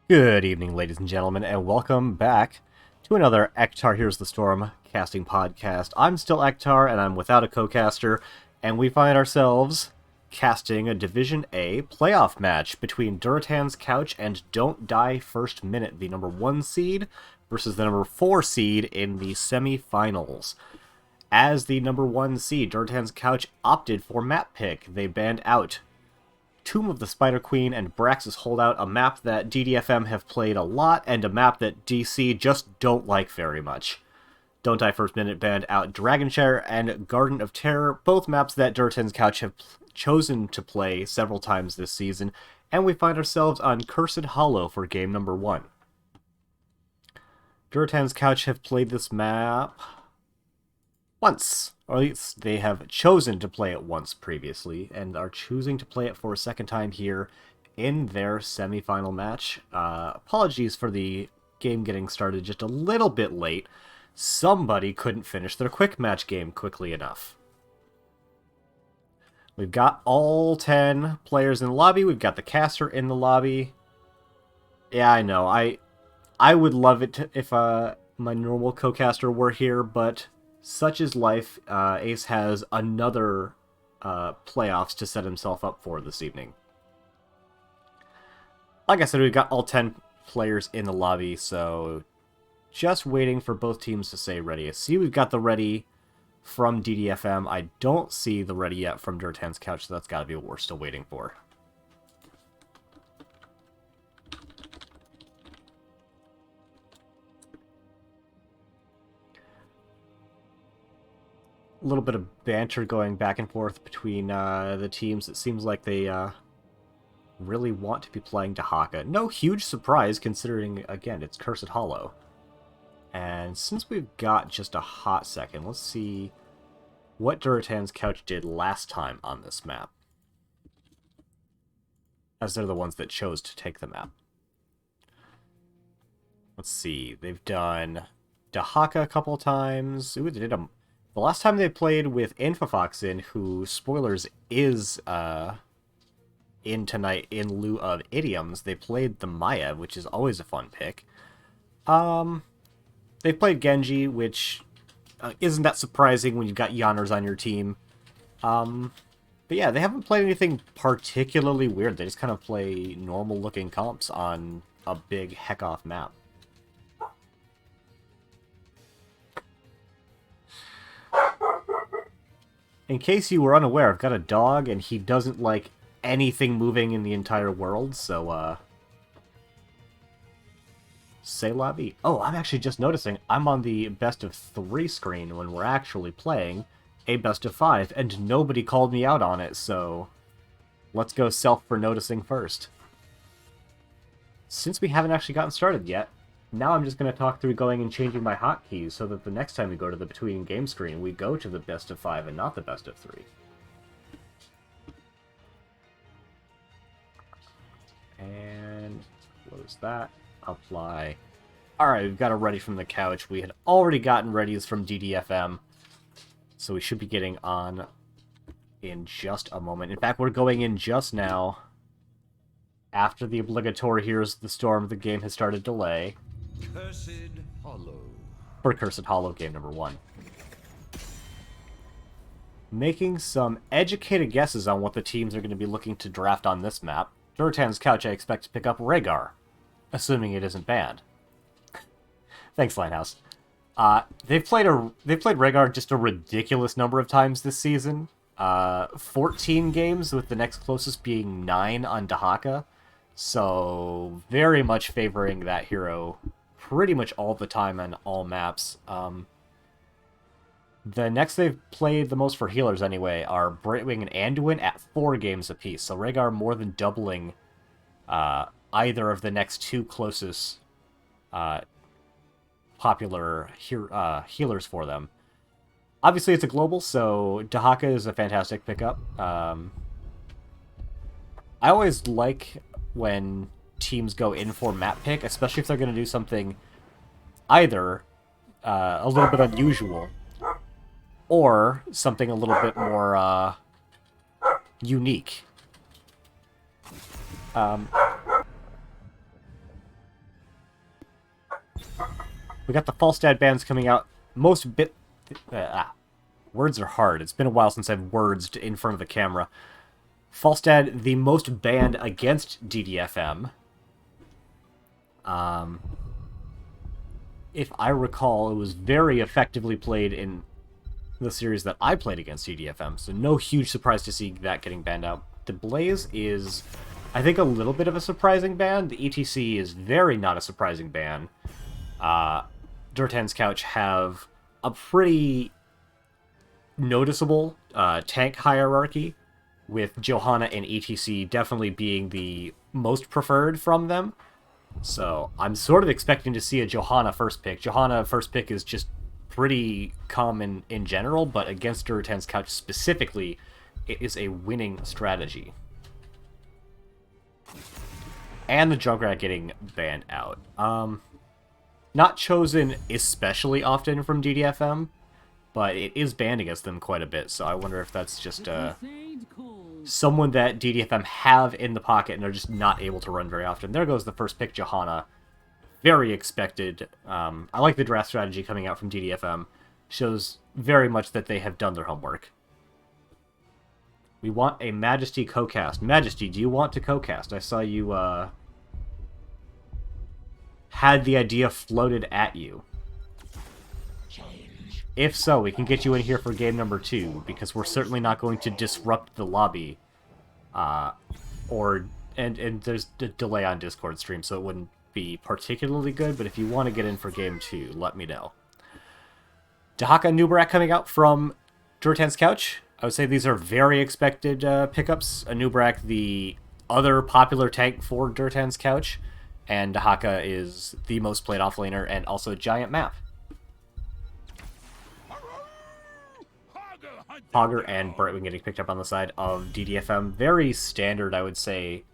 Good evening, ladies and gentlemen, and welcome back to another Ektar Here's the Storm casting podcast. I'm still Ektar, and I'm without a co-caster, and we find ourselves casting a Division A playoff match between Durotan's Couch and Don't Die First Minute, the number 1 seed, versus the number 4 seed in the semi-finals. As the number 1 seed, Durotan's Couch opted for map pick. They banned out Tomb of the Spider Queen and Brax's Holdout, a map that DDFM have played a lot, and a map that DC just don't like very much. Don't Die First Minute banned out Dragonshire and Garden of Terror, both maps that Durotan's Couch have chosen to play several times this season, and we find ourselves on Cursed Hollow for game number 1. Durotan's Couch have played this map once, or at least they have chosen to play it once previously, and are choosing to play it for a second time here in their semi-final match. Apologies for the game getting started just a little bit late. Somebody couldn't finish their quick match game quickly enough. We've got all 10 players in the lobby. We've got the caster in the lobby. Yeah, I know. I would love it if my normal co-caster were here, but such is life. Ace has another playoffs to set himself up for this evening. Like I said, we've got all 10 players in the lobby, so just waiting for both teams to say ready. I see we've got the ready from DDFM. I don't see the ready yet from Durotan's Couch, so that's got to be what we're still waiting for. A little bit of banter going back and forth between the teams. It seems like they really want to be playing Dahaka. No huge surprise, considering, again, it's Cursed Hollow. And since we've got just a hot second, let's see what Durotan's Couch did last time on this map, as they're the ones that chose to take the map. Let's see, they've done Dahaka a couple times. Ooh, they did the last time they played with Infofoxin, who, spoilers, is in tonight in lieu of Idioms, they played the Maya, which is always a fun pick. They've played Genji, which isn't that surprising when you've got Yanners on your team. But yeah, they haven't played anything particularly weird. They just kind of play normal-looking comps on a big heck-off map. In case you were unaware, I've got a dog, and he doesn't like anything moving in the entire world, so, c'est la vie. Oh, I'm actually just noticing I'm on the best of 3 screen when we're actually playing a best of 5, and nobody called me out on it, so let's go self for noticing first. Since we haven't actually gotten started yet, now I'm just going to talk through going and changing my hotkeys so that the next time we go to the between game screen, we go to the best of 5 and not the best of 3. And close that. Apply. Alright, we've got a ready from the couch. We had already gotten readies from DDFM, so we should be getting on in just a moment. In fact, we're going in just now. After the obligatory Here's the Storm, the game has started delay. Cursed Hollow. For Cursed Hollow game number 1. Making some educated guesses on what the teams are going to be looking to draft on this map. Durotan's Couch, I expect to pick up Rhaegar, assuming it isn't banned. Thanks, Lighthouse. They've played Rhaegar just a ridiculous number of times this season. 14 games, with the next closest being 9 on Dahaka. So, very much favoring that hero pretty much all the time on all maps. The next they've played the most for healers, anyway, are Brightwing and Anduin at 4 games apiece. So Rhaegar more than doubling either of the next 2 closest popular healers for them. Obviously, it's a global, so Dahaka is a fantastic pickup. I always like when teams go in for map pick, especially if they're going to do something either a little bit unusual or something a little bit more unique. We got the Falstad bands coming out. Words are hard. It's been a while since I've wordsed in front of the camera. Falstad, the most banned against DDFM. If I recall, it was very effectively played in the series that I played against DDFM, so no huge surprise to see that getting banned out. The Blaze is, I think, a little bit of a surprising ban. The ETC is very not a surprising ban. Durotan's Couch have a pretty noticeable tank hierarchy, with Johanna and ETC definitely being the most preferred from them. So I'm sort of expecting to see a Johanna first pick. Johanna first pick is just pretty common in general, but against Durotan's Couch specifically, it is a winning strategy. And the Junkrat getting banned out. Not chosen especially often from DDFM, but it is banned against them quite a bit, so I wonder if that's just someone that DDFM have in the pocket and they're just not able to run very often. There goes the first pick, Johanna. Very expected. I like the draft strategy coming out from DDFM. Shows very much that they have done their homework. We want a Majesty co-cast. Majesty, do you want to co-cast? I saw you had the idea floated at you. If so, we can get you in here for game number 2, because we're certainly not going to disrupt the lobby. And there's a delay on Discord stream, so it wouldn't be particularly good, but if you want to get in for game 2, let me know. Dahaka and Nubarak coming out from Durotan's Couch. I would say these are very expected pickups. Nubarak, the other popular tank for Durotan's Couch, and Dahaka is the most played offlaner and also a giant map. Hogger and Brightwing getting picked up on the side of DDFM. Very standard, I would say.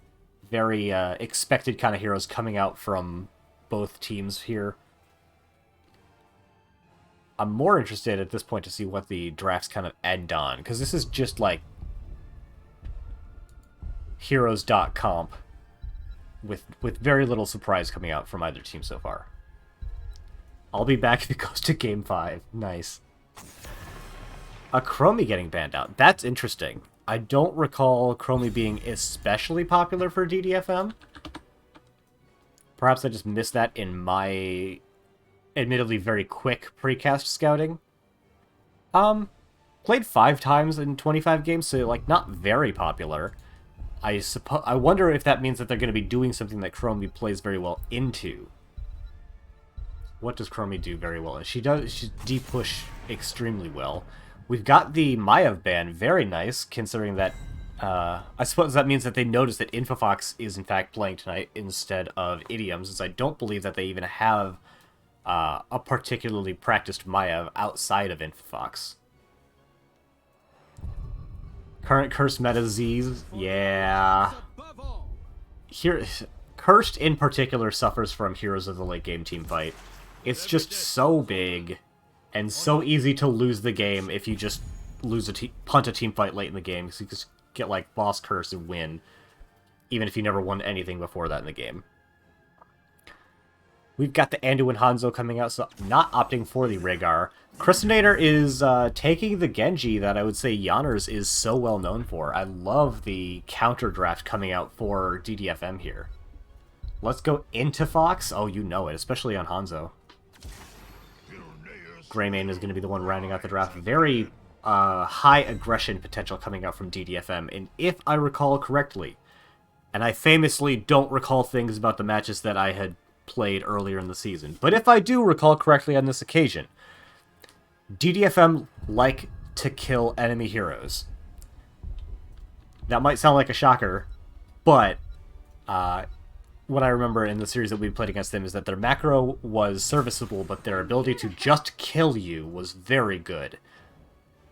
Very expected kind of heroes coming out from both teams here. I'm more interested at this point to see what the drafts kind of end on, because this is just like heroes.comp with very little surprise coming out from either team so far. I'll be back if it goes to game 5. Nice. A Chromie getting banned out. That's interesting. I don't recall Chromie being especially popular for DDFM. Perhaps I just missed that in my admittedly very quick precast scouting. Played 5 times in 25 games, so like not very popular. I wonder if that means that they're going to be doing something that Chromie plays very well into. What does Chromie do very well? She deep push extremely well. We've got the Maiev ban, very nice, considering that, I suppose that means that they noticed that Infofox is in fact playing tonight instead of Idioms, since I don't believe that they even have a particularly practiced Maiev outside of Infofox. Current Cursed meta Z's, yeah. Here, Cursed in particular suffers from Heroes of the Late Game teamfight. It's just so big and so easy to lose the game if you just punt a team fight late in the game, because you just get like boss curse and win, even if you never won anything before that in the game. We've got the Anduin Hanzo coming out, so not opting for the Rhaegar. Christinator is taking the Genji that I would say Yanners is so well known for. I love the counter draft coming out for DDFM here. Let's go into Fox. Oh, you know it, especially on Hanzo. Greymane is going to be the one rounding out the draft. Very high aggression potential coming out from DDFM. And if I recall correctly, and I famously don't recall things about the matches that I had played earlier in the season, but if I do recall correctly on this occasion, DDFM like to kill enemy heroes. That might sound like a shocker, but what I remember in the series that we played against them is that their macro was serviceable, but their ability to just kill you was very good.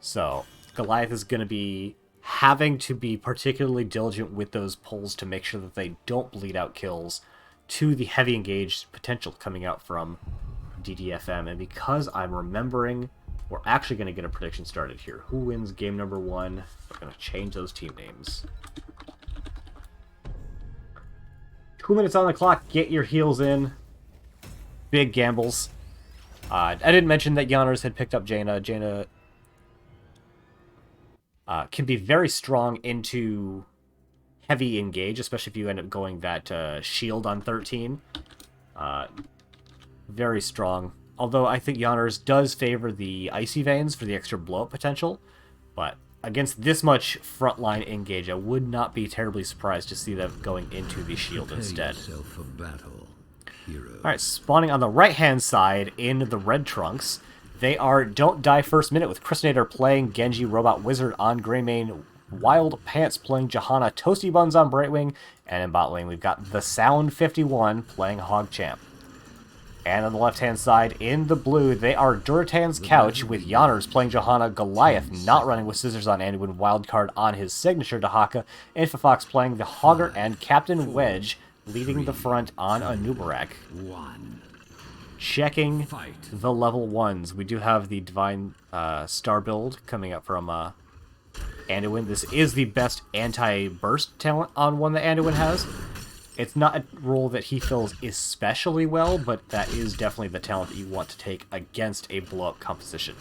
So Goliath is going to be having to be particularly diligent with those pulls to make sure that they don't bleed out kills to the heavy engaged potential coming out from DDFM. And because I'm remembering, we're actually going to get a prediction started here. Who wins game number 1? We're going to change those team names. 2 minutes on the clock. Get your heals in. Big gambles. I didn't mention that Giannis had picked up Jaina. Jaina can be very strong into heavy engage, especially if you end up going that shield on 13. Very strong. Although I think Giannis does favor the Icy Veins for the extra blow-up potential. But against this much frontline engage, I would not be terribly surprised to see them going into the shield instead. For battle, hero. Alright, spawning on the right-hand side in the red trunks, they are Don't Die First Minute with Christinator playing Genji, Robot Wizard on Greymane, Wild Pants playing Johanna, Toasty Buns on Brightwing, and in bot lane we've got The Sound 51 playing Hogchamp. And on the left-hand side, in the blue, they are Durotan's Couch with Yonners playing Johanna, Goliath not running with Scissors on Anduin, Wildcard on his signature Dahaka, Infofox playing the Hogger, and Captain Wedge leading the front on Anubarak. Checking the level 1s. We do have the Divine Star build coming up from Anduin. This is the best anti-burst talent on one that Anduin has. It's not a role that he fills especially well, but that is definitely the talent that you want to take against a blow-up composition.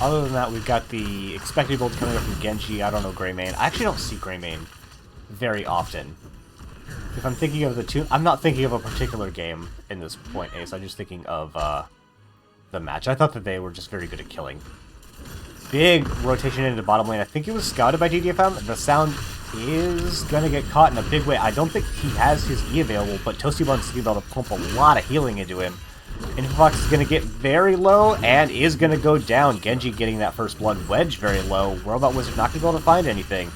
Other than that, we've got the expected builds coming up from Genji. I don't know Greymane. I actually don't see Greymane very often. If I'm thinking of the two, I'm not thinking of a particular game in this point, Ace. I'm just thinking of the match. I thought that they were just very good at killing. Big rotation into bottom lane. I think it was scouted by DDFM. The Sound is going to get caught in a big way. I don't think he has his E available, but Toasty Buns is going to be able to pump a lot of healing into him. Infofox is going to get very low and is going to go down. Genji getting that first blood. Wedge very low. Robot Wizard not going to be able to find anything.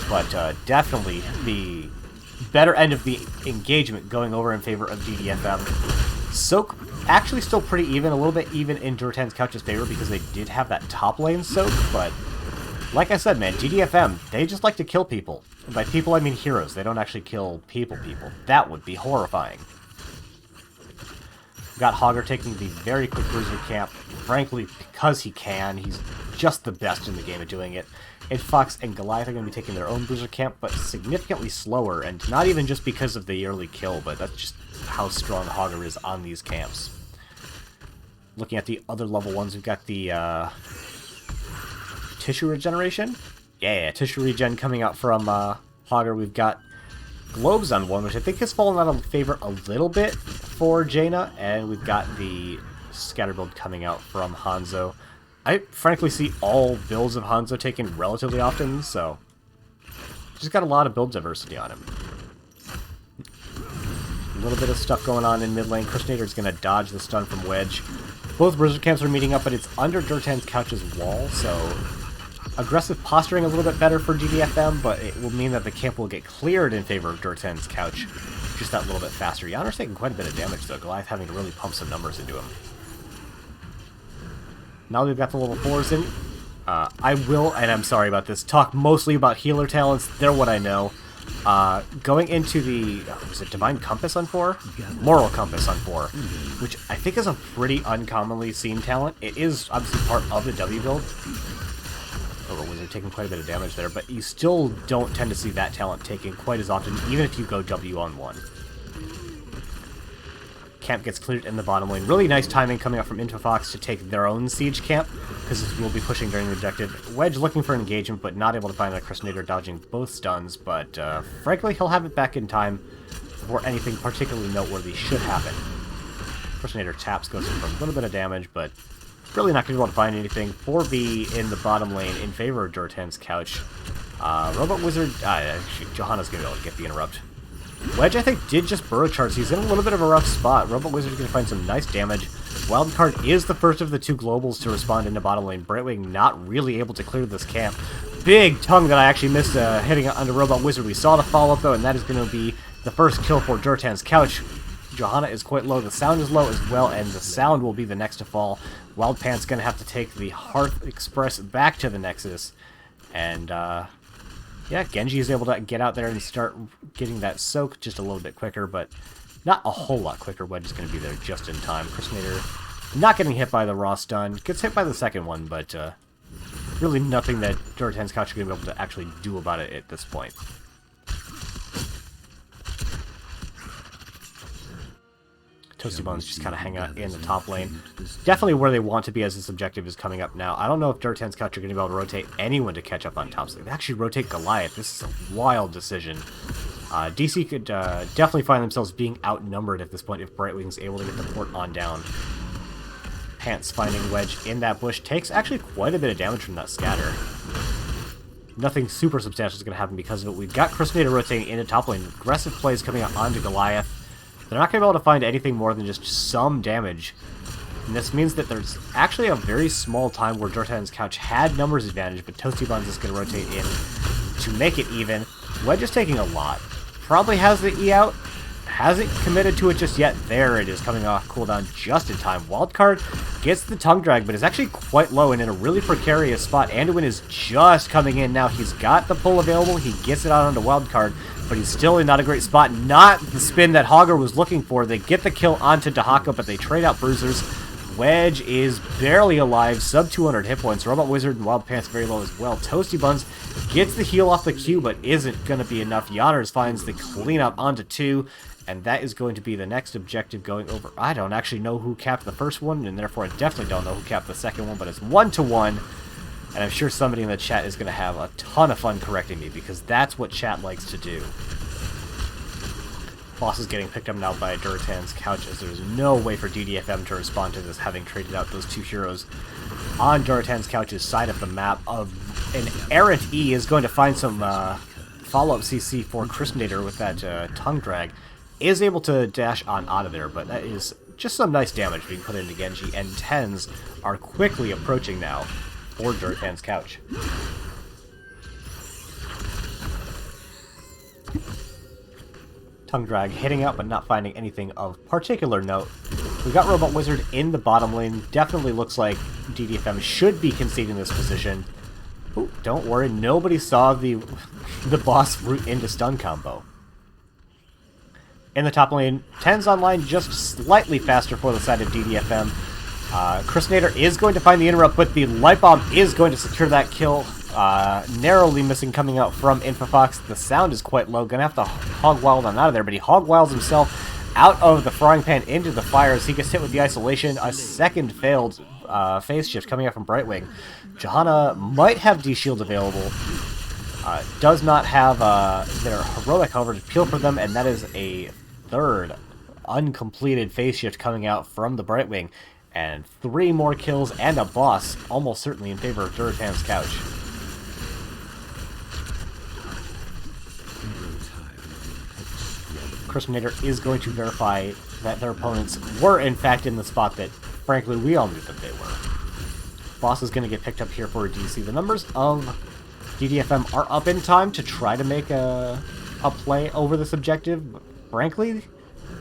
But definitely the better end of the engagement going over in favor of DDFM. Soak actually still pretty even, a little bit even in Durotan's Couch's favor because they did have that top lane soak, but like I said, man, DDFM, they just like to kill people. And by people, I mean heroes. They don't actually kill people. That would be horrifying. We've got Hogger taking the very quick bruiser camp, frankly, because he can. He's just the best in the game at doing it. And Fox and Goliath are going to be taking their own bruiser camp, but significantly slower, and not even just because of the early kill, but that's just how strong Hogger is on these camps. Looking at the other level ones, we've got the Tissue Regeneration. Yeah, Tissue Regen coming out from Hogger. We've got Globes on one, which I think has fallen out of favor a little bit for Jaina, and we've got the Scatter build coming out from Hanzo. I frankly see all builds of Hanzo taken relatively often, so just got a lot of build diversity on him. A little bit of stuff going on in mid lane. Christinator is going to dodge the stun from Wedge. Both Blizzard camps are meeting up, but it's under Durotan's Couch's wall, so aggressive posturing a little bit better for GDFM, but it will mean that the camp will get cleared in favor of Durotan's Couch just that little bit faster. Yonner's taking quite a bit of damage, though. Goliath having to really pump some numbers into him. Now we've got the level 4s in. I will, and I'm sorry about this, talk mostly about healer talents. They're what I know. Going into the, was it Divine Compass on 4? Moral Compass on 4, which I think is a pretty uncommonly seen talent. It is obviously part of the W build. Oh, Wizard taking quite a bit of damage there, but you still don't tend to see that talent taken quite as often, even if you go W on 1. Camp gets cleared in the bottom lane. Really nice timing coming up from Infofox to take their own siege camp, because we'll be pushing during the objective. Wedge looking for engagement, but not able to find a Christinator, dodging both stuns, but frankly, he'll have it back in time before anything particularly noteworthy should happen. Christinator taps, goes in for a little bit of damage, but really not going to be able to find anything. 4B in the bottom lane in favor of Durotan's Couch. Robot Wizard, Johanna's going to be able to get the interrupt. Wedge, I think, did just burrow charge. He's in a little bit of a rough spot. Robot Wizard's going to find some nice damage. Wildcard is the first of the two globals to respond into bottom lane. Brightwing not really able to clear this camp. Big tongue that I actually missed hitting it under Robot Wizard. We saw the follow-up, though, and that is going to be the first kill for Durotan's Couch. Johanna is quite low. The Sound is low as well, and the Sound will be the next to fall. Wild Pants going to have to take the Hearth Express back to the Nexus. And, yeah, Genji is able to get out there and start getting that soak just a little bit quicker, but not a whole lot quicker. Wedge is going to be there just in time. Christinator not getting hit by the raw stun. Gets hit by the second one, but really nothing that Durotan's Couch is going to be able to actually do about it at this point. Toasty Buns just kind of hang out in the top lane. Definitely where they want to be as this objective is coming up now. I don't know if Durotan's Couch are going to be able to rotate anyone to catch up on top. So they actually rotate Goliath. This is a wild decision. DC could definitely find themselves being outnumbered at this point if Brightwing's able to get the port on down. Pants finding Wedge in that bush takes actually quite a bit of damage from that scatter. Nothing super substantial is going to happen because of it. We've got Crustader rotating into top lane. Aggressive plays coming out onto Goliath. They're not going to be able to find anything more than just some damage. And this means that there's actually a very small time where Durotan's Couch had numbers advantage, but Toasty Buns is going to rotate in to make it even. Wedge is taking a lot. Probably has the E out. Hasn't committed to it just yet. There it is, coming off cooldown just in time. Wildcard gets the tongue drag, but is actually quite low and in a really precarious spot. Anduin is just coming in now. He's got the pull available. He gets it out onto Wildcard, but he's still in not a great spot. Not the spin that Hogger was looking for. They get the kill onto Dahaka, but they trade out Bruisers. Wedge is barely alive, sub 200 hit points. Robot Wizard and Wild Pants very low as well. Toasty Buns gets the heal off the Q, but isn't going to be enough. Yanners finds the cleanup onto 2, and that is going to be the next objective going over. I don't actually know who capped the first one, and therefore I definitely don't know who capped the second one, but it's 1-1, and I'm sure somebody in the chat is going to have a ton of fun correcting me, because that's what chat likes to do. Boss is getting picked up now by Durotan's Couch, as there's no way for DDFM to respond to this, having traded out those two heroes on Durotan's Couch's side of the map. An errant E is going to find some follow-up CC for Christinator with that tongue drag. Is able to dash on out of there, but that is just some nice damage being put into Genji, and 10s are quickly approaching now for Durotan's Couch. Tongue drag hitting out, but not finding anything of particular note. We got Robot Wizard in the bottom lane. Definitely looks like DDFM should be conceding this position. Ooh, don't worry, nobody saw the boss route into stun combo. In the top lane, 10's online just slightly faster for the side of DDFM. Christinator is going to find the interrupt, but the Light Bomb is going to secure that kill. Narrowly missing coming out from Infofox. The sound is quite low. Gonna have to hog wild on out of there, but he hog wilds himself out of the frying pan into the fire as he gets hit with the isolation. A second failed phase shift coming out from Brightwing. Johanna might have D-Shield available. Does not have their heroic, however, to peel for them, and that is a third uncompleted phase shift coming out from the Brightwing. And 3 more kills and a boss, almost certainly in favor of Durotan's Couch. Christinator is going to verify that their opponents were in fact in the spot that, frankly, we all knew that they were. Boss is going to get picked up here for a DC. The numbers of DDFM are up in time to try to make a play over this objective. But frankly,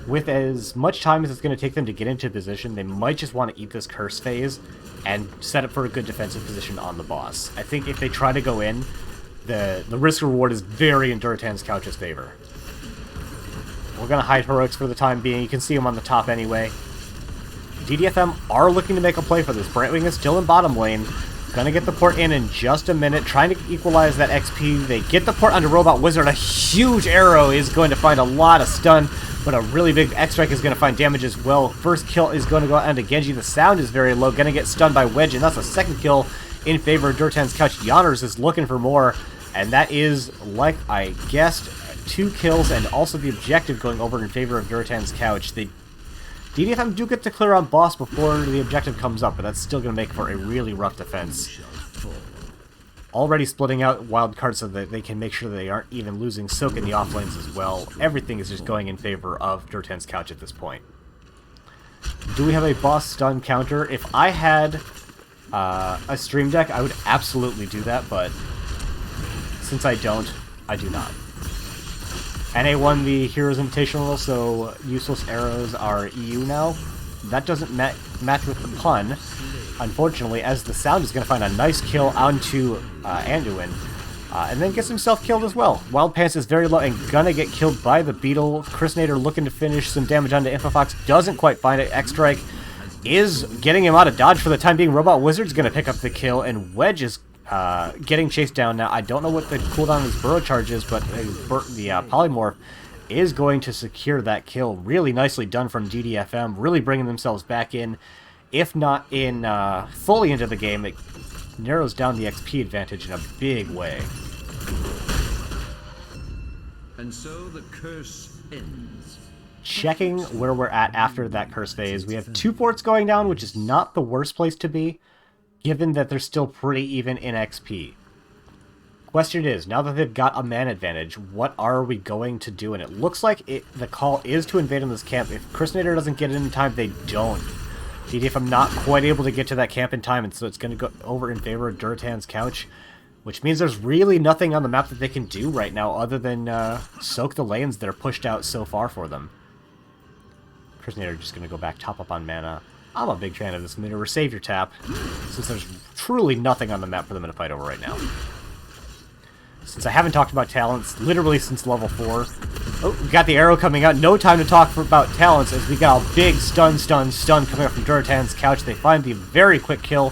with as much time as it's going to take them to get into position, they might just want to eat this curse phase and set up for a good defensive position on the boss. I think if they try to go in, the risk-reward is very in Durotan's Couch's favor. We're going to hide heroics for the time being. You can see them on the top anyway. DDFM are looking to make a play for this. Brightwing is still in bottom lane. Gonna get the port in just a minute, trying to equalize that XP. They get the port onto Robot Wizard. A huge arrow is going to find a lot of stun, but a really big X-Strike is going to find damage as well. First kill is going to go onto Genji. The sound is very low. Going to get stunned by Wedge, and that's a second kill in favor of Durotan's Couch. Yanners is looking for more, and that is, like I guessed, 2 kills, and also the objective going over in favor of Durotan's Couch. DDFM do get to clear on boss before the objective comes up, but that's still going to make for a really rough defense. Already splitting out wild cards so that they can make sure they aren't even losing soak in the off lanes as well. Everything is just going in favor of Durotan's Couch at this point. Do we have a boss stun counter? If I had a stream deck, I would absolutely do that, but since I don't, I do not. NA won the Heroes Invitational, so useless arrows are EU now. That doesn't match with the pun, unfortunately, as the sound is going to find a nice kill onto Anduin, and then gets himself killed as well. Wild Pants is very low and gonna get killed by the Beetle. Christinator looking to finish some damage onto Infofox, doesn't quite find it. X-Strike is getting him out of dodge for the time being. Robot Wizard's going to pick up the kill, and Wedge is getting chased down now. I don't know what the cooldown of his burrow charge is, but the polymorph is going to secure that kill. Really nicely done from DDFM, really bringing themselves back in. If not in fully into the game, it narrows down the XP advantage in a big way. And so the curse ends. Checking where we're at after that curse phase, we have 2 forts going down, which is not the worst place to be, given that they're still pretty even in XP. Question is, now that they've got a man advantage, what are we going to do? And it looks like the call is to invade in this camp. If Christinator doesn't get it in time, they don't. DDFM not quite able to get to that camp in time, and so it's going to go over in favor of Durotan's couch, which means there's really nothing on the map that they can do right now other than soak the lanes that are pushed out so far for them. Christinator just going to go back top up on mana. I'm a big fan of this maneuver. Save your tap, since there's truly nothing on the map for them to fight over right now. Since I haven't talked about talents literally since level 4. Oh, we got the arrow coming out. No time to talk about talents as we got a big stun coming up from Durotan's couch. They find the very quick kill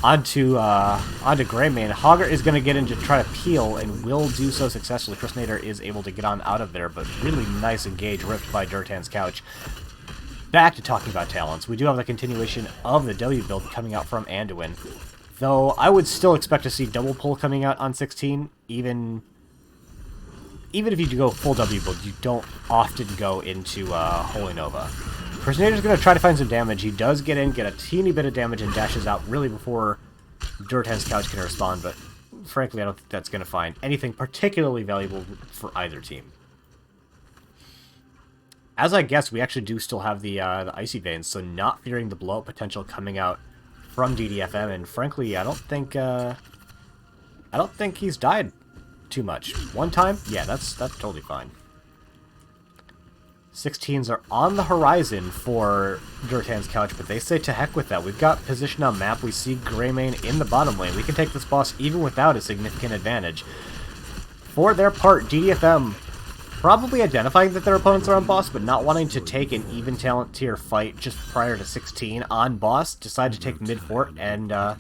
onto Greymane. Hogger is going to get in to try to peel and will do so successfully. Christinator is able to get on out of there, but really nice engage ripped by Durotan's couch. Back to talking about talents. We do have the continuation of the W build coming out from Anduin. Though I would still expect to see double pull coming out on 16, even if you go full W build, you don't often go into Holy Nova. Personator's going to try to find some damage. He does get in, get a teeny bit of damage, and dashes out really before Durotan's couch can respond, but frankly I don't think that's going to find anything particularly valuable for either team. As I guess, we actually do still have the Icy Veins, so not fearing the blow-up potential coming out from DDFM, and frankly, I don't think he's died too much. One time? Yeah, that's totally fine. 16s are on the horizon for Durotan's couch, but they say to heck with that. We've got position on map. We see Greymane in the bottom lane. We can take this boss even without a significant advantage. For their part, DDFM probably identifying that their opponents are on boss, but not wanting to take an even talent tier fight just prior to 16 on boss, decide to take mid-fort, and I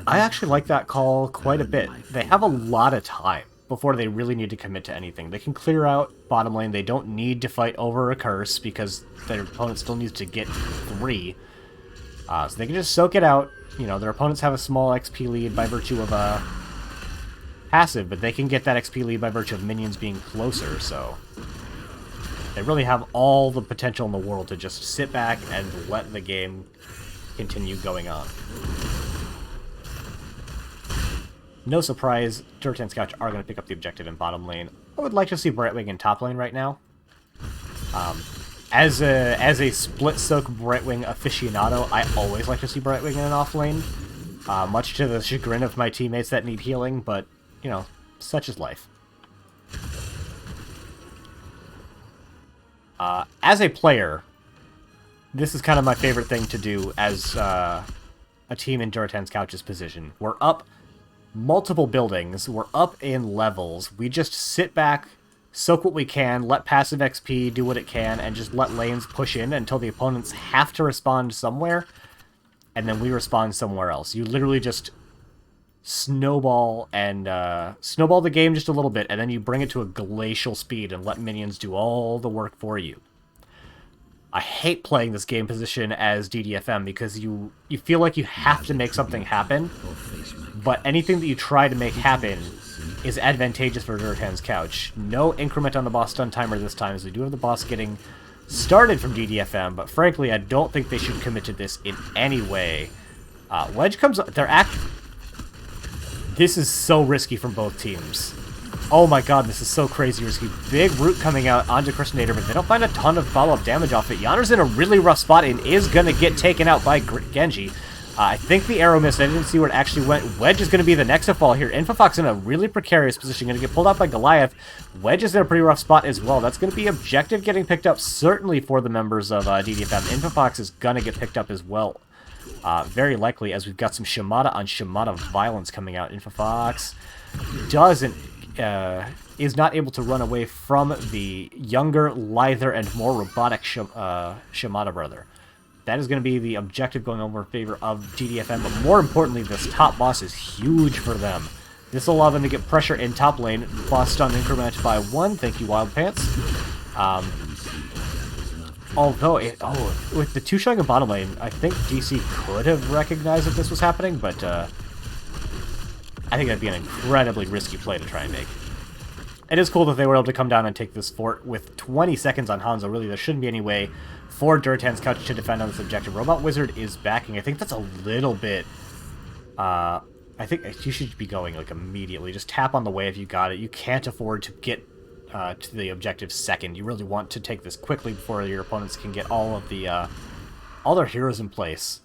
actually like that call quite a bit. They have a lot of time before they really need to commit to anything. They can clear out bottom lane. They don't need to fight over a curse because their opponent still needs to get 3. So they can just soak it out. You know, their opponents have a small XP lead by virtue of a passive, but they can get that XP lead by virtue of minions being closer, so they really have all the potential in the world to just sit back and let the game continue going on. No surprise, Durotan's couch are going to pick up the objective in bottom lane. I would like to see Brightwing in top lane right now. As a split soak Brightwing aficionado, I always like to see Brightwing in an off lane, much to the chagrin of my teammates that need healing, but you know, such is life. As a player, this is kind of my favorite thing to do as a team in Durotan's couch's position. We're up multiple buildings, we're up in levels, we just sit back, soak what we can, let passive XP do what it can, and just let lanes push in until the opponents have to respond somewhere, and then we respond somewhere else. You literally just snowball the game just a little bit, and then you bring it to a glacial speed and let minions do all the work for you. I hate playing this game position as DDFM because you feel like you have to make something happen, but anything that you try to make happen is advantageous for Durotan's couch. No increment on the boss stun timer this time, as we do have the boss getting started from DDFM, but frankly I don't think they should commit to this in any way. Wedge comes up, this is so risky from both teams. Oh my god, this is so crazy risky. Big root coming out onto Christinator, but they don't find a ton of follow-up damage off it. Yonder's in a really rough spot and is going to get taken out by Genji. I think the arrow missed. I didn't see where it actually went. Wedge is going to be the next to fall here. Infofox in a really precarious position. Going to get pulled out by Goliath. Wedge is in a pretty rough spot as well. That's going to be objective getting picked up, certainly for the members of DDFM. Infofox is going to get picked up as well. Very likely, as we've got some Shimada on Shimada violence coming out. Infofox is not able to run away from the younger, lither, and more robotic Shimada brother. That is going to be the objective going over in favor of DDFM, but more importantly, this top boss is huge for them. This will allow them to get pressure in top lane. Boss stun increment by 1. Thank you, Wild Pants. Although, with the 2 showing in bottom lane, I think DC could have recognized that this was happening, but I think that'd be an incredibly risky play to try and make. It is cool that they were able to come down and take this fort with 20 seconds on Hanzo. Really, there shouldn't be any way for Durotan's Couch to defend on this objective. Robot Wizard is backing. I think that's a little bit... I think you should be going, like, immediately. Just tap on the wave, you got it. You can't afford to get to the objective second. You really want to take this quickly before your opponents can get all of the all their heroes in place.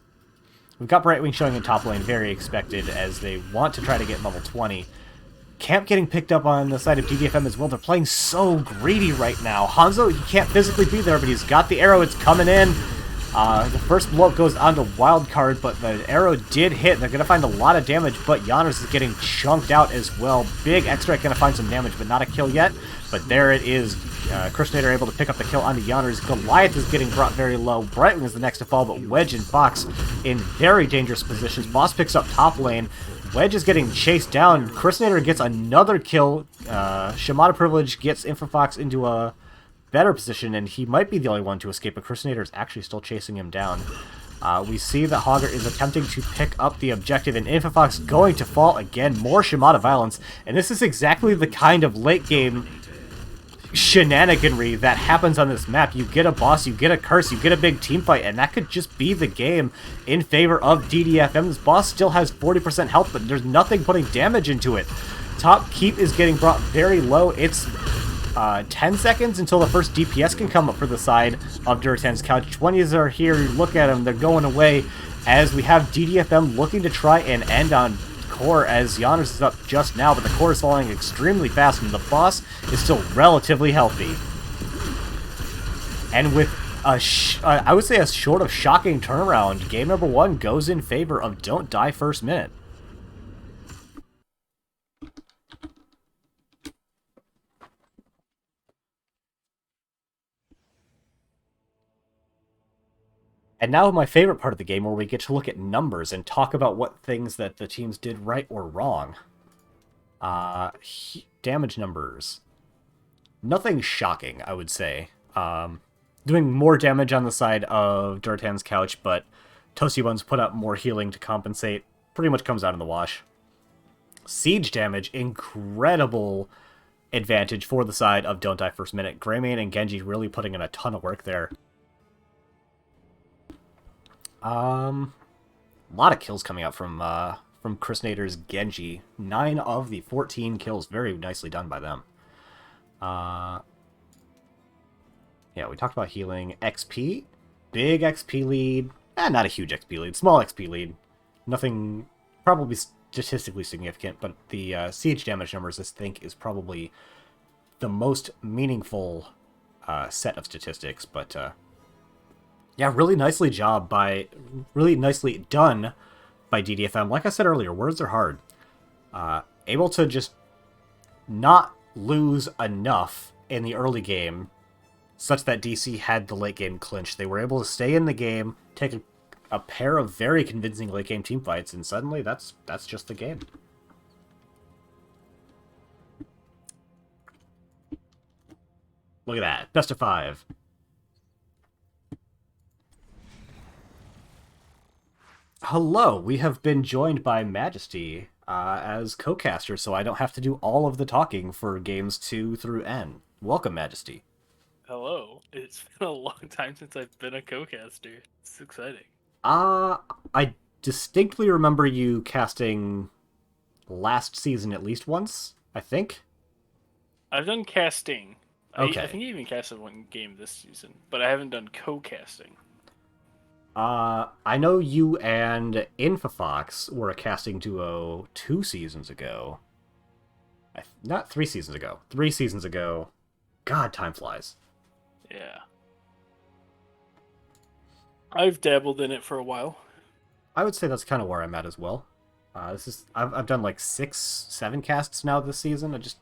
We've got Brightwing showing in top lane, very expected, as they want to try to get level 20. Camp getting picked up on the side of DDFM as well. They're playing so greedy right now. Hanzo, he can't physically be there, but he's got the arrow. It's coming in. The first blow goes onto Wildcard, but the arrow did hit. They're going to find a lot of damage, but Janus is getting chunked out as well. Big Extract going to find some damage, but not a kill yet. But there it is. Crustader able to pick up the kill onto Janus. Goliath is getting brought very low. Brightwing is the next to fall, but Wedge and Fox in very dangerous positions. Boss picks up top lane. Wedge is getting chased down. Crustader gets another kill. Shimada Privilege gets Infofox into a better position, and he might be the only one to escape, but Crustader is actually still chasing him down. We see that Hogger is attempting to pick up the objective, and Infofox going to fall again. More Shimada violence, and this is exactly the kind of late-game shenaniganry that happens on this map. You get a boss, you get a curse, you get a big team fight, and that could just be the game in favor of DDFM. This boss still has 40% health, but there's nothing putting damage into it. Top keep is getting brought very low. It's 10 seconds until the first DPS can come up for the side of Durotan's Couch. 20s are here. Look at them. They're going away as we have DDFM looking to try and end on core, as Janus is up just now, but the core is falling extremely fast, and the boss is still relatively healthy. And with I would say a short of shocking turnaround, game number 1 goes in favor of Don't Die First Minute. And now my favorite part of the game, where we get to look at numbers and talk about what things that the teams did right or wrong. Damage numbers. Nothing shocking, I would say. Doing more damage on the side of Durotan's Couch, but Toasty Buns put out more healing to compensate. Pretty much comes out in the wash. Siege damage, incredible advantage for the side of Don't Die First Minute. Greymane and Genji really putting in a ton of work there. A lot of kills coming out from Crustader's Genji. 9 of the 14 kills, very nicely done by them. Yeah, we talked about healing. XP, big XP lead. Not a huge XP lead, small XP lead. Nothing probably statistically significant, but the siege damage numbers, I think, is probably the most meaningful set of statistics. But yeah, really nicely done by DDFM. Like I said earlier, words are hard. Able to just not lose enough in the early game such that DC had the late game clinch. They were able to stay in the game, take a pair of very convincing late game team fights, and suddenly that's just the game. Look at that. Best of 5. Hello, we have been joined by Majesty as co-caster, so I don't have to do all of the talking for games 2 through N. Welcome, Majesty. Hello. It's been a long time since I've been a co-caster. It's exciting. I distinctly remember you casting last season at least once, I think. I've done casting. Okay. I think I even casted one game this season, but I haven't done co-casting. I know you and Infofox were a casting duo 2 seasons ago. Not 3 seasons ago. 3 seasons ago. God, time flies. Yeah. I've dabbled in it for a while. I would say that's kind of where I'm at as well. I've done like 6, 7 casts now this season. I just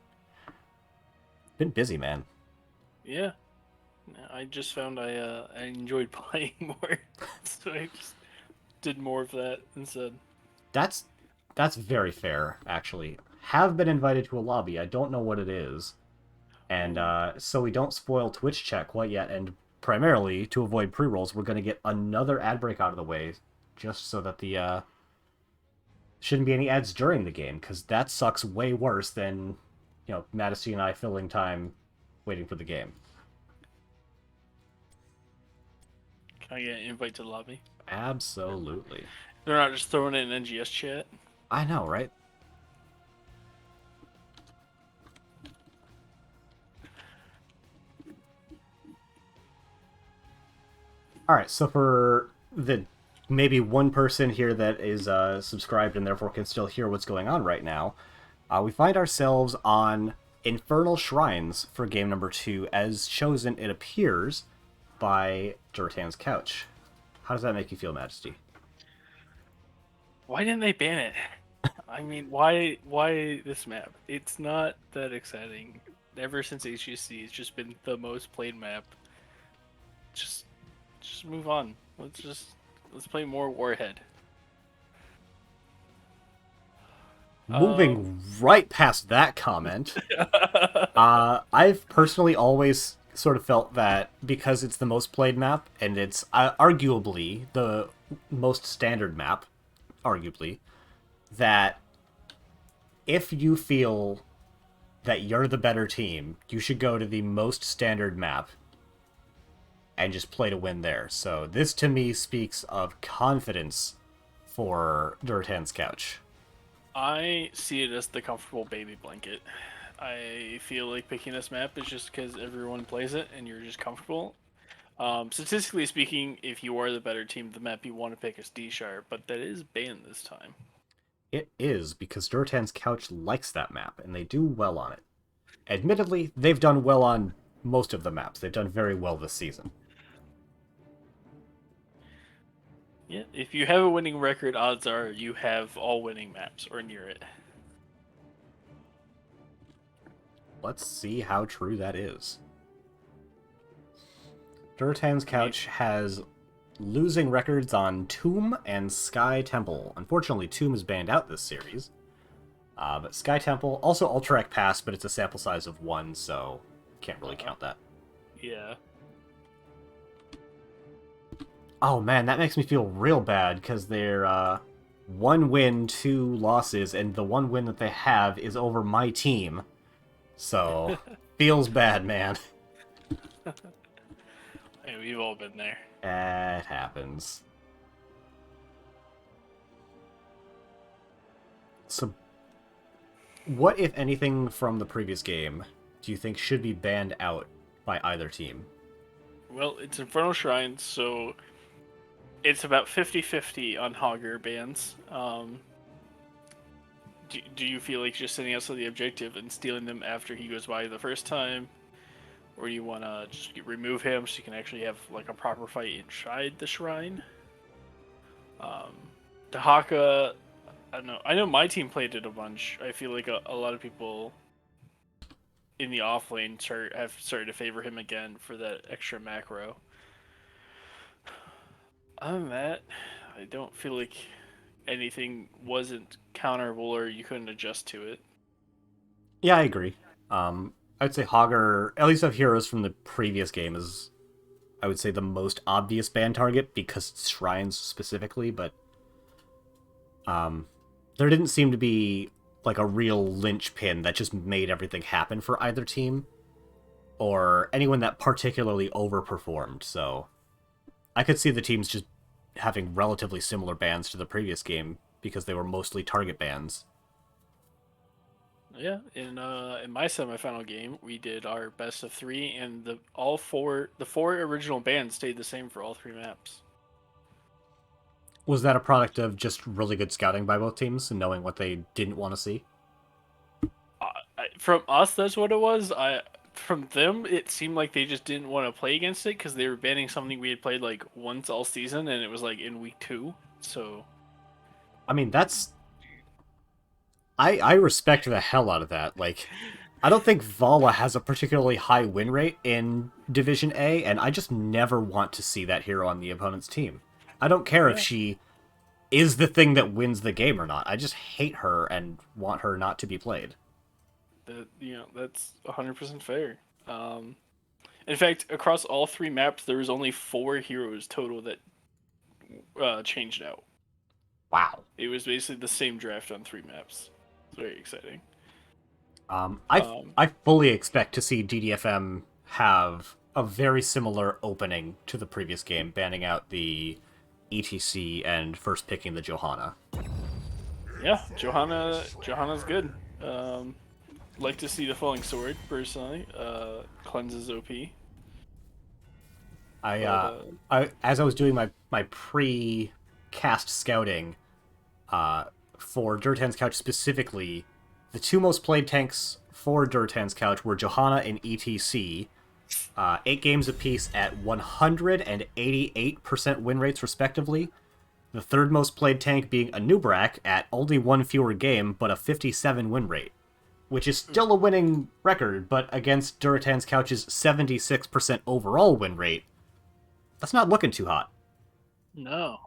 been busy, man. Yeah. I just found I enjoyed playing more, so I just did more of that instead. That's very fair, actually. have been invited to a lobby. I don't know what it is. And so we don't spoil Twitch chat quite yet, and primarily, to avoid pre-rolls, we're going to get another ad break out of the way, just so that the shouldn't be any ads during the game, because that sucks way worse than, Madison and I filling time waiting for the game. Can I get an invite to the lobby? Absolutely. They're not just throwing it in NGS chat. I know, right? Alright, so for the maybe one person here that is subscribed and therefore can still hear what's going on right now, we find ourselves on Infernal Shrines for game number 2, as chosen, it appears, by Durotan's Couch. How does that make you feel, Majesty? Why didn't they ban it? I mean, why this map? It's not that exciting. Ever since HGC, it's just been the most played map. Just move on. Let's play more Warhead. Moving right past that comment, I've personally always sort of felt that because it's the most played map, and it's arguably the most standard map, arguably, that if you feel that you're the better team, you should go to the most standard map and just play to win there. So this, to me, speaks of confidence for Durotan's Couch. I see it as the comfortable baby blanket. I feel like picking this map is just because everyone plays it and you're just comfortable. Statistically speaking, if you are the better team, the map you want to pick is D-Sharp, but that is banned this time. It is, because Durotan's Couch likes that map, and they do well on it. Admittedly, they've done well on most of the maps. They've done very well this season. Yeah, if you have a winning record, odds are you have all winning maps or near it. Let's see how true that is. Durotan's Couch has losing records on Tomb and Sky Temple. Unfortunately, Tomb is banned out this series. But Sky Temple, also Ultrac Pass, but it's a sample size of 1, so can't really count that. Yeah. Oh man, that makes me feel real bad, because they're 1 win, 2 losses, and the 1 win that they have is over my team. So, feels bad, man. Hey, we've all been there. It happens. So, what, if anything, from the previous game do you think should be banned out by either team? Well, it's Infernal Shrines, so it's about 50-50 on Hogger bans. Do you feel like just sending us to the objective and stealing them after he goes by the first time? Or do you want to just remove him so you can actually have like a proper fight inside the shrine? Dahaka, I don't know. I know my team played it a bunch. I feel like a lot of people in the off lane have started to favor him again for that extra macro. Other than that, I don't feel like anything wasn't counterable or you couldn't adjust to it. Yeah, I agree. I'd say Hogger, at least of heroes from the previous game, is, I would say, the most obvious ban target, because it's shrines specifically, but there didn't seem to be like a real linchpin that just made everything happen for either team, or anyone that particularly overperformed, so I could see the teams just having relatively similar bans to the previous game, because they were mostly target bans. Yeah, in my semifinal game, we did our best of 3, and the 4 original bans stayed the same for all 3 maps. Was that a product of just really good scouting by both teams and knowing what they didn't want to see? From us, that's what it was. From them, it seemed like they just didn't want to play against it because they were banning something we had played like once all season, and it was like in week 2. So, I mean, that's... I respect the hell out of that. Like, I don't think Vala has a particularly high win rate in Division A, and I just never want to see that hero on the opponent's team. I don't care if she is the thing that wins the game or not. I just hate her and want her not to be played. That's 100% fair. In fact, across all 3 maps, there was only 4 heroes total that changed out. Wow. It was basically the same draft on 3 maps. It's very exciting. I fully expect to see DDFM have a very similar opening to the previous game, banning out the ETC and first picking the Johanna. Yeah, Johanna's good. Like to see the Falling Sword, personally. Cleanses OP. As I was doing my pre-cast scouting, for Durotan's Couch specifically, the 2 most played tanks for Durotan's Couch were Johanna and ETC, 8 games apiece at 100 and 88% win rates respectively. The 3rd most played tank being a Nubrak at only 1 fewer game, but a 57 win rate, which is still a winning record, but against Durotan's Couch's 76% overall win rate, that's not looking too hot. No.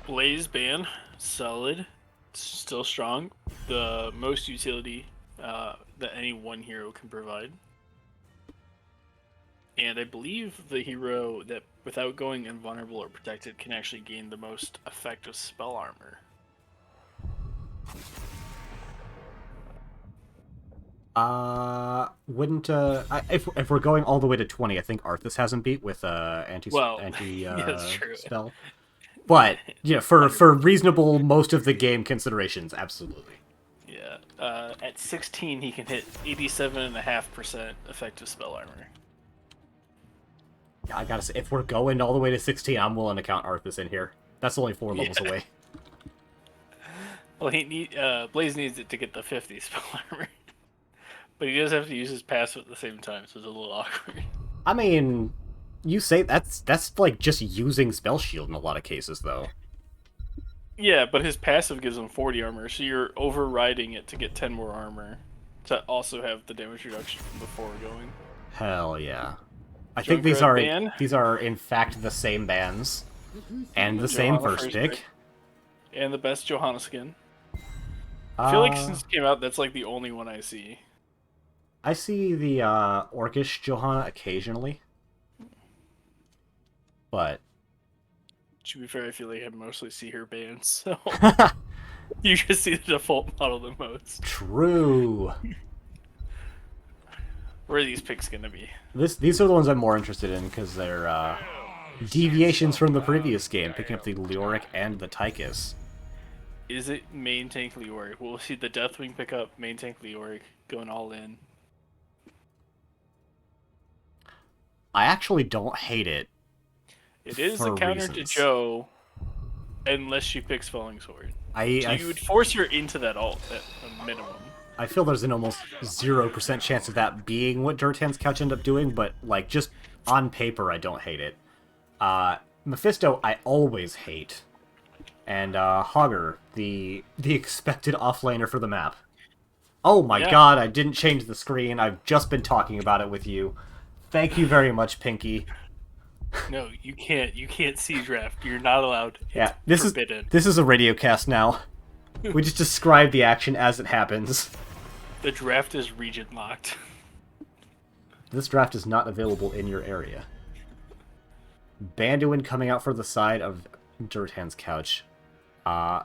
Blaze ban, solid, still strong. The most utility that any one hero can provide. And I believe the hero that, without going invulnerable or protected, can actually gain the most effective spell armor. If we're going all the way to 20, I think Arthas hasn't beat with anti true. spell. But yeah, for reasonable most of the game considerations, absolutely. Yeah. At 16, he can hit 87.5% effective spell armor. I gotta say, if we're going all the way to 16, I'm willing to count Arthas in here. That's only 4 levels away. Well, Blaze needs it to get the 50 spell armor. But he does have to use his passive at the same time, so it's a little awkward. I mean, you say that's like just using Spell Shield in a lot of cases, though. Yeah, but his passive gives him 40 armor, so you're overriding it to get 10 more armor to also have the damage reduction from the foregoing. Hell yeah. I think these are in fact the same bands and the same first pick. And the best Johanna skin. I feel like since it came out, that's like the only one I see. I see the Orcish Johanna occasionally. But to be fair, I feel like I mostly see her bands, so you just see the default model the most. True. Where are these picks gonna be? These are the ones I'm more interested in because they're deviations from the previous game, picking up the Leoric and the Tychus. Is it main tank Leoric? We'll see the Deathwing pick up main tank Leoric going all in. I actually don't hate it. It is a counter to Joe, unless she picks Falling Sword. You would force her into that ult at a minimum. I feel there's an almost 0% chance of that being what Durotan's Couch ended up doing, but like just on paper, I don't hate it. Mephisto, I always hate, and Hogger, the expected offlaner for the map. Oh my god, I didn't change the screen. I've just been talking about it with you. Thank you very much, Pinky. No, you can't. You can't see draft. You're not allowed. Yeah, this is a radio cast now. We just describe the action as it happens. The draft is region locked. This draft is not available in your area. Banduin coming out for the side of Durotan's Couch. I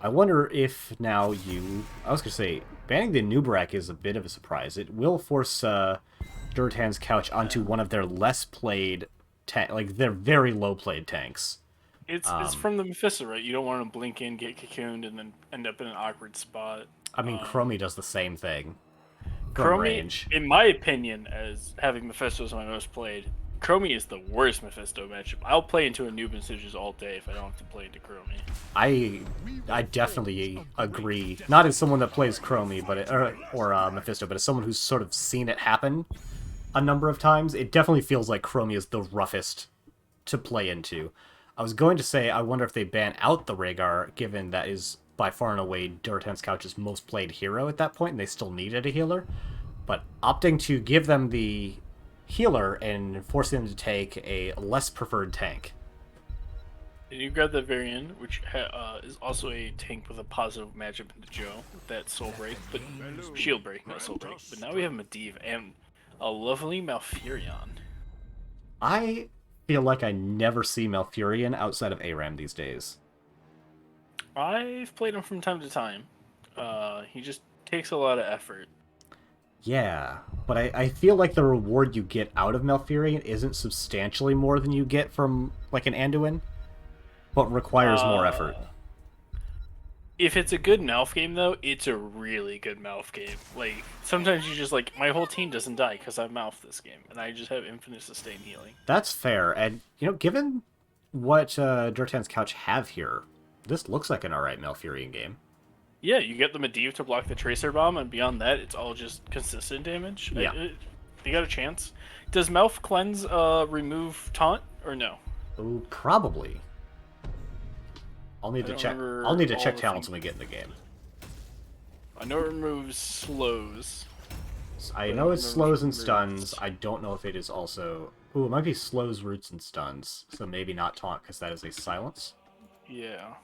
wonder if now you... I was going to say, banning the Nubrak is a bit of a surprise. It will force Durotan's Couch onto one of their less played... like, they're very low played tanks. It's from the Mephisto, right? You don't want to blink in, get cocooned, and then end up in an awkward spot. I mean, Chromie does the same thing. Chromie, in my opinion, as having Mephisto as my most played, Chromie is the worst Mephisto matchup. I'll play into a noob and Stitches all day if I don't have to play into Chromie. I definitely agree. Not as someone that plays Chromie, but or Mephisto, but as someone who's sort of seen it happen a number of times. It definitely feels like Chromie is the roughest to play into. I was going to say, I wonder if they ban out the Rhaegar, given that is by far and away Durotan's Couch's most played hero at that point, and they still needed a healer. But opting to give them the healer and forcing them to take a less preferred tank. And you grab the variant, which is also a tank with a positive matchup into Joe with that soul break, but shield break, not soul break. But now we have Medivh and a lovely Malfurion. I feel like I never see Malfurion outside of ARAM these days. I've played him from time to time. He just takes a lot of effort. Yeah, but I feel like the reward you get out of Malfurion isn't substantially more than you get from, like, an Anduin, but requires more effort. If it's a good Malf game, though, it's a really good Malf game. Like, sometimes you just, like, my whole team doesn't die because I Malf this game, and I just have infinite sustain healing. That's fair, and, given what Durotan's Couch have here, this looks like an alright Malfurion game. Yeah, you get the Medivh to block the Tracer Bomb, and beyond that, it's all just consistent damage. Yeah. You got a chance. Does Malf Cleanse remove Taunt, or no? Ooh, probably. I'll need to check. I'll need to check talents when we get in the game. I know it removes slows. I know it slows and stuns. I don't know if it is also... Ooh, it might be slows, roots, and stuns. So maybe not taunt, because that is a silence. Yeah.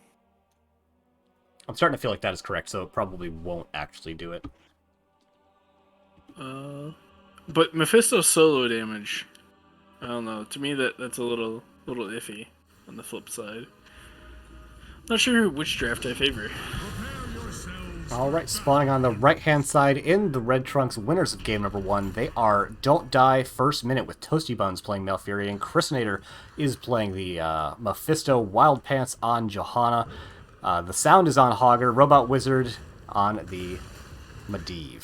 I'm starting to feel like that is correct, so it probably won't actually do it. But Mephisto solo damage, I don't know. To me, that's a little iffy. On the flip side, not sure which draft I favor. Alright, spawning on the right-hand side in the Red Trunks, winners of game number 1. They are Don't Die First Minute with Toasty Buns playing Malfurion. Chrisinator is playing the Mephisto. Wild Pants on Johanna. The Sound is on Hogger. Robot Wizard on the Medivh.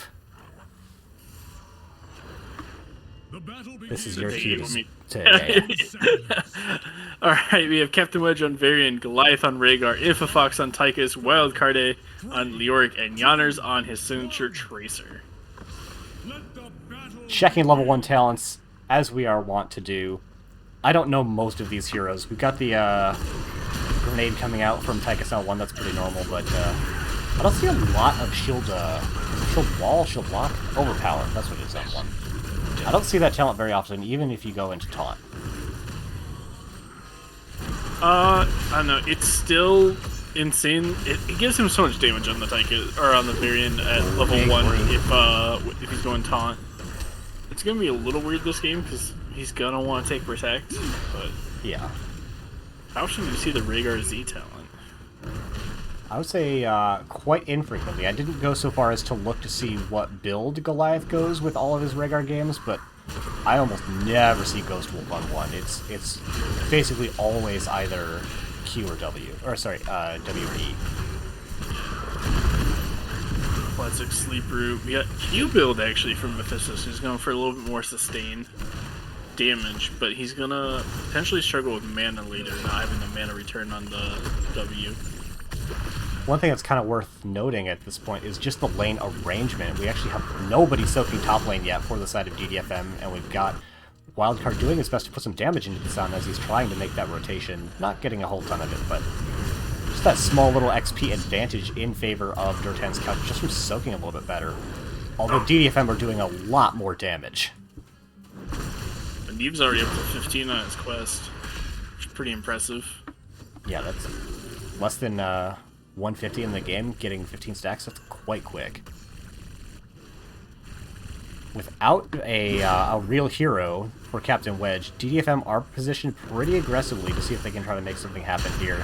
This is your cue to Alright, we have Captain Wedge on Varian, Goliath on Rhaegar, Infafox on Tychus, Wildcard on Leoric, and Yanners on his signature Tracer. Checking level 1 talents, as we are wont to do. I don't know most of these heroes. We've got the grenade coming out from Tychus on 1, that's pretty normal, but I don't see a lot of shield wall, shield block, overpower, that's what it is on 1. I don't see that talent very often, even if you go into taunt. I don't know. It's still insane. It gives him so much damage on the Tychus or on the Varian at level 1 if he's going taunt. It's gonna be a little weird this game because he's gonna want to take protect. But yeah, how often do you see the Rhaegar Z talent? I would say quite infrequently. I didn't go so far as to look to see what build Goliath goes with all of his Rhaegar games, but I almost never see Ghost Wolf on 1. It's basically always either Q or W. Or, sorry, W or E. Classic Sleep Root. We got Q build, actually, from Mephisto, so he's going for a little bit more sustain damage, but he's going to potentially struggle with mana later, not having the mana return on the W. One thing that's kind of worth noting at this point is just the lane arrangement. We actually have nobody soaking top lane yet for the side of DDFM, and we've got Wildcard doing his best to put some damage into the Sound as he's trying to make that rotation. Not getting a whole ton of it, but just that small little XP advantage in favor of Durotan's Couch, just from soaking a little bit better. Although DDFM are doing a lot more damage. And Neve's already up to 15 on his quest, which is pretty impressive. Yeah, that's less than 150 in the game, getting 15 stacks, that's quite quick. Without a real hero for Captain Wedge, DDFM are positioned pretty aggressively to see if they can try to make something happen here.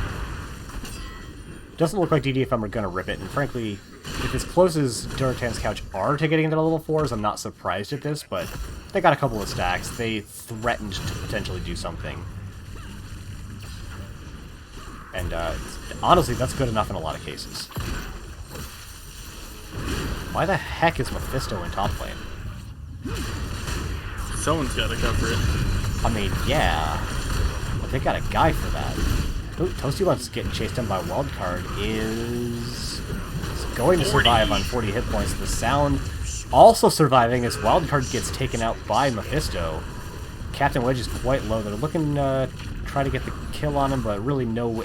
Doesn't look like DDFM are going to rip it, and frankly, if as close as Durotan's Couch are to getting into the level 4s, I'm not surprised at this, but they got a couple of stacks. They threatened to potentially do something. And honestly, that's good enough in a lot of cases. Why the heck is Mephisto in top lane? Someone's got to cover it. I mean, yeah, but they got a guy for that. Ooh, Toasty Buns getting chased down by Wildcard is going to survive on 40 hit points. The Sound also surviving as Wildcard gets taken out by Mephisto. Captain Wedge is quite low. They're looking to try to get the kill on him, but really no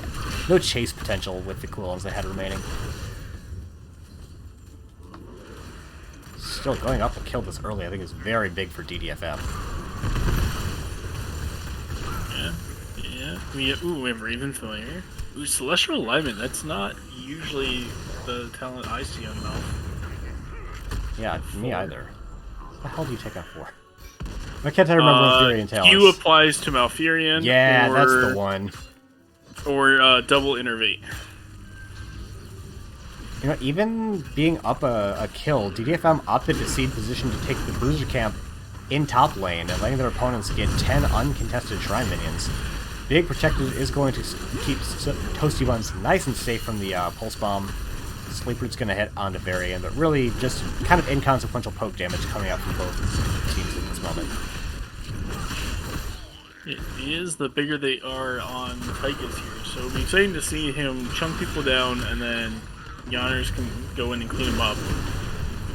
chase potential with the cooldowns they had remaining. Still going up and killed this early, I think is very big for DDFM. Yeah. We have Raven Familiar. Ooh, Celestial Alignment. That's not usually the talent I see on Mouth. Yeah, me either. What the hell do you take that for? Why can't I remember Infurian talents? Q applies to Malfurion. Yeah, that's the one. Or double Innervate. You know, even being up a kill, DDFM opted to cede position to take the Bruiser camp in top lane and letting their opponents get 10 uncontested Shrine minions. Big Protected is going to keep Toasty Buns nice and safe from the Pulse Bomb. Sleep Root's going to hit onto Varian, but really just kind of inconsequential poke damage coming out from both teams in this moment. It is the bigger they are on Tychus here, so it'll be exciting to see him chunk people down and then Yanners can go in and clean them up.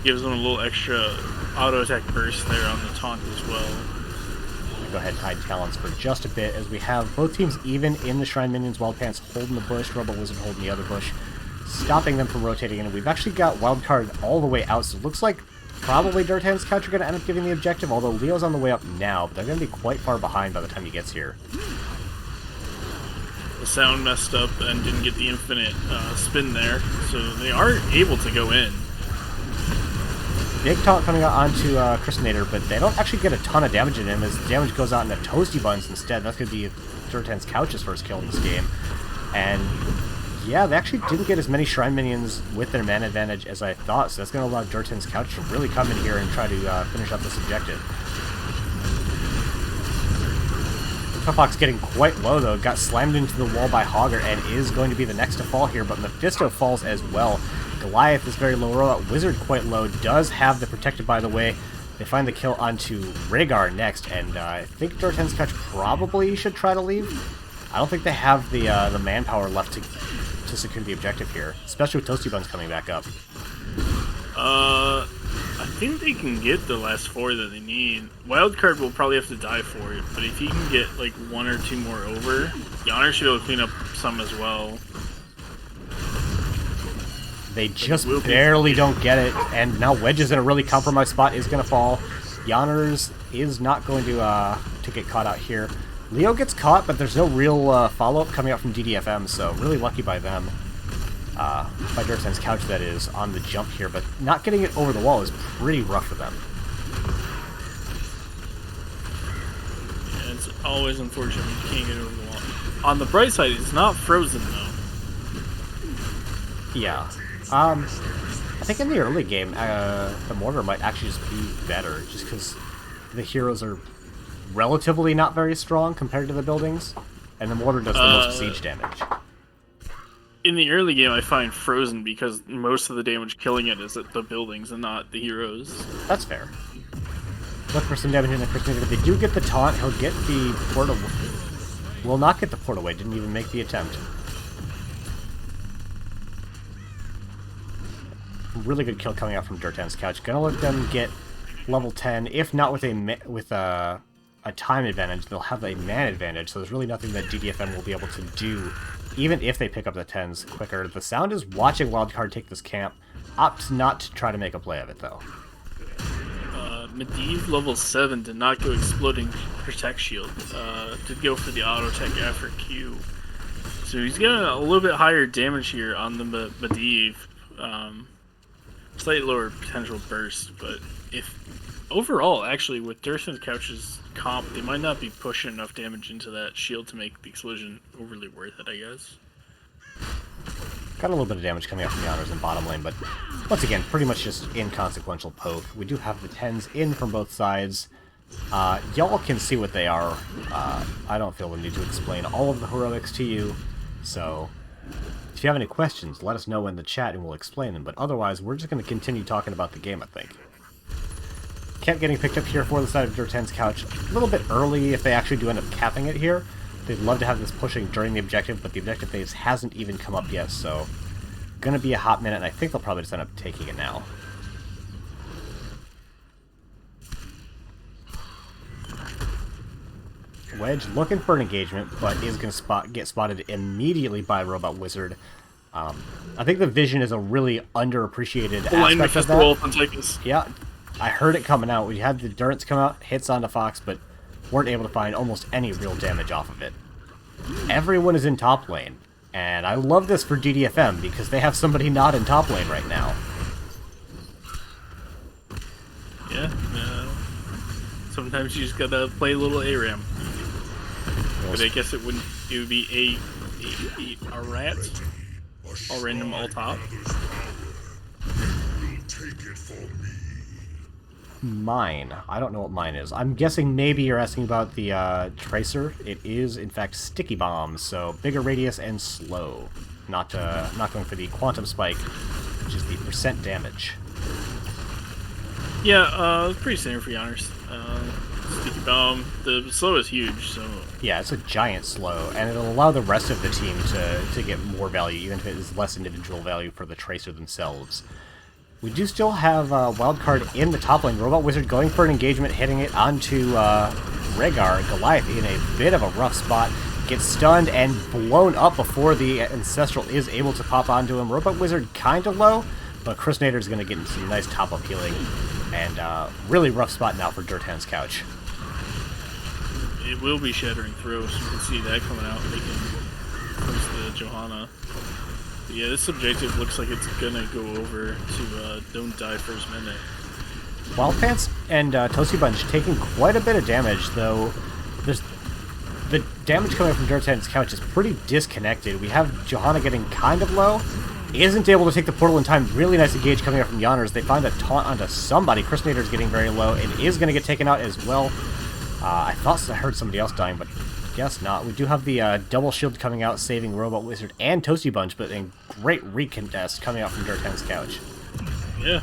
Gives them a little extra auto attack burst there on the taunt as well. Go ahead and hide talents for just a bit as we have both teams even in the Shrine Minions. Wild Pants holding the bush, Rebel Wizard holding the other bush, stopping them from rotating in. We've actually got Wildcard all the way out, so it looks like probably Durotan's couch are going to end up giving the objective, although Leo's on the way up now, but they're going to be quite far behind by the time he gets here. The sound messed up and didn't get the infinite spin there, so they are able to go in. Big taunt coming out onto Christinator, but they don't actually get a ton of damage in him as damage goes out into Toasty Buns instead. That's going to be Durotan's couch's first kill in this game. And yeah, they actually didn't get as many Shrine Minions with their mana advantage as I thought, so that's going to allow Durotan's couch to really come in here and try to finish up this objective. Fox getting quite low though, got slammed into the wall by Hogger and is going to be the next to fall here, but Mephisto falls as well. Goliath is very low, rollout Wizard quite low, does have the Protected by the way. They find the kill onto Rhaegar next, and I think Durotan's couch probably should try to leave. I don't think they have the manpower left to secure the objective here, especially with Toasty Buns coming back up. I think they can get the last 4 that they need. Wildcard will probably have to die for it, but if he can get like 1 or 2 more over, Yanners should be able to clean up some as well. They just barely don't get it, and now Wedge is in a really compromised spot, is going to fall. Yanners is not going to get caught out here. Leo gets caught, but there's no real follow-up coming out from DDFM, so really lucky by them. By Durotan's couch, that is, on the jump here, but not getting it over the wall is pretty rough for them. Yeah, it's always unfortunate when you can't get it over the wall. On the bright side, it's not frozen, though. Yeah. I think in the early game, the mortar might actually just be better, just because the heroes are relatively not very strong compared to the buildings, and the mortar does the most siege damage. In the early game, I find frozen because most of the damage killing it is at the buildings and not the heroes. That's fair. Look for some damage in the Christinator. If they do get the taunt, he'll get the port away. Will not get the port away, didn't even make the attempt. Really good kill coming out from Durotan's couch. Gonna let them get level 10, if not with a time advantage, they'll have a man advantage, so there's really nothing that DDFM will be able to do, even if they pick up the 10s quicker. The Sound is watching Wildcard take this camp, opts not to try to make a play of it, though. Medivh level 7 did not go Exploding Protect Shield, did go for the auto attack after Q. So he's getting a little bit higher damage here on the Medivh. Slightly lower potential burst, but if overall, actually, with Durotan's couch's comp, they might not be pushing enough damage into that shield to make the explosion overly worth it, I guess. Got a little bit of damage coming out from Yanners in bottom lane, but once again, pretty much just inconsequential poke. We do have the 10s in from both sides. Y'all can see what they are. I don't feel the need to explain all of the heroics to you, so if you have any questions, let us know in the chat and we'll explain them, but otherwise, we're just going to continue talking about the game, I think. Camp getting picked up here for the side of Durotan's couch. A little bit early if they actually do end up capping it here. They'd love to have this pushing during the objective, but the objective phase hasn't even come up yet, so gonna be a hot minute, and I think they'll probably just end up taking it now. Wedge looking for an engagement, but is going to get spotted immediately by Robot Wizard. I think the vision is a really underappreciated aspect of that. Yeah, I heard it coming out. We had the Durance come out, hits onto Fox, but weren't able to find almost any real damage off of it. everyone is in top lane. And I love this for DDFM because they have somebody not in top lane right now. Yeah. Sometimes you just gotta play a little ARAM. But I guess it would be a rat. All random, all top. Mine. I don't know what mine is. I'm guessing maybe you're asking about the Tracer. It is, in fact, Sticky Bombs, so bigger radius and slow. Not going for the Quantum Spike, which is the percent damage. Yeah, it's pretty standard for Yonners. Sticky Bomb. The slow is huge, so... Yeah, it's a giant slow, and it'll allow the rest of the team to get more value, even if it is less individual value for the Tracer themselves. We do still have Wildcard in the top lane. Robot Wizard going for an engagement, hitting it onto Rhaegar. Goliath in a bit of a rough spot. Gets stunned and blown up before the Ancestral is able to pop onto him. Robot Wizard kind of low, but Chris Nader is going to get into some nice top-up healing. And really rough spot now for Durotan's Couch. It will be Shattering Throws. You can see that coming out. They can close the Johanna. Yeah, this objective looks like it's gonna go over to Don't Die First Minute. Wild Pants and Toasty Bunch taking quite a bit of damage, though. The damage coming from Durotan's Couch is pretty disconnected. We have Johanna getting kind of low. Isn't able to take the portal in time. Really nice engage coming out from Yonners. They find a taunt onto somebody. Chris Nader is getting very low and is going to get taken out as well. I thought I heard somebody else dying, but guess not. We do have the double shield coming out, saving Robot Wizard and Toasty Bunch, but a great recontest coming out from Durotan's Couch. Yeah.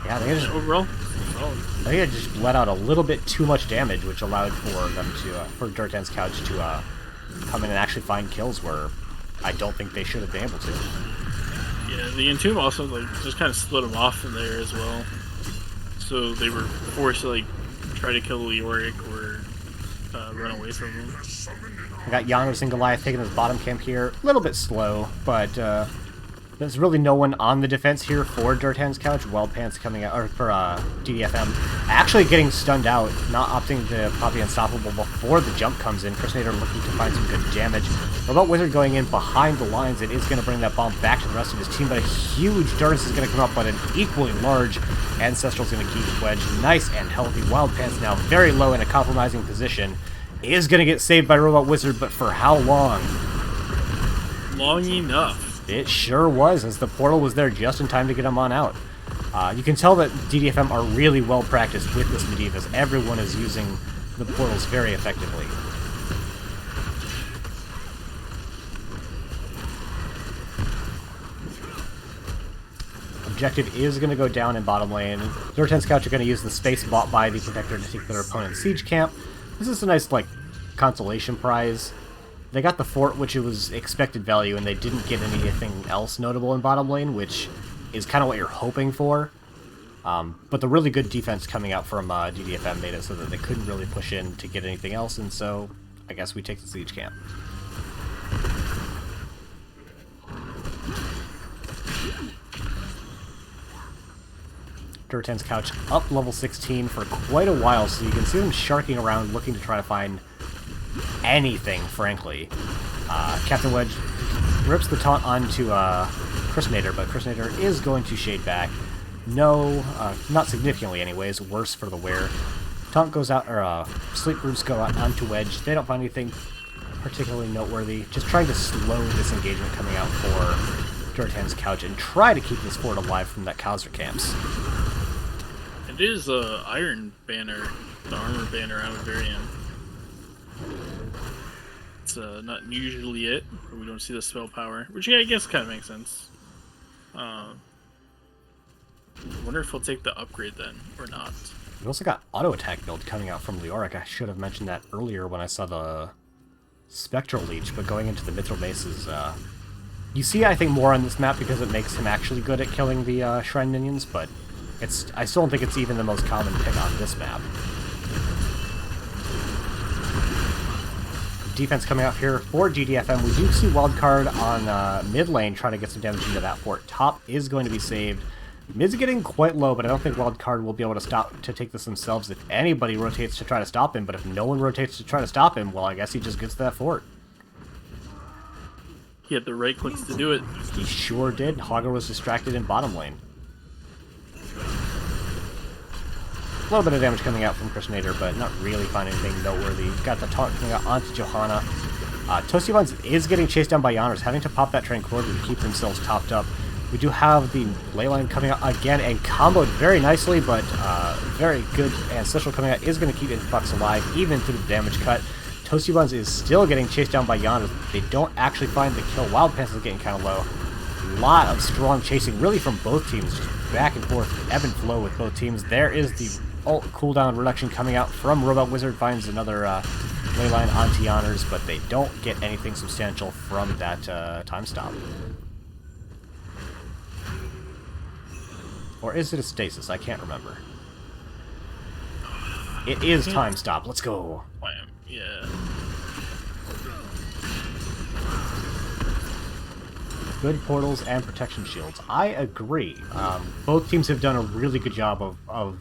Yeah, they just overall, they had just let out a little bit too much damage, which allowed for them to for Durotan's Couch to come in and actually find kills where I don't think they should have been able to. Yeah, the Entomb also just kind of split them off from there as well. So they were forced to try to kill Leoric or run away from him. We got Yonners and Goliath taking his bottom camp here. A little bit slow, but there's really no one on the defense here for Durotan's Couch. Wild Pants coming out, or for DDFM, actually getting stunned out, not opting to pop the Unstoppable before the jump comes in. Chris Nader looking to find some good damage. Robot Wizard going in behind the lines. It is going to bring that bomb back to the rest of his team, but a huge Durance is going to come up, but an equally large Ancestral is going to keep Wedge nice and healthy. Wild Pants now very low in a compromising position. Is going to get saved by Robot Wizard, but for how long? Long enough. It sure was, as the portal was there just in time to get him on out. You can tell that DDFM are really well practiced with this Medivh, as everyone is using the portals very effectively. Objective is going to go down in bottom lane. Durotan's Couch are going to use the space bought by the Protector to take their opponent's siege camp. This is a nice, consolation prize. They got the fort, which it was expected value, and they didn't get anything else notable in bottom lane, which is kind of what you're hoping for. But the really good defense coming out from DDFM made it so that they couldn't really push in to get anything else, and so I guess we take the siege camp. Durotan's Couch up level 16 for quite a while, so you can see them sharking around looking to try to find anything, frankly. Captain Wedge rips the taunt onto Chris Nader, but Chris Nader is going to shade back. No, not significantly anyways, worse for the wear. Taunt goes out, or Sleep Roots go out onto Wedge. They don't find anything particularly noteworthy. Just trying to slow this engagement coming out for Durotan's Couch and try to keep this fort alive from that Khazra camps. It is Iron Banner, the armor banner out of Varian. It's not usually it, but we don't see the spell power, which I guess kind of makes sense. I wonder if we'll take the upgrade then, or not. We also got auto attack build coming out from Leoric. I should have mentioned that earlier when I saw the Spectral Leech, but going into the Mithril Mace is, you see, I think, more on this map because it makes him actually good at killing the Shrine minions, but I still don't think it's even the most common pick on this map. Defense coming out here for GDFM. We do see Wildcard on mid lane trying to get some damage into that fort. Top is going to be saved Mid's getting quite low, but I don't think Wildcard will be able to take this themselves if anybody rotates to try to stop him, but if no one rotates to try to stop him, well, I guess he just gets that fort. He had the right clicks to do it. He sure did. Hogger was distracted in bottom lane. A little bit of damage coming out from Krishnader, but not really finding anything noteworthy. Got the taunt coming out onto Johanna. Toasty Buns is getting chased down by Yanners, having to pop that Tranquility to keep themselves topped up. We do have the Leyline coming out again and comboed very nicely, but very good Ancestral coming out is going to keep Influx alive, even through the damage cut. Toasty Buns is still getting chased down by Yanners. They don't actually find the kill. Wild Pants is getting kind of low. A lot of strong chasing, really from both teams, just back and forth, ebb and flow with both teams. There is the ult cooldown reduction coming out from Robot Wizard, finds another Leyline onto Yanners, but they don't get anything substantial from that time stop. Or is it a stasis? I can't remember. It is time stop. Let's go. Wham. Yeah. Good portals and protection shields. I agree. Both teams have done a really good job of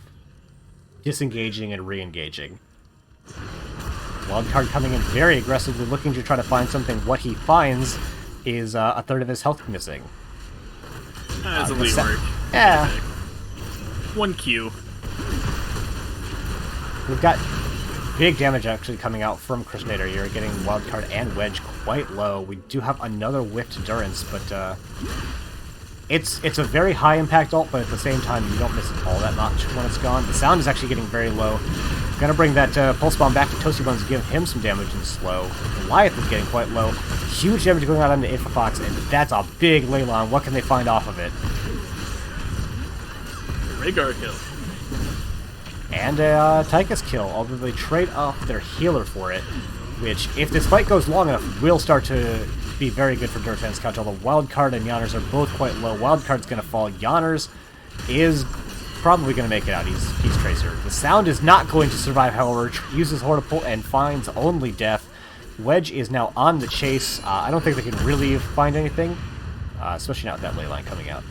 disengaging and re-engaging. Wildcard coming in very aggressively, looking to try to find something. What he finds is a third of his health missing. That's a lead work. Yeah. 1 Q. We've got big damage actually coming out from Krishnader. You're getting Wildcard and Wedge quite low. We do have another Whiffed Endurance, but it's a very high impact ult, but at the same time you don't miss it all that much when it's gone. The sound is actually getting very low. Gonna bring that Pulse Bomb back to Toasty Buns, give him some damage and slow. Goliath is getting quite low. Huge damage going out on the Infofox, and that's a big Leyline. What can they find off of it? Rhaegar kill. And a Tychus kill, although they trade off their healer for it, which, if this fight goes long enough, will start to be very good for Durotan's couch, although Wildcard and Yanners are both quite low. Wildcard's going to fall. Yanners is probably going to make it out. He's Tracer. The Sound is not going to survive, however, uses Hortipult and finds only death. Wedge is now on the chase. I don't think they can really find anything, especially not with that Leyline coming out.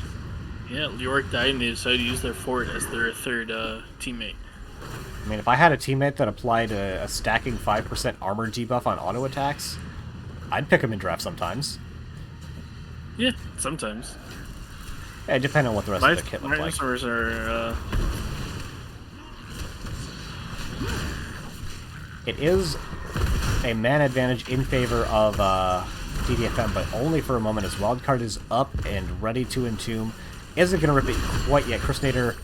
Yeah, Leoric died and they decided to use their fort as their third teammate. I mean, if I had a teammate that applied a stacking 5% armor debuff on auto attacks, I'd pick him in draft sometimes. Yeah, sometimes. Yeah, depending on what the rest of the kit looks like. Dinosaurs are, It is a mana advantage in favor of DDFM, but only for a moment as Wildcard is up and ready to entomb. Isn't going to rip it quite yet. Krishnader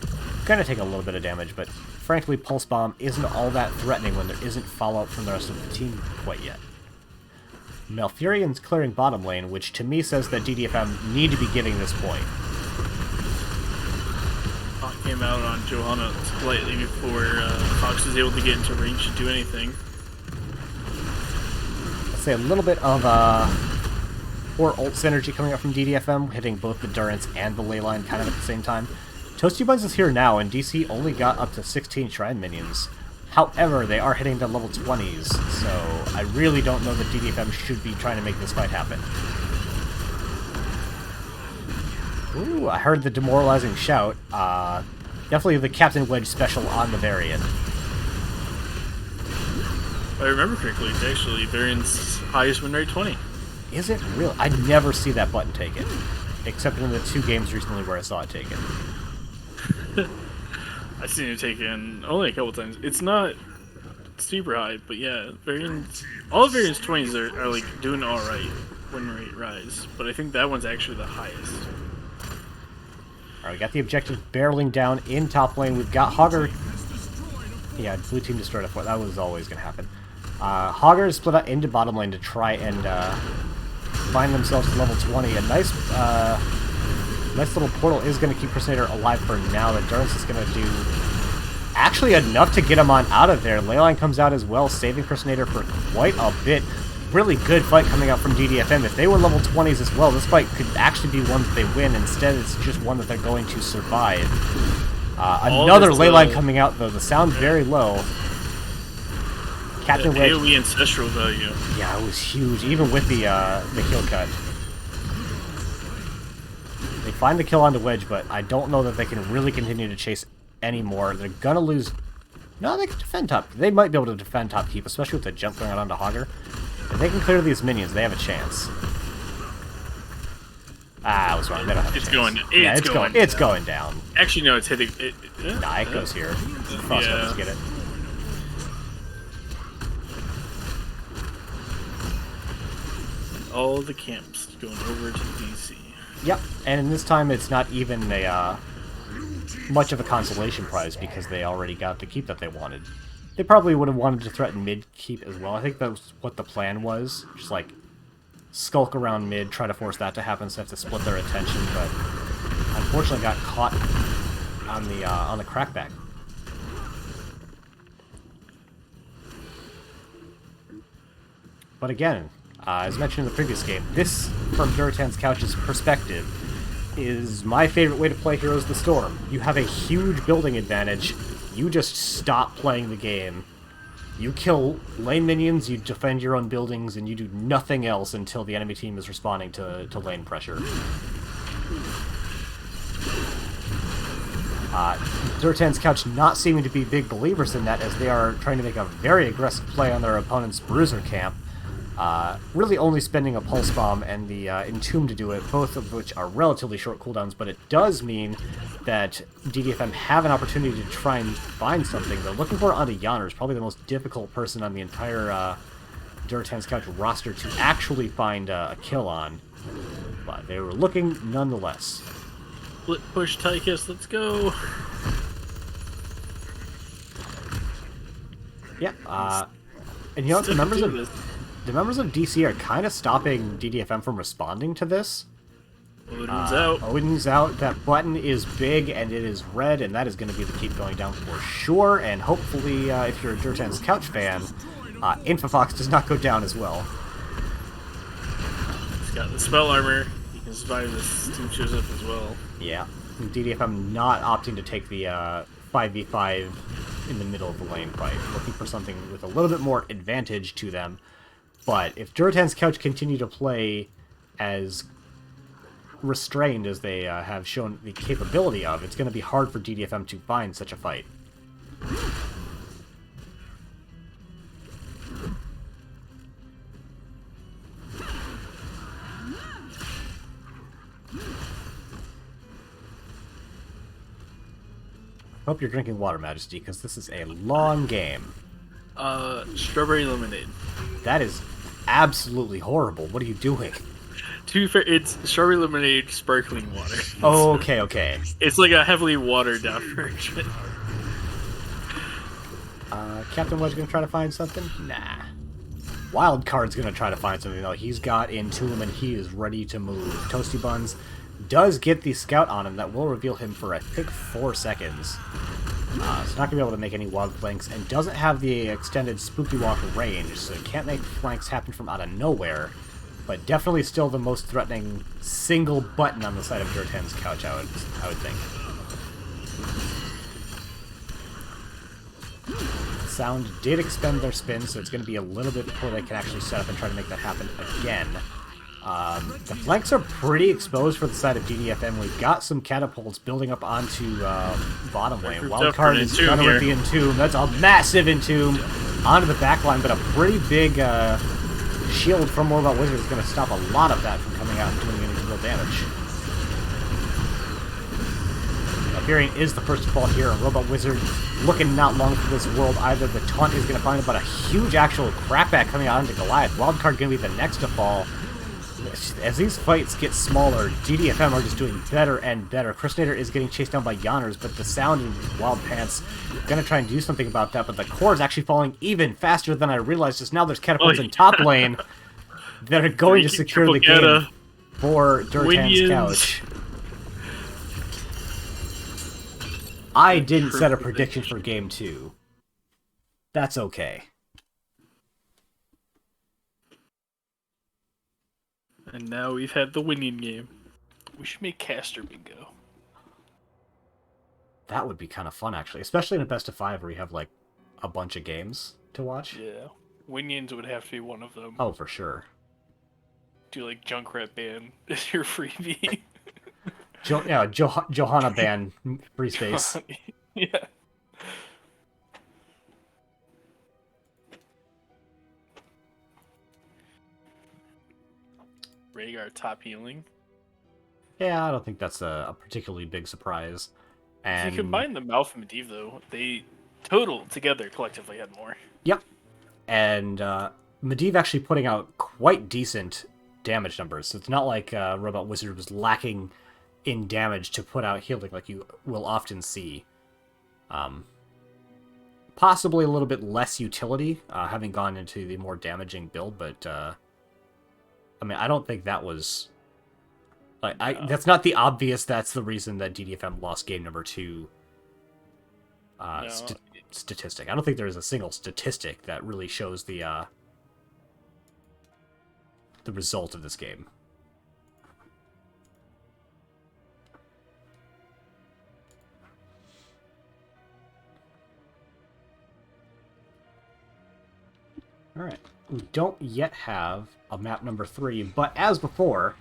going to take a little bit of damage, but frankly, Pulse Bomb isn't all that threatening when there isn't fallout from the rest of the team quite yet. Malfurion's clearing bottom lane, which to me says that DDFM need to be getting this point. Hawk came out on Johanna slightly before Fox was able to get into range to do anything. Let's say a little bit of poor ult synergy coming up from DDFM, hitting both the Durance and the Leyline kind of at the same time. Toasty Buns is here now, and DC only got up to 16 Shrine minions. However, they are hitting to level 20s, so I really don't know that DDFM should be trying to make this fight happen. Ooh, I heard the demoralizing shout. Definitely the Captain Wedge special on the variant. If I remember correctly, it's actually Varian's highest win rate 20. Is it real? I never see that button taken, except in the 2 games recently where I saw it taken. I've seen it taken only a couple times. It's not super high, but yeah, Varian's, all of Varian's 20s are like doing alright win rate rise, but I think that one's actually the highest. Alright, we got the objective barreling down in top lane. We've got Hogger. Yeah, blue team destroyed a fort. That was always going to happen. Hogger is split out into bottom lane to try and find themselves to level 20. A nice little portal is going to keep Crusader alive for now. The Durance is going to do actually enough to get him on out of there. Leyline comes out as well, saving Crusader for quite a bit. Really good fight coming out from DDFM. If they were level 20s as well, this fight could actually be one that they win. Instead, it's just one that they're going to survive. Another Leyline coming out, though. The sound very low. Captain Wedge. AoE ancestral value. Yeah, it was huge, even with the kill cut. They find the kill onto Wedge, but I don't know that they can really continue to chase anymore. They're gonna lose... No, they can defend top. They might be able to defend top keep, especially with the jump going out onto Hogger. If they can clear these minions, they have a chance. Ah, I was wrong. They don't have a chance. It's going down. Actually, no, it's hitting... Nah, it goes here. Frostbite get it. All the camps going over to DC. Yep, and this time it's not even a much of a consolation prize because they already got the keep that they wanted. They probably would have wanted to threaten mid keep as well. I think that was what the plan was. Just like skulk around mid, try to force that to happen so they have to split their attention, but unfortunately got caught on the crackback. But again, as mentioned in the previous game, this, from Durotan's Couch's perspective, is my favorite way to play Heroes of the Storm. You have a huge building advantage. You just stop playing the game. You kill lane minions, you defend your own buildings, and you do nothing else until the enemy team is responding to lane pressure. Durotan's Couch not seeming to be big believers in that, as they are trying to make a very aggressive play on their opponent's Bruiser camp. Really only spending a Pulse Bomb and the Entomb to do it, both of which are relatively short cooldowns, but it does mean that DDFM have an opportunity to try and find something. They're looking for it onto Yanners, probably the most difficult person on the entire Durotan's Couch roster to actually find a kill on. But they were looking nonetheless. Split push Tychus, let's go! Yeah, and you know, the members of DC are kind of stopping DDFM from responding to this. Odin's out. Odin's out. That button is big, and it is red, and that is going to be the keep going down for sure. And hopefully, if you're a Durotan's Couch fan, Infofox does not go down as well. He's got the spell armor. He can survive this team shows up as well. Yeah. DDFM not opting to take the 5v5 in the middle of the lane fight. Looking for something with a little bit more advantage to them. But if Durotan's Couch continue to play as restrained as they have shown the capability of, it's going to be hard for DDFM to find such a fight. Hope you're drinking water, Majesty, because this is a long game. Strawberry lemonade. That is absolutely horrible. What are you doing? To be fair, it's strawberry lemonade sparkling water. Oh, okay. It's like a heavily watered down version. Captain Wedge gonna try to find something? Nah. Wildcard's gonna try to find something, though. He's got Entomb and he is ready to move. Toasty Buns does get the scout on him that will reveal him for, I think, 4 seconds. So not going to be able to make any wild flanks, and doesn't have the extended Spooky Walk range, so can't make flanks happen from out of nowhere, but definitely still the most threatening single button on the side of Durotan's Couch, I would think. Sound did expend their spin, so it's going to be a little bit before they can actually set up and try to make that happen again. The flanks are pretty exposed for the side of DDFM. We've got some catapults building up onto bottom lane. Wildcard is gonna rip the Entomb. That's a massive Entomb onto the back line, but a pretty big shield from More About Wizard is going to stop a lot of that from coming out and doing any real damage. Valkyrian is the first to fall here, and Robot Wizard looking not long for this world either. The taunt is going to find him, but a huge actual crackback coming out into Goliath. Wildcard going to be the next to fall. As these fights get smaller, DDFM are just doing better and better. Crustader is getting chased down by Yanners, but the Sound and Wild Pants going to try and do something about that, but the core is actually falling even faster than I realized, just now there's catapults in top lane that are going to secure the game for Durotan's Couch. I didn't set a prediction for Game 2. That's okay. And now we've had the winning game. We should make caster bingo. That would be kind of fun, actually. Especially in a best of 5 where you have, like, a bunch of games to watch. Yeah. Winions would have to be one of them. Oh, for sure. Do, like, Junkrat Band as your freebie. Johanna ban free space. Yeah. Rhaegar top healing. Yeah, I don't think that's a particularly big surprise. If you And combine the Malf and Medivh, though, they total together collectively had more. yep, and Medivh actually putting out quite decent damage numbers. So it's not like Robot Wizard was lacking in damage to put out healing like you will often see. Possibly a little bit less utility, having gone into the more damaging build, but I mean, I don't think that was that's not the obvious. That's the reason that DDFM lost game number 2. No, Statistic. I don't think there is a single statistic that really shows the result of this game. All right. We don't yet have a map number 3, but as before,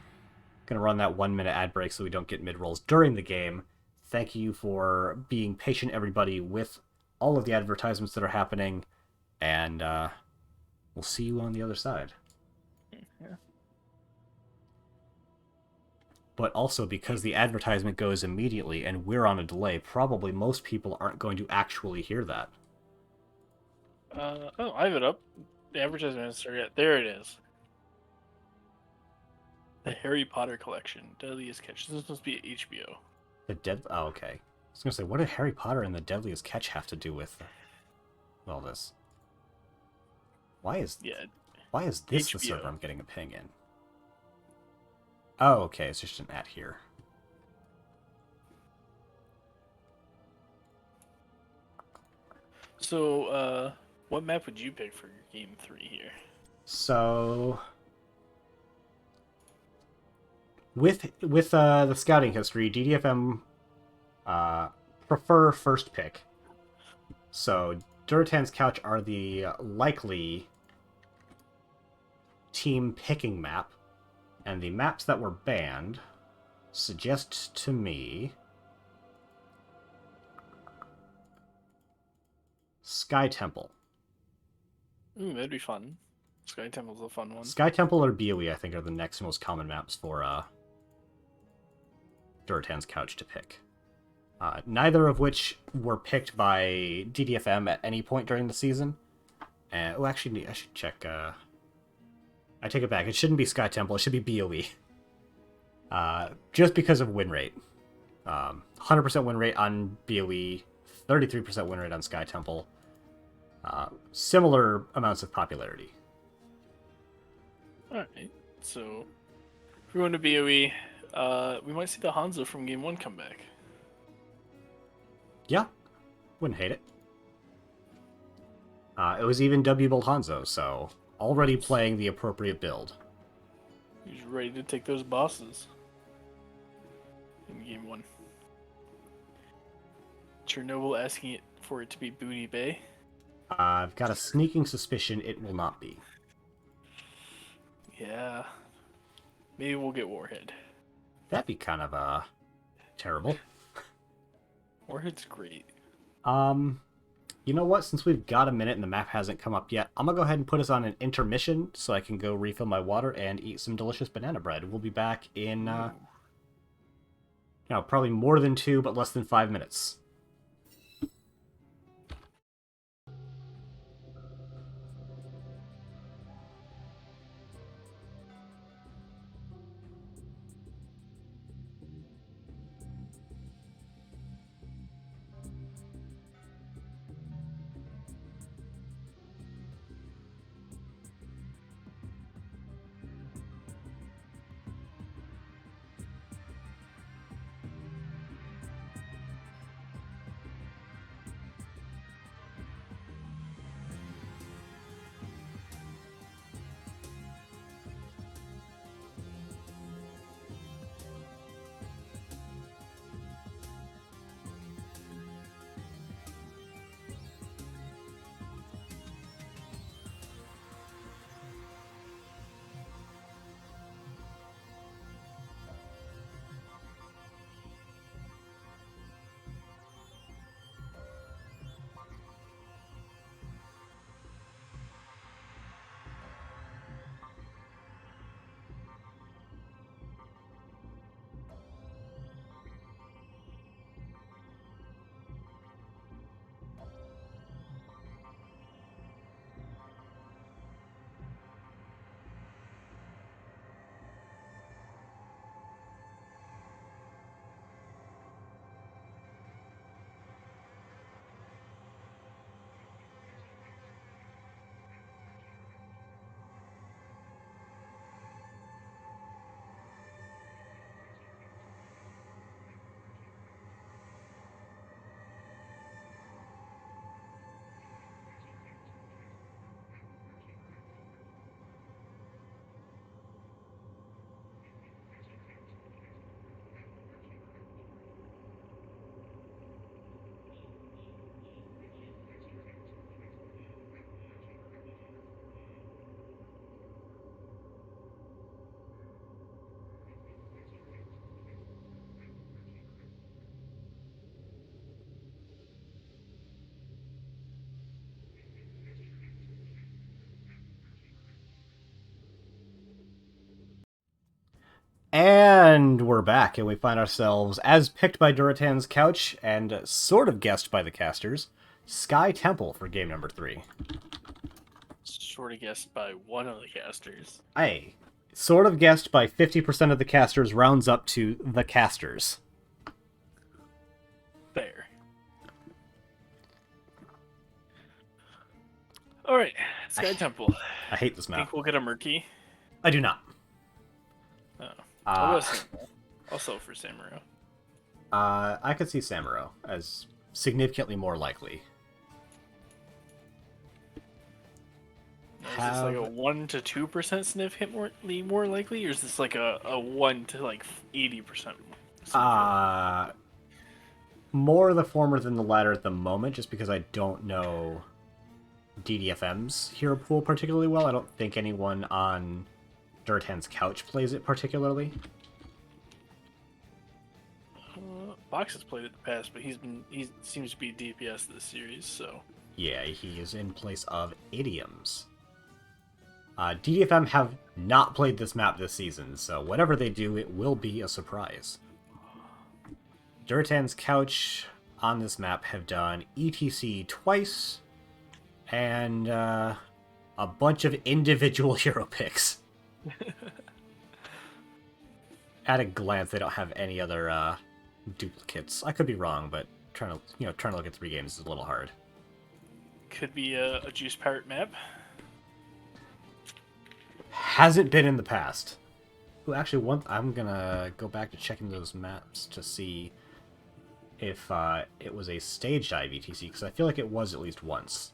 gonna run that 1-minute ad break so we don't get mid-rolls during the game. Thank you for being patient, everybody, with all of the advertisements that are happening, and we'll see you on the other side. yeah. But also, because the advertisement goes immediately and we're on a delay, probably most people aren't going to actually hear that. Oh, I have it up. The advertisement is started yet. There it is. The Harry Potter collection, Deadliest Catch. This must be HBO. Oh, okay. I was gonna say, what did Harry Potter and the Deadliest Catch have to do with all this? Why is this HBO. the server I'm getting a ping in? Oh, okay, it's just an ad here. So, what map would you pick for game 3 here? So, with the scouting history, DDFM prefer first pick. So, Durotan's Couch are the likely team picking map, and the maps that were banned suggest to me Sky Temple. Ooh, that'd be fun. Sky Temple's a fun one. Sky Temple or BOE, I think, are the next most common maps for Durotan's Couch to pick. Neither of which were picked by DDFM at any point during the season. Oh, actually, I should check. I take it back. It shouldn't be Sky Temple. It should be BOE. Just because of win rate. 100% win rate on BOE, 33% win rate on Sky Temple. Similar amounts of popularity. Alright, so if we go into BOE, we might see the Hanzo from game 1 come back. Yeah, wouldn't hate it. It was even W build Hanzo, so already playing the appropriate build. He's ready to take those bosses in game 1. Chernobyl asking for it to be Booty Bay. I've got a sneaking suspicion it will not be. Yeah. Maybe we'll get Warhead. That'd be kind of terrible. Warhead's great. You know what? Since we've got a minute and the map hasn't come up yet, I'm gonna go ahead and put us on an intermission so I can go refill my water and eat some delicious banana bread. We'll be back in, probably more than 2, but less than 5 minutes. And we're back, and we find ourselves, as picked by Durotan's couch, and sort of guessed by the casters, Sky Temple for game number 3. Sort of guessed by one of the casters. Hey, sort of guessed by 50% of the casters rounds up to the casters. Fair. Alright, Sky Temple. I hate this map. Think we'll get a Murky? I do not. Oh. I'll go Samuro. I'll sell for Samuro. I could see Samuro as significantly more likely. Is this like a 1 to 2% significantly more likely, or is this like a 1 to like 80%? More the former than the latter at the moment, just because I don't know DDFM's hero pool particularly well. I don't think anyone on Durotan's couch plays it particularly. Fox has played it in the past, but he seems to be DPS this series, so. Yeah, he is in place of Idioms. DDFM have not played this map this season, so whatever they do, it will be a surprise. Durotan's couch on this map have done ETC twice, and a bunch of individual hero picks. At a glance, they don't have any other duplicates. I could be wrong, but trying to look at 3 games is a little hard. Could be a Juice Pirate map. Hasn't been in the past. Well, actually, I'm gonna go back to checking those maps to see if it was a stage dive ETC, because I feel like it was at least once.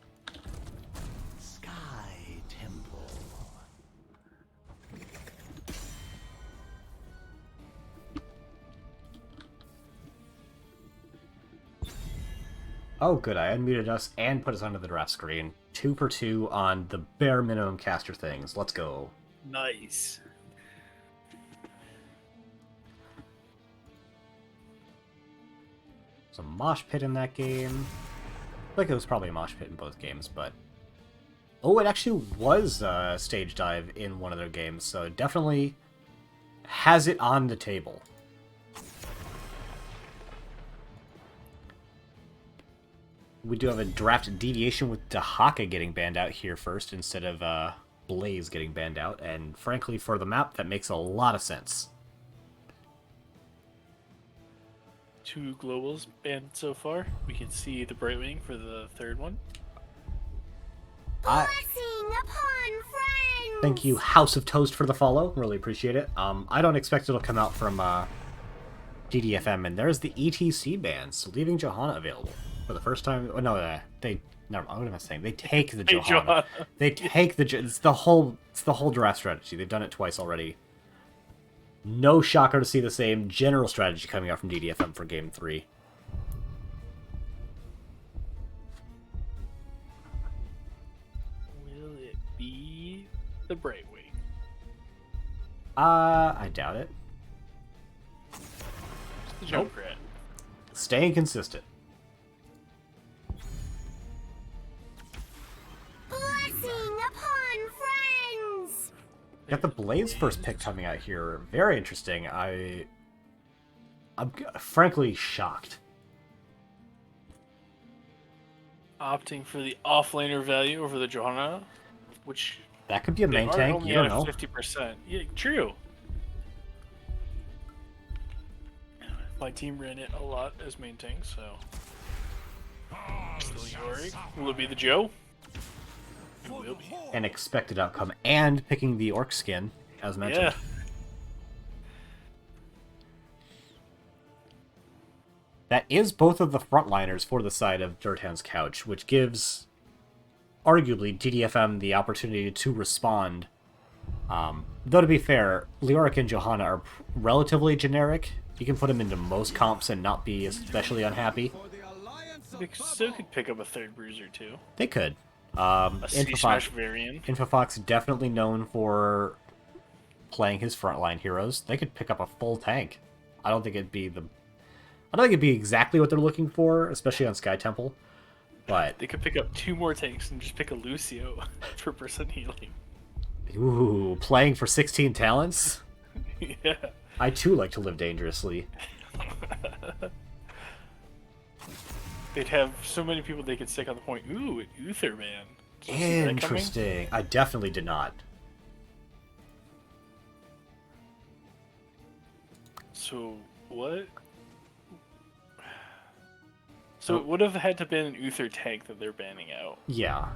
Sky Temple. Oh, good. I unmuted us and put us onto the draft screen. 2 for 2 on the bare minimum caster things. Let's go. Nice. There's a mosh pit in that game. I feel like it was probably a mosh pit in both games, but... Oh, it actually was a stage dive in one of their games, so it definitely has it on the table. We do have a draft deviation with Dahaka getting banned out here first instead of Blaze getting banned out, and frankly, for the map, that makes a lot of sense. 2 globals banned so far. We can see the Brightwing for the 3rd one. Blessing upon friends! Thank you, House of Toast, for the follow. Really appreciate it. I don't expect it'll come out from DDFM, and there's the ETC ban, so leaving Johanna available for the first time. Oh, no, never. What am I saying? They take the Johanna. They take the. It's the whole draft strategy. They've done it twice already. No shocker to see the same general strategy coming out from DDFM for Game 3. Will it be the Brightwing? I doubt it. It's the Junkrat. Staying consistent. Blessing upon friends! Got the Blaze first pick coming out here. Very interesting. I'm frankly shocked. Opting for the offlaner value over the Johanna, which That could be a they main are tank. only You don't at a know. 50%. Yeah, true. My team ran it a lot as main tank, so. Still Yorick. Will it be the Joe? It will be. An expected outcome, and picking the orc skin, as mentioned. Yeah. That is both of the frontliners for the side of Durotan's couch, which gives, arguably, DDFM the opportunity to respond. Though, to be fair, Leoric and Johanna are relatively generic. You can put them into most comps and not be especially unhappy. They still could pick up a 3rd bruiser, too. They could. A C-Smash variant. Infofox definitely known for playing his frontline heroes. They could pick up a full tank. I don't think it'd be exactly what they're looking for, especially on Sky Temple. But They could pick up 2 more tanks and just pick a Lucio for percent healing. ooh, playing for 16 talents? Yeah. I too like to live dangerously. They'd have so many people they could stick on the point. Ooh, an Uther man. Did you see that coming? Interesting. I definitely did not. So what? So it would have had to been an Uther tank that they're banning out. Yeah.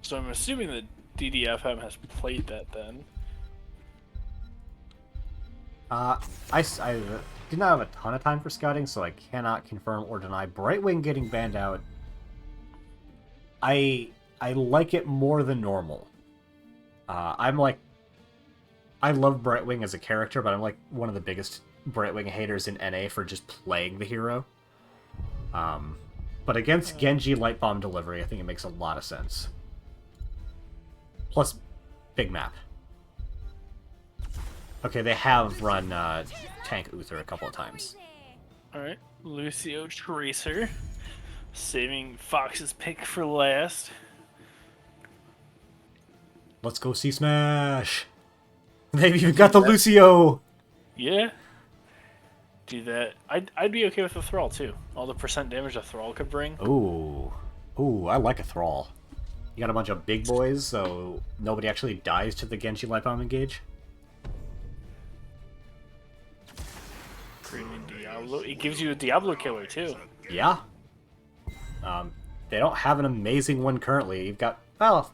So I'm assuming that DDFM has played that then. I did not have a ton of time for scouting, so I cannot confirm or deny Brightwing getting banned out. I like it more than normal. I love Brightwing as a character, but I'm like one of the biggest Brightwing haters in NA for just playing the hero. But against Genji Light Bomb Delivery, I think it makes a lot of sense. Plus, big map. Okay, they have run Tank Uther a couple of times. Alright, Lucio Tracer. Saving Fox's pick for last. Let's go see Smash! They've even got the Lucio! Yeah. Do that. I'd be okay with the Thrall too. All the percent damage a Thrall could bring. Ooh. Ooh, I like a Thrall. You got a bunch of big boys, so nobody actually dies to the Genji Light Bomb engage. Diablo. It gives you a Diablo killer too. Yeah. They don't have an amazing one currently. You've got, well,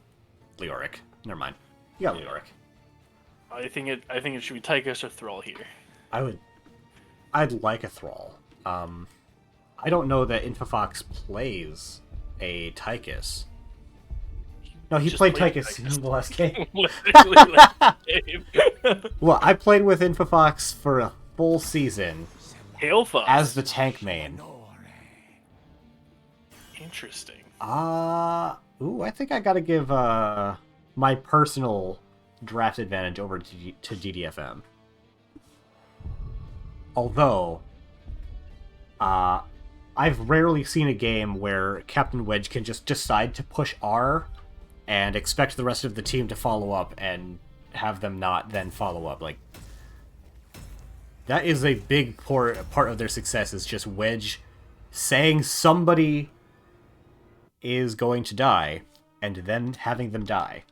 Leoric. Never mind. You got Leoric. I think it should be Tychus or Thrall here. I'd like a Thrall. I don't know that Infofox plays a Tychus. No, he played Tychus in the last game. Literally last game. Well, I played with Infofox for a full season Hailfox. as the tank main. Interesting. Ooh, I think I gotta give my personal draft advantage over to DDFM. Although, I've rarely seen a game where Captain Wedge can just decide to push R and expect the rest of the team to follow up and have them not then follow up. Like, that is a big part of their success, is just Wedge saying somebody is going to die and then having them die.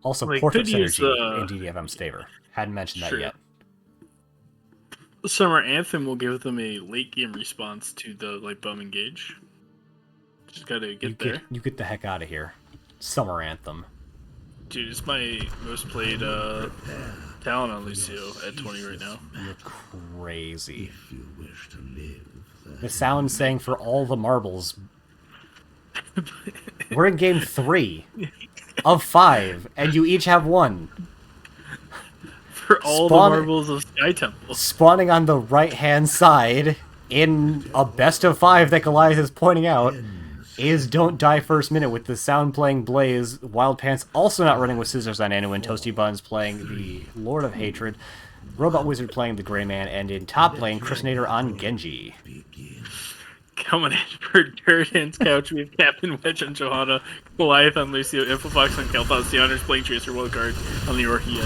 Also, Like, portrait could use, synergy in DDFM's favor. Hadn't mentioned that yet. Summer Anthem will give them a late game response to the Light Bomb engage. Just gotta get there. You get the heck out of here. Summer Anthem. Dude, it's my most played talent on Lucio at 20 right now. You're crazy. The sound saying for all the marbles. We're in game 3 of 5, and you each have 1. For all the marbles of Sky Temple. Spawning on the right-hand side, in a best of 5 that Goliath is pointing out, is Don't Die First Minute with the sound playing Blaze, Wild Pants also not running with Scissors on Anu, and Toasty Buns playing the Lord of Hatred, Robot Wizard playing the Gray Man, and in top lane, Chrisinator on Genji. Coming in for Durotan's couch, we have Captain Wedge on Johanna, Goliath on Lucio, Infofox on Kel'Thas, the Honors playing Tracer Wildcard on the Orchid.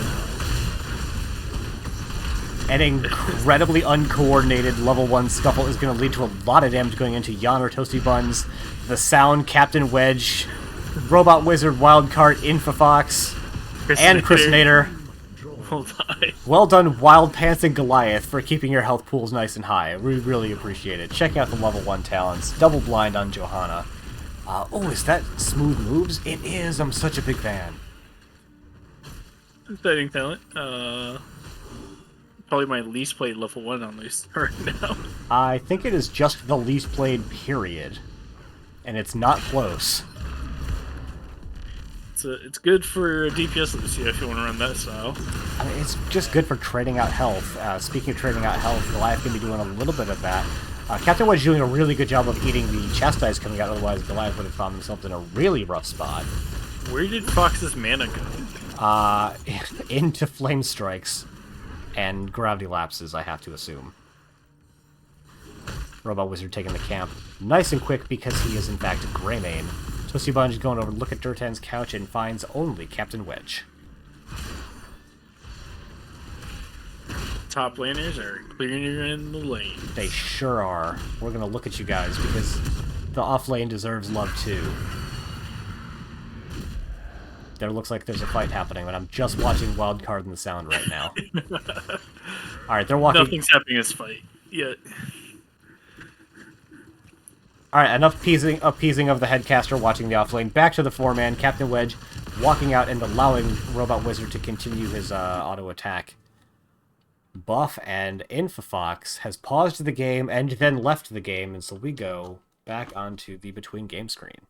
An incredibly uncoordinated level 1 scuffle is going to lead to a lot of damage going into Yon or Toasty Buns. The sound, Captain Wedge, Robot Wizard, Wildcard, Infofox, and Chrisinator. Well done, Wild Pants and Goliath, for keeping your health pools nice and high. We really appreciate it. Check out the level 1 talents. Double blind on Johanna. Oh, is that Smooth Moves? It is. I'm such a big fan. Exciting talent. Probably my least played level 1 on this right now. I think it is just the least played, period. And it's not close. It's good for DPS Lucio if you want to run that style. I mean, it's just good for trading out health. Speaking of trading out health, Goliath can be doing a little bit of that. Captain Wedge doing a really good job of eating the Chastise coming out, otherwise Goliath would have found himself in a really rough spot. Where did Fox's mana go? Into Flame Strikes and Gravity Lapses, I have to assume. Robot Wizard taking the camp nice and quick because he is in fact a Greymane. Toasty Bunch is going over to look at Durotan's couch and finds only Captain Wedge. Top laners are clearing the lane. They sure are. We're going to look at you guys because the off lane deserves love too. There looks like there's a fight happening, but I'm just watching Wildcard in the sound right now. Alright, they're walking... Nothing's happening in this fight yet. Alright, enough appeasing of the headcaster watching the offlane. Back to the 4-man. Captain Wedge walking out and allowing Robot Wizard to continue his auto attack. Buff and Infofox has paused the game and then left the game, and so we go back onto the between game screen.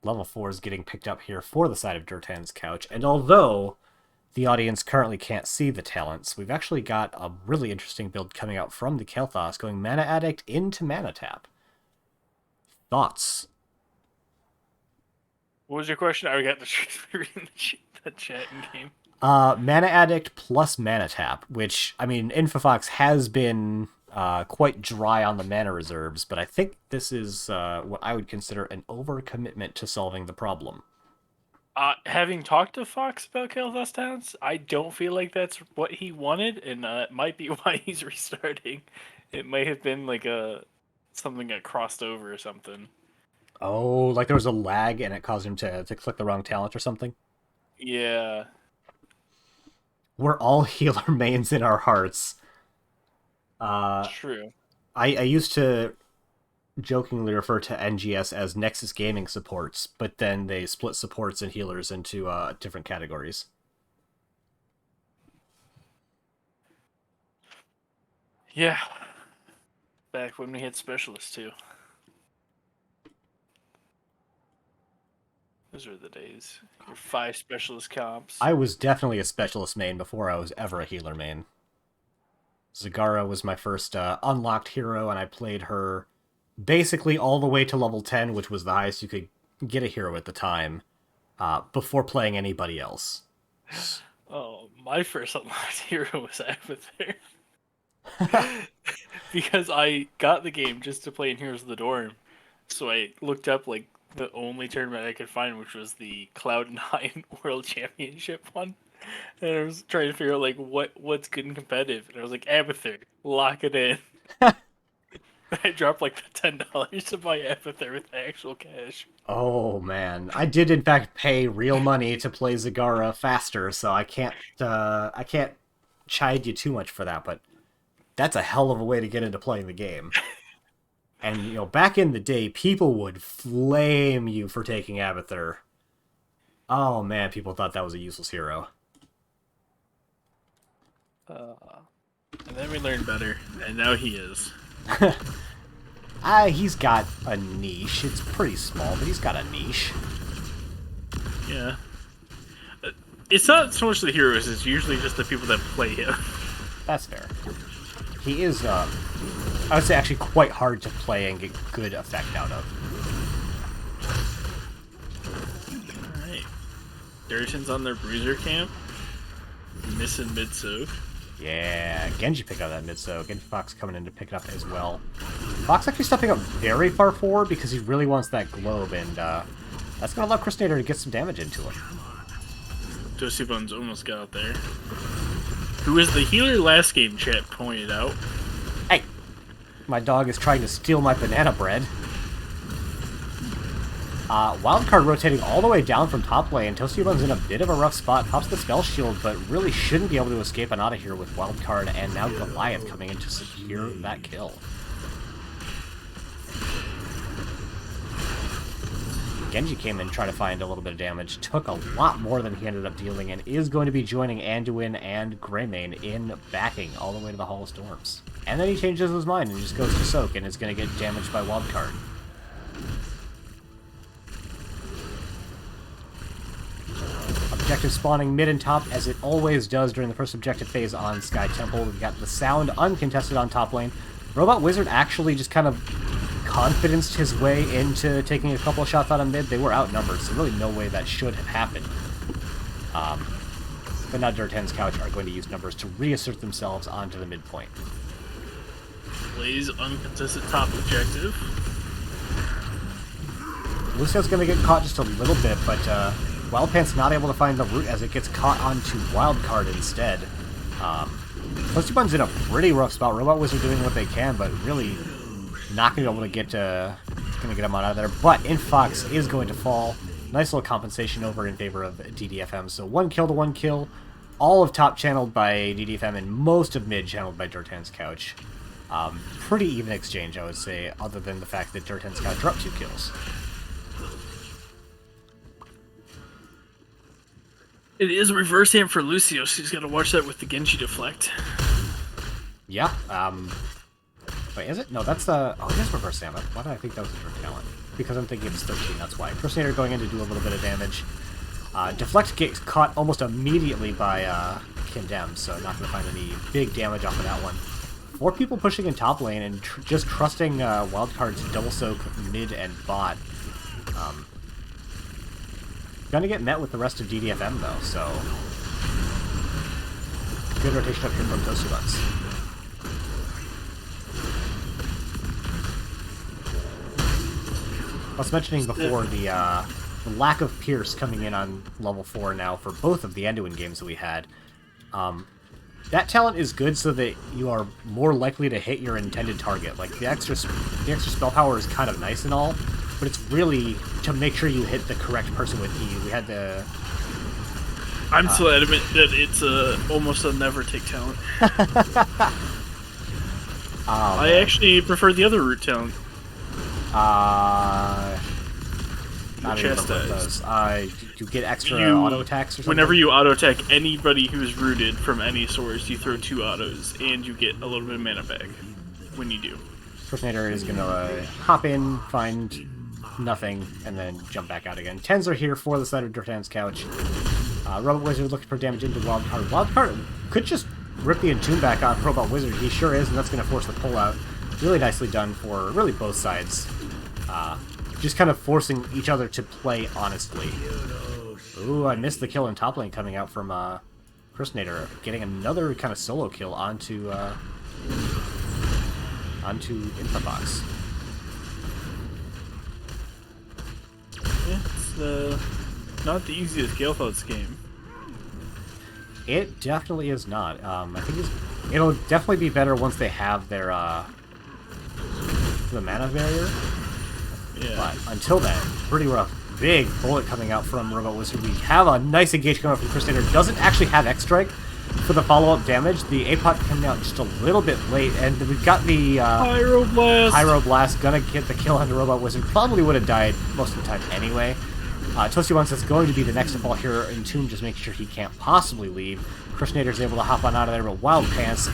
Level 4 is getting picked up here for the side of Durotan's couch, and although the audience currently can't see the talents, we've actually got a really interesting build coming out from the Kael'thas, going Mana Addict into Mana Tap. Thoughts? What was your question? I got the chat in game. Mana Addict plus Mana Tap, which, I mean, Infofox has been quite dry on the mana reserves, but I think this is what I would consider an overcommitment to solving the problem. Having talked to Fox about Kael'thas Talents, I don't feel like that's what he wanted, and that might be why he's restarting. It may have been like something that crossed over or something. Oh, like there was a lag and it caused him to click the wrong talent or something? Yeah. We're all healer mains in our hearts. True. I used to jokingly refer to NGS as Nexus Gaming supports, but then they split supports and healers into different categories. Yeah. Back when we had specialists too. Those were the days. Your 5 specialist comps. I was definitely a specialist main before I was ever a healer main. Zagara was my first unlocked hero, and I played her basically all the way to level 10, which was the highest you could get a hero at the time, before playing anybody else. Oh, my first unlocked hero was Abathur. Because I got the game just to play in Heroes of the Dorm. So I looked up like the only tournament I could find, which was the Cloud9 World Championship one. And I was trying to figure out like what's good and competitive. And I was like, Abathur, lock it in. I dropped like $10 to buy Abathur with actual cash. Oh man, I did in fact pay real money to play Zagara faster, so I can't chide you too much for that, but that's a hell of a way to get into playing the game. And, you know, back in the day, people would flame you for taking Abathur. Oh man, people thought that was a useless hero. And then we learned better, and now he is. He's got a niche. It's pretty small, but he's got a niche. Yeah. It's not so much the heroes, it's usually just the people that play him. That's fair. He is, I would say, actually quite hard to play and get good effect out of. Alright. Durotan's on their bruiser camp. Missing mid-soak. Yeah, Genji picked up that mid-soak. Genji Fox coming in to pick it up as well. Fox actually stepping up very far forward because he really wants that globe, and that's going to allow Christinator to get some damage into him. Toasty Buns almost got out there. Who was the healer last game, chat pointed out. Hey! My dog is trying to steal my banana bread. Wildcard rotating all the way down from top lane. Toasty Bun's in a bit of a rough spot. Pops the spell shield, but really shouldn't be able to escape and out of here with Wildcard, and now Goliath coming in to secure that kill. Genji came in trying to find a little bit of damage, took a lot more than he ended up dealing, and is going to be joining Anduin and Greymane in backing all the way to the Hall of Storms. And then he changes his mind and just goes to soak and is going to get damaged by Wildcard. Objective spawning mid and top, as it always does during the first objective phase on Sky Temple. We've got the Sound uncontested on top lane. Robot Wizard actually just kind of confidenced his way into taking a couple of shots out of mid. They were outnumbered, so really no way that should have happened. But now Durotan's couch are going to use numbers to reassert themselves onto the midpoint. Blaze uncontested top objective. Lucio's going to get caught just a little bit, but Wildpant's not able to find the root as it gets caught onto Wildcard instead. Toasty in a pretty rough spot. Robot Wizard doing what they can, but really not going to be able to get him out of there. But Infox is going to fall. Nice little compensation over in favor of DDFM. So 1 kill to 1 kill. All of top channeled by DDFM and most of mid channeled by Durotan's Couch. Pretty even exchange, I would say, other than the fact that Durotan's Couch dropped 2 kills. It is reverse amp for Lucio, so he's got to watch that with the Genji deflect. Yeah, wait, is it? No, that's the... Oh, it is reverse amp. Why did I think that was a different talent? Because I'm thinking it's 13, that's why. Impersonator going in to do a little bit of damage. Deflect gets caught almost immediately by Condemn, so not going to find any big damage off of that one. 4 people pushing in top lane and just trusting Wildcard to double soak mid and bot. Gonna get met with the rest of DDFM though, so good rotation up here from Toasty Buns. I was mentioning before the lack of Pierce coming in on level 4 now for both of the Anduin games that we had. That talent is good so that you are more likely to hit your intended target. Like the extra spell power is kind of nice and all, but it's really to make sure you hit the correct person with E. We had the... I'm still adamant that it's almost a never take talent. I actually prefer the other root talent. Not even those. You get extra auto attacks or something? Whenever you auto attack anybody who's rooted from any source, you throw 2 autos, and you get a little bit of mana back when you do. Impersonator is going to hop in, find nothing, and then jump back out again. 10s are here for the side of Durotan's Couch. Robot Wizard looking for damage into Wildcard. Wildcard could just rip the Entomb back on Robot Wizard. He sure is, and that's going to force the pull out. Really nicely done for really both sides. Just kind of forcing each other to play honestly. Ooh, I missed the kill in top lane coming out from Impersonator. Getting another kind of solo kill onto Infobox. Yeah, it's not the easiest Galefoot's game. It definitely is not. I think it'll definitely be better once they have their the mana barrier. Yeah. But until then, pretty rough. Big bullet coming out from Robot Wizard. We have a nice engage coming out from Crusader. Doesn't actually have X-Strike for the follow-up damage. The APOT coming out just a little bit late, and we've got the Pyroblast gonna get the kill on the Robot Wizard. Probably would have died most of the time anyway. Toasty Ones is going to be the next to fall here. Entomb just making sure he can't possibly leave. Crusader's able to hop on out of there, but Wild Pants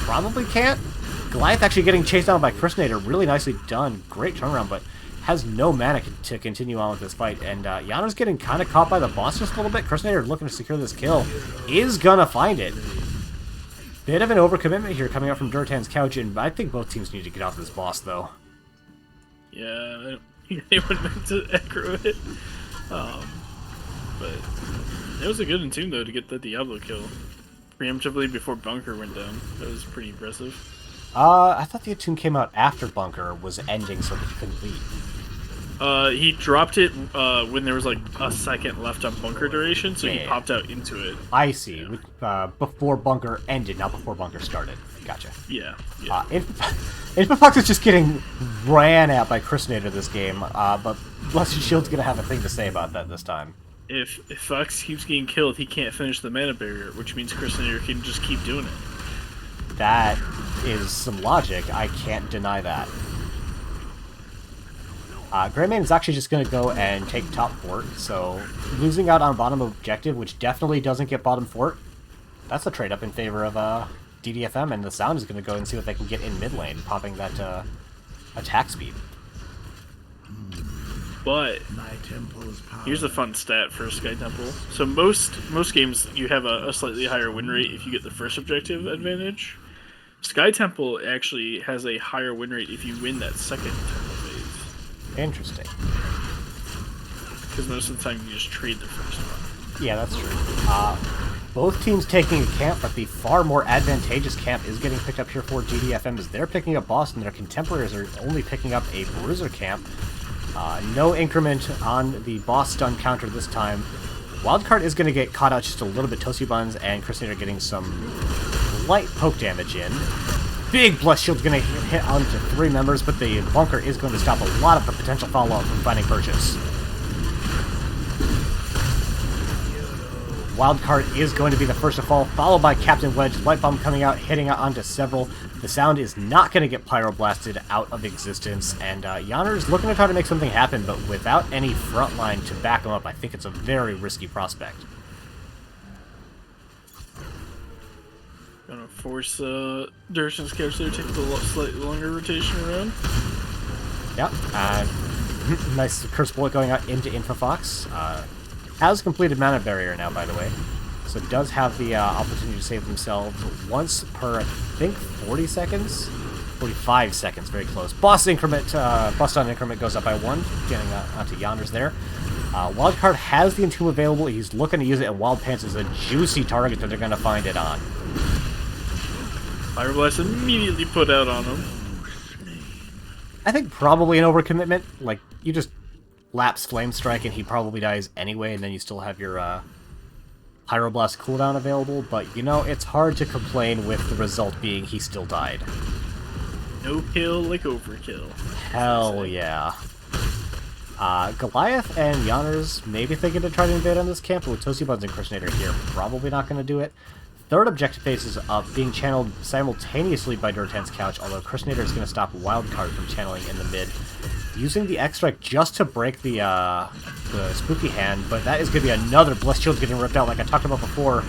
probably can't. Goliath actually getting chased down by Crusader. Really nicely done. Great turnaround, but has no mana to continue on with this fight. And Yano's getting kind of caught by the boss just a little bit. Crusader looking to secure this kill. Is gonna find it. Bit of an overcommitment here coming out from Durotan's Couch, and I think both teams need to get off this boss, though. Yeah, they went back to aggro it. But it was a good Entomb, though, to get the Diablo kill preemptively before Bunker went down. That was pretty impressive. I thought the Entomb came out after Bunker was ending so that he couldn't leave. He dropped it when there was like a second left on Bunker duration, so he popped out into it. I see. Before Bunker ended, not before Bunker started. Gotcha. Yeah. Infofox is just getting ran at by Crusader this game, but Blessed Shield's going to have a thing to say about that this time. If Fox keeps getting killed, he can't finish the mana barrier, which means Crusader can just keep doing it. That is some logic. I can't deny that. Greyman is actually just going to go and take top fort, so losing out on bottom objective, which definitely doesn't get bottom fort, that's a trade-up in favor of DDFM, and the Sound is going to go and see what they can get in mid lane, popping that attack speed. But here's a fun stat for Sky Temple. So most games you have a slightly higher win rate if you get the first objective advantage. Sky Temple actually has a higher win rate if you win that second temple phase. Interesting. Because most of the time you just trade the first one. Yeah, that's true. both teams taking a camp, but the far more advantageous camp is getting picked up here for GDFM as they're picking up Boston. Their contemporaries are only picking up a Bruiser camp. No increment on the boss stun counter this time. Wildcard is going to get caught out just a little bit. Toasty Buns and Crusader getting some light poke damage in. Big Blessed Shield's going to hit onto 3 members, but the Bunker is going to stop a lot of the potential follow-up from finding Purchase. Wildcard is going to be the first to fall, followed by Captain Wedge. Light Bomb coming out, hitting out onto several. The sound is not going to get Pyroblasted out of existence, and Yonner's looking to try to make something happen, but without any front line to back him up, I think it's a very risky prospect. Gonna force Durotan's character to take the slightly longer rotation around. Yep. Nice Curse Bullet going out into Infofox. Has completed Mana Barrier now, by the way. So does have the opportunity to save themselves once per, I think, 40 seconds? 45 seconds, very close. Boss increment, Bust on increment goes up by 1, getting onto Yonders there. Wildcard has the Entomb available. He's looking to use it, and Wild Pants is a juicy target that they're going to find it on. Fire Blast immediately put out on him. I think probably an overcommitment. Like, you just lapse Flame Strike and he probably dies anyway, and then you still have your Pyroblast cooldown available, but you know, it's hard to complain with the result being he still died. No kill like overkill. Hell yeah. Goliath and Yonners maybe thinking to try to invade on this camp, but with Toasty Buns and Crushinator here, probably not going to do it. Third objective phase is up, being channeled simultaneously by Durotan's Couch, although Crushinator is going to stop Wildcard from channeling in the mid. Using the X-Strike just to break the Spooky Hand, but that is going to be another Blessed Shield getting ripped out like I talked about before.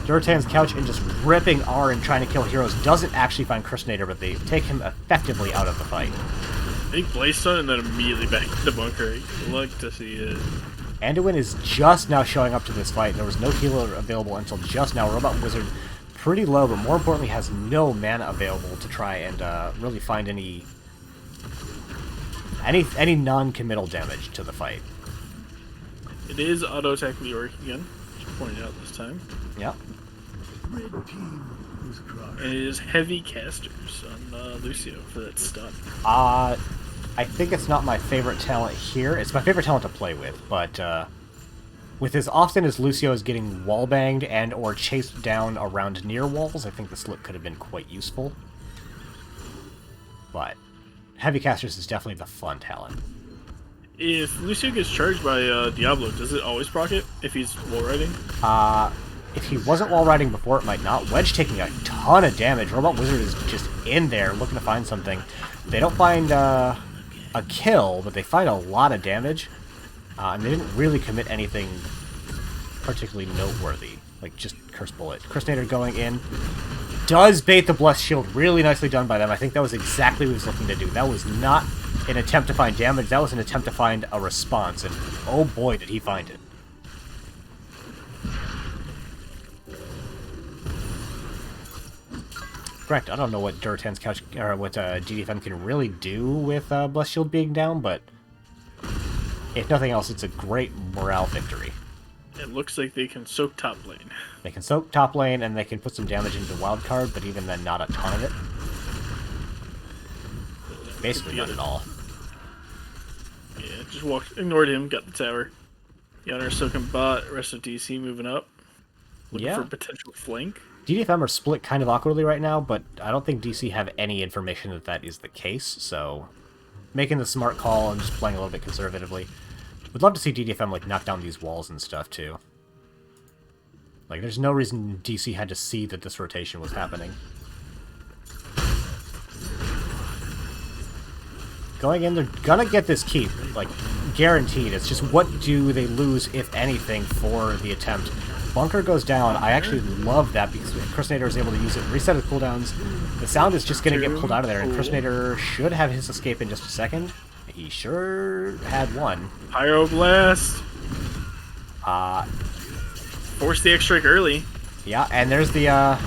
Durotan's Couch and just ripping R and trying to kill heroes doesn't actually find Crushinator, but they take him effectively out of the fight. Big Blaze Stun and then immediately back to the bunker. I like to see it. Anduin is just now showing up to this fight. There was no healer available until just now. Robot Wizard pretty low, but more importantly has no mana available to try and really find any non-committal damage to the fight. It is auto attack Leoric again, just pointed out this time. Yep. And it is heavy casters on Lucio for that stun. I think it's not my favorite talent here. It's my favorite talent to play with, but with as often as Lucio is getting wallbanged and or chased down around near walls, I think the slip could have been quite useful. But heavy casters is definitely the fun talent. If Lucio gets charged by Diablo, does it always proc it if he's wall riding? If he wasn't wall riding before, it might not. Wedge taking a ton of damage. Robot Wizard is just in there looking to find something. They don't find a kill, but they find a lot of damage. And they didn't really commit anything particularly noteworthy. Like just Curse Bullet. Crushinator going in. Does bait the Blessed Shield. Really nicely done by them. I think that was exactly what he was looking to do. That was not an attempt to find damage. That was an attempt to find a response. And oh boy, did he find it. Correct. I don't know what Durotan's Couch or what GDFM can really do with Blessed Shield being down, but if nothing else, it's a great morale victory. It looks like they can soak top lane. They can soak top lane and they can put some damage into Wildcard, but even then, not a ton of it. Basically, not at all. Yeah, just ignored him, got the tower. Yonder soaking bot, rest of DC moving up. Looking for a potential flank. GDFM are split kind of awkwardly right now, but I don't think DC have any information that that is the case, so making the smart call and just playing a little bit conservatively. Would love to see DDFM like knock down these walls and stuff too. Like, there's no reason DC had to see that this rotation was happening. Going in, they're gonna get this keep, like, guaranteed. It's just what do they lose, if anything, for the attempt. Bunker goes down. I actually love that because Crushinator is able to use it, reset his cooldowns. The sound is just going to get pulled out of there, and Crushinator should have his escape in just a second. He sure had one. Pyroblast. Force the X-Strike early. Yeah, and there's the,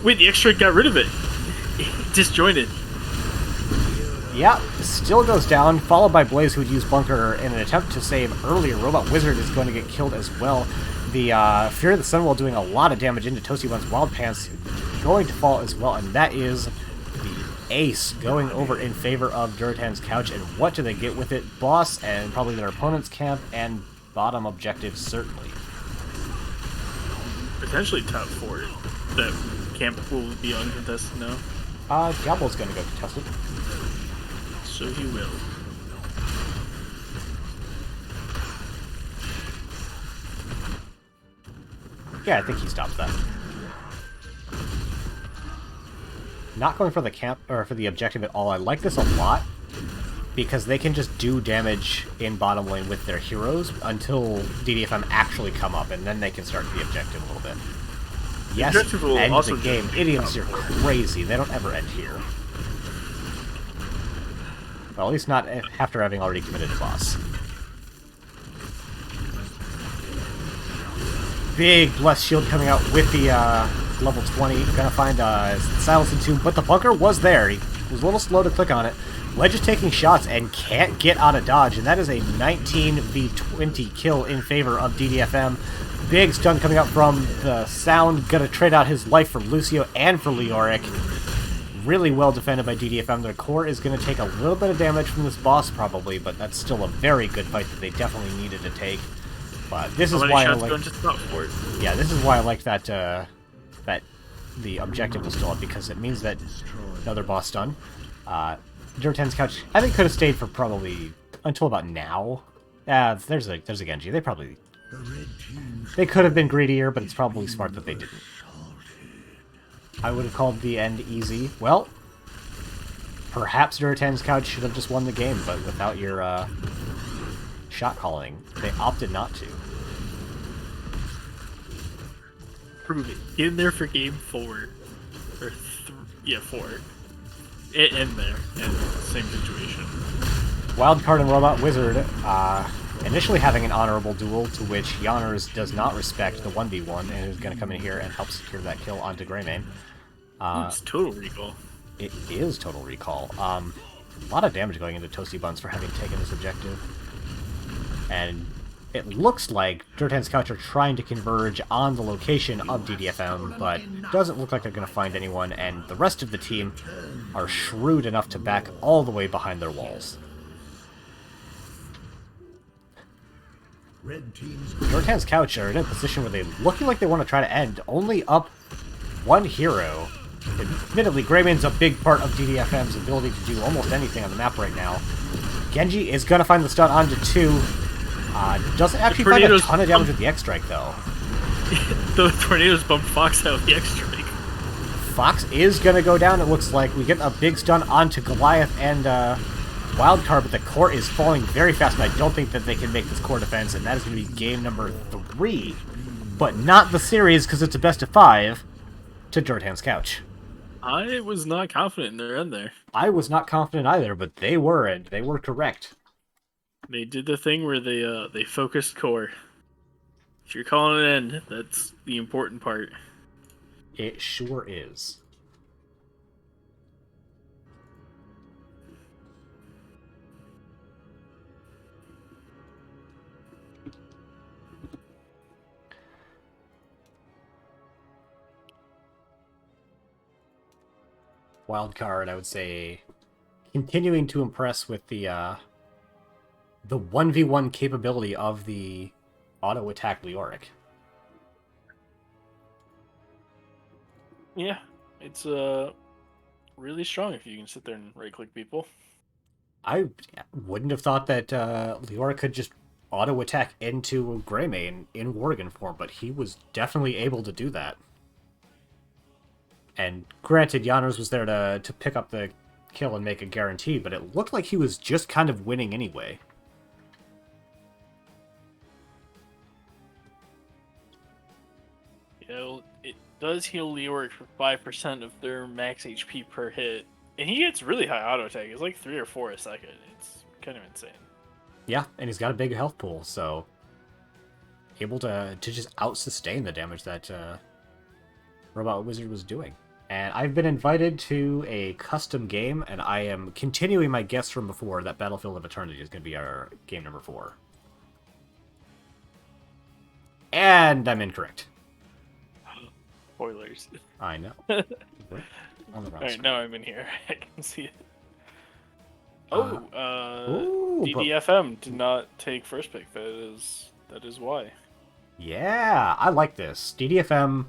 Wait, the X-Strike got rid of it. Disjointed. Yeah, still goes down, followed by Blaze, who would use Bunker in an attempt to save earlier. Robot Wizard is going to get killed as well. the Fury of the Sun while doing a lot of damage into Toasty Bun's Wild Pants going to fall as well, and that is the ace going over in favor of Durotan's Couch. And what do they get with it? Boss and probably their opponent's camp and bottom objective, certainly. Potentially top 4. That camp will be uncontested now. Diablo's gonna go contest it. So he will. Yeah, I think he stops that. Not going for the camp or for the objective at all. I like this a lot because they can just do damage in bottom lane with their heroes until DDFM actually come up, and then they can start the objective a little bit. Yes, end the game. Idioms are crazy. They don't ever end here. Well, at least not after having already committed a boss. Big Blessed Shield coming out with the level 20. Gonna find Silence and Tomb, but the bunker was there. He was a little slow to click on it. Ledge is taking shots and can't get out of dodge, and that is a 19v20 kill in favor of DDFM. Big stun coming out from the Sound. Gonna trade out his life for Lucio and for Leoric. Really well defended by DDFM. Their core is going to take a little bit of damage from this boss, probably, but that's still a very good fight that they definitely needed to take. But this is why I like. Yeah, this is why I like that that the objective was still up, because it means that another boss done. Durotan's Couch, I think, could have stayed for probably until about now. There's a Genji. They could have been greedier, but it's probably smart that they didn't. I would have called the end easy. Well, perhaps Durotan's Couch should have just won the game, but without your shot calling, they opted not to. Prove it. Get in there for game 4. Or 4. And there. And same situation. Wildcard and Robot Wizard initially having an honorable duel, to which Yanners does not respect the 1v1 and is going to come in here and help secure that kill onto Greymane. It's Total Recall. It is Total Recall. A lot of damage going into Toasty Buns for having taken this objective. And it looks like Durotan's Couch are trying to converge on the location of DDFM, but doesn't look like they're going to find anyone, and the rest of the team are shrewd enough to back all the way behind their walls. Durotan's Couch are in a position where they're looking like they want to try to end, only up one hero. Admittedly, Greymane's a big part of DDFM's ability to do almost anything on the map right now. Genji is going to find the stun onto 2. Doesn't actually find a ton of damage with the X-Strike, though. The Tornadoes bumped Fox out with the X-Strike. Fox is going to go down, it looks like. We get a big stun onto Goliath and Wildcard, but the core is falling very fast, and I don't think that they can make this core defense, and that is going to be game number 3. But not the series, because it's a best of 5 to Durotan's Couch. I was not confident in their end there. I was not confident either, but they were, and they were correct. They did the thing where they focused core. If you're calling it end, that's the important part. It sure is. Wildcard, I would say, continuing to impress with the 1v1 capability of the auto attack Leoric. Yeah, it's really strong if you can sit there and right click people. I wouldn't have thought that Leoric could just auto attack into Greymane in Worgen form, but he was definitely able to do that. And granted, Yanners was there to pick up the kill and make a guarantee, but it looked like he was just kind of winning anyway. You know, it does heal Leoric for 5% of their max HP per hit, and he gets really high auto attack. It's like 3 or 4 a second. It's kind of insane. Yeah, and he's got a big health pool, so able to just out-sustain the damage that Robot Wizard was doing. And I've been invited to a custom game, and I am continuing my guess from before that Battlefield of Eternity is going to be our game number 4. And I'm incorrect. Spoilers. I know. Right on the All right, screen. now I'm in here. I can see it. Ooh, but DDFM did not take first pick. That is why. yeah, I like this. DDFM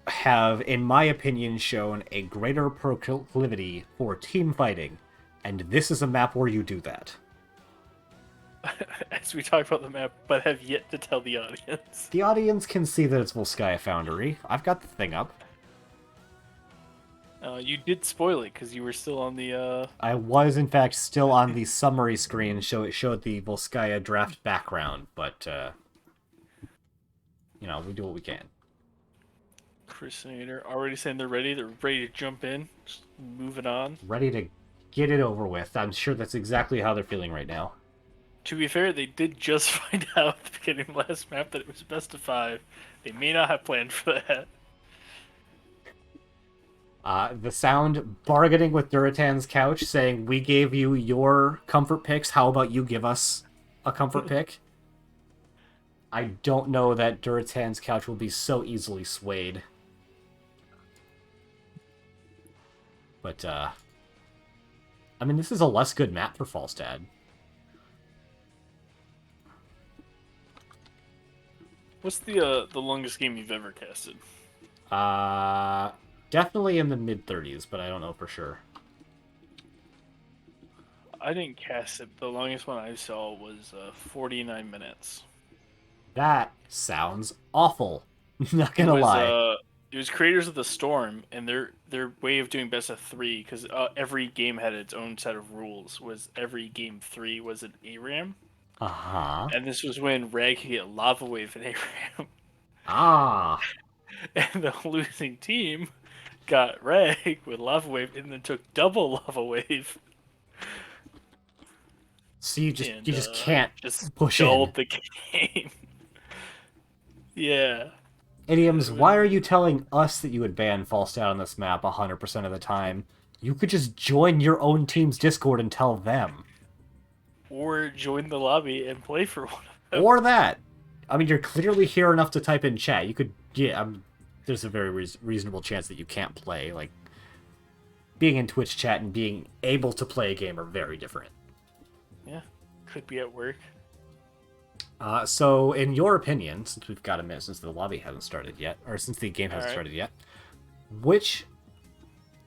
have, in my opinion, shown a greater proclivity for team fighting, and this is a map where you do that. As we talk about the map, but have yet to tell the audience. The audience can see that it's Volskaya Foundry. I've got the thing up. You did spoil it because you were still on the. I was, in fact, still on the summary screen, so it showed the Volskaya draft background, but, we do what we can. Crusader already saying they're ready. They're ready to jump in. Just moving on. Ready to get it over with. I'm sure that's exactly how they're feeling right now. To be fair, they did just find out at the beginning of the last map that it was best of 5. They may not have planned for that. The sound bargaining with Durotan's couch, saying, "We gave you your comfort picks. How about you give us a comfort pick?" I don't know that Durotan's couch will be so easily swayed. But, I mean, this is a less good map for Falstad. What's the longest game you've ever casted? Definitely in the mid-30s, but I don't know for sure. I didn't cast it. The longest one I saw was 49 minutes. That sounds awful. Not gonna lie. It was Creators of the Storm, and their way of doing best of 3, because every game had its own set of rules. Was every game 3 was an ARAM, and this was when Rag could get Lava Wave and ARAM. Ah. And the losing team got Rag with Lava Wave, and then took double Lava Wave. So you just can't just push dulled in. the game. Yeah. Idioms, why are you telling us that you would ban Falstad on this map 100% of the time? You could just join your own team's Discord and tell them. Or join the lobby and play for one of them. Or that. I mean, you're clearly here enough to type in chat. You could, there's a very reasonable chance that you can't play. Like, being in Twitch chat and being able to play a game are very different. Yeah, could be at work. So, in your opinion, since we've got a minute since the lobby hasn't started yet, or since the game hasn't started yet, which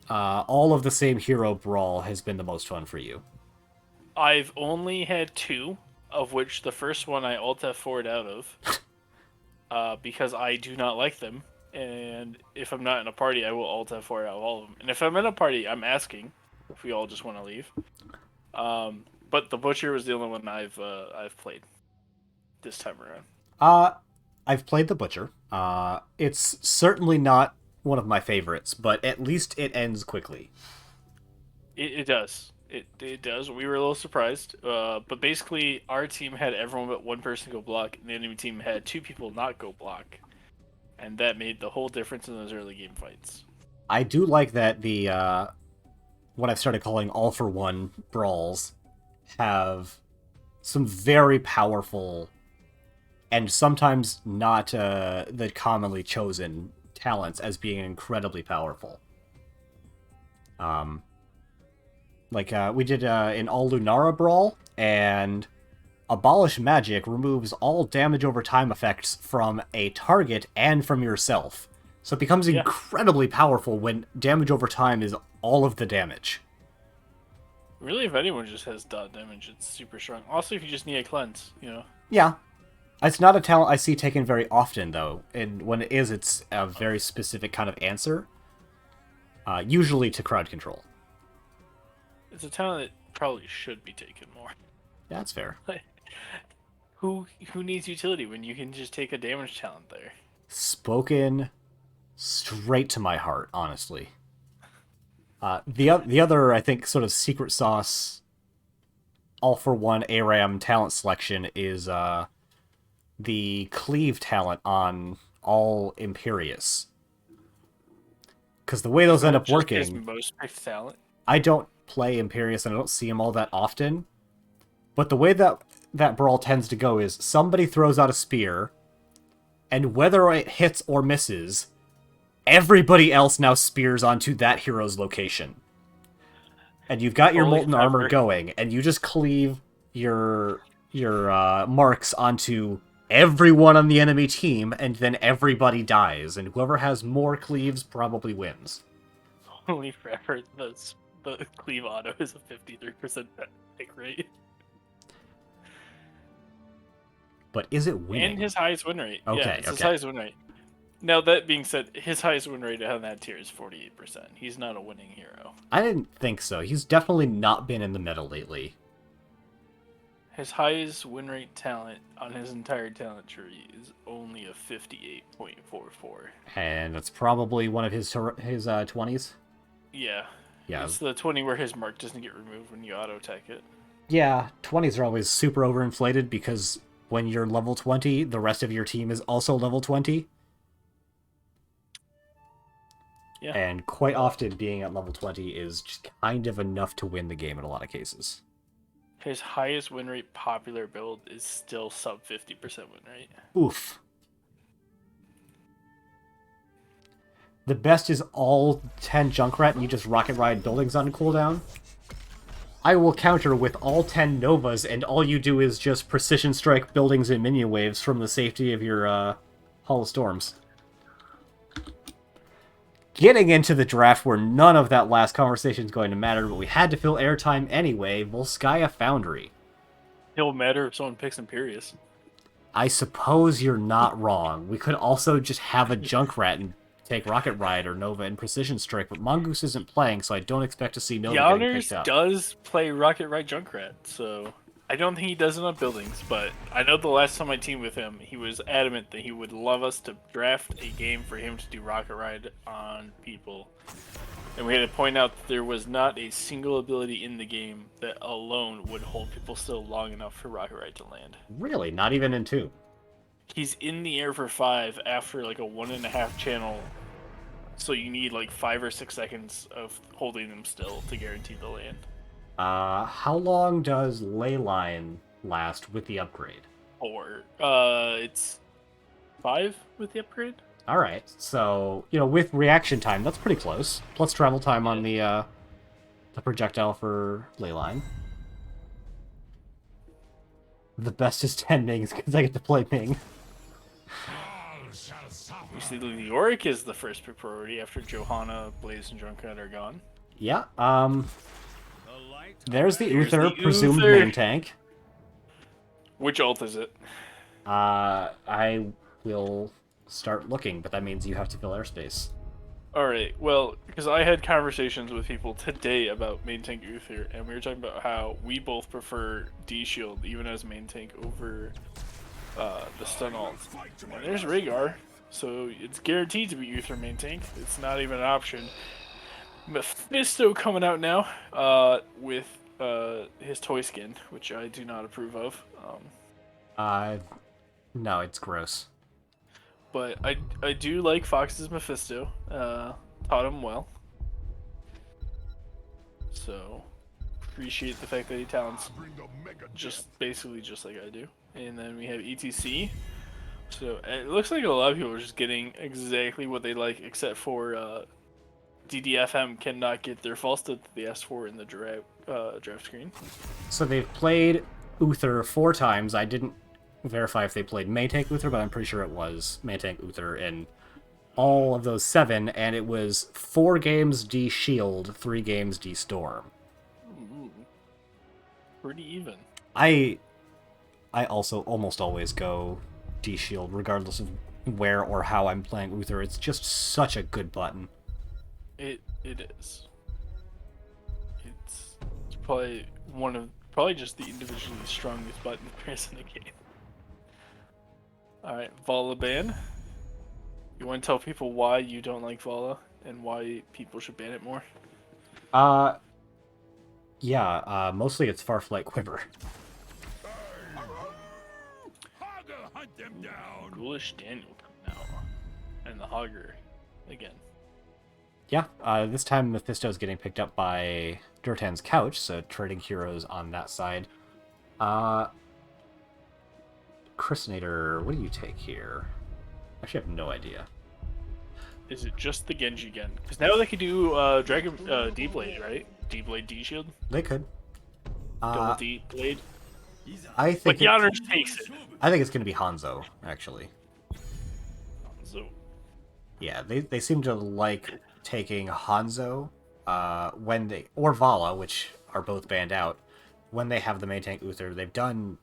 all of the same hero brawl has been the most fun for you? I've only had 2, of which the first one I Alt F4'd out of, because I do not like them, and if I'm not in a party, I will Alt F4 out of all of them. And if I'm in a party, I'm asking if we all just want to leave. But the Butcher was the only one I've played this time around. I've played the Butcher. It's certainly not one of my favorites, but at least it ends quickly. It does. It does. We were a little surprised. But basically, our team had everyone but one person go block, and the enemy team had 2 people not go block. And that made the whole difference in those early game fights. I do like that the, what I've started calling all-for-one brawls have some very powerful and sometimes not the commonly chosen talents as being incredibly powerful. We did an all Lunara brawl, and Abolish Magic removes all damage over time effects from a target and from yourself. So it becomes incredibly powerful when damage over time is all of the damage. Really, if anyone just has dot damage, it's super strong. Also, if you just need a cleanse, Yeah. It's not a talent I see taken very often, though. And when it is, it's a very specific kind of answer. Usually to crowd control. It's a talent that probably should be taken more. That's fair. Who needs utility when you can just take a damage talent there? Spoken straight to my heart, honestly. The other, I think, sort of secret sauce, all-for-one ARAM talent selection is the cleave talent on all Imperious. Because the way those end up working... most picked talent? I don't play Imperious and I don't see them all that often. But the way that brawl tends to go is somebody throws out a spear, and whether it hits or misses, everybody else now spears onto that hero's location. And you've got your Holy molten armor pepper. going, and you just cleave your marks onto everyone on the enemy team, and then everybody dies, and whoever has more cleaves probably wins. Only forever, the cleave auto is a 53% pick rate. But is it winning? And his highest win rate. Okay, Yeah, it's his okay. highest win rate. Now, that being said, his highest win rate on that tier is 48%. He's not a winning hero. I didn't think so. He's definitely not been in the meta lately. His highest win rate talent on his entire talent tree is only a 58.44. And that's probably one of his 20s. Yeah. Yeah. It's the 20 where his mark doesn't get removed when you auto-attack it. Yeah, 20s are always super overinflated because when you're level 20, the rest of your team is also level 20. Yeah. And quite often being at level 20 is just kind of enough to win the game in a lot of cases. His highest win rate popular build is still sub 50% win rate. Oof. The best is all 10 Junkrat and you just rocket ride buildings on cooldown. I will counter with all 10 Novas and all you do is just precision strike buildings and minion waves from the safety of your Hall of Storms. Getting into the draft where none of that last conversation is going to matter, but we had to fill airtime anyway, Volskaya Foundry. It'll matter if someone picks Imperius. I suppose you're not wrong. We could also just have a Junkrat and take Rocket Ride or Nova and Precision Strike, but Mongoose isn't playing, so I don't expect to see Nova getting picked Giannis up. does play Rocket Ride Junkrat, so I don't think he does it on buildings, but I know the last time I teamed with him, he was adamant that he would love us to draft a game for him to do Rocket Ride on people. And we had to point out that there was not a single ability in the game that alone would hold people still long enough for Rocket Ride to land. Really? Not even in 2? He's in the air for 5 after like a 1.5 channel, so you need like 5 or 6 seconds of holding them still to guarantee the land. How long does Leyline last with the upgrade? Or it's 5 with the upgrade. Alright, so, with reaction time, that's pretty close. Plus travel time on the projectile for Leyline. The best is 10 Mings, because I get to play Ming. You see, Leoric is the first pick priority after Johanna, Blaze, and Drunkard are gone. Yeah, there's the Uther, the presumed Uther. main tank. Which ult is it? I will start looking, but that means you have to fill airspace. Alright, well, because I had conversations with people today about main tank Uther, and we were talking about how we both prefer D-Shield, even as main tank, over the stun ult. And there's Rhaegar, so it's guaranteed to be Uther main tank. It's not even an option. Mephisto coming out now with his toy skin, which I do not approve of. No, it's gross. But I do like Fox's Mephisto. Taught him well. So appreciate the fact that he talents basically just like I do. And then we have ETC. So it looks like a lot of people are just getting exactly what they like, except for DDFM cannot get their false that they asked for in the draft screen. So they've played Uther 4 times. I didn't verify if they played main tank Uther, but I'm pretty sure it was main tank Uther in all of those 7, and it was 4 games D Shield, 3 games D Storm. Ooh, pretty even. I also almost always go D Shield, regardless of where or how I'm playing Uther. It's just such a good button. It is. It's probably just the individually strongest button there is in the game. Alright, Vala ban. You want to tell people why you don't like Vala and why people should ban it more? Yeah, mostly it's Farflight Quiver. Ghoulish Daniel coming out. And the Hogger again. Yeah, this time Mephisto's getting picked up by Durotan's couch, so trading heroes on that side. Christinator, what do you take here? Actually, I have no idea. Is it just the Genji again? Because now they could do Dragon D-Blade, right? D-Blade D-Shield? They could. Double D-Blade? I But think Yanners takes it. I think it's going to be Hanzo, actually. So, Yeah, they seem to like taking Hanzo when they... Or Vala, which are both banned out, when they have the main tank Uther. They've done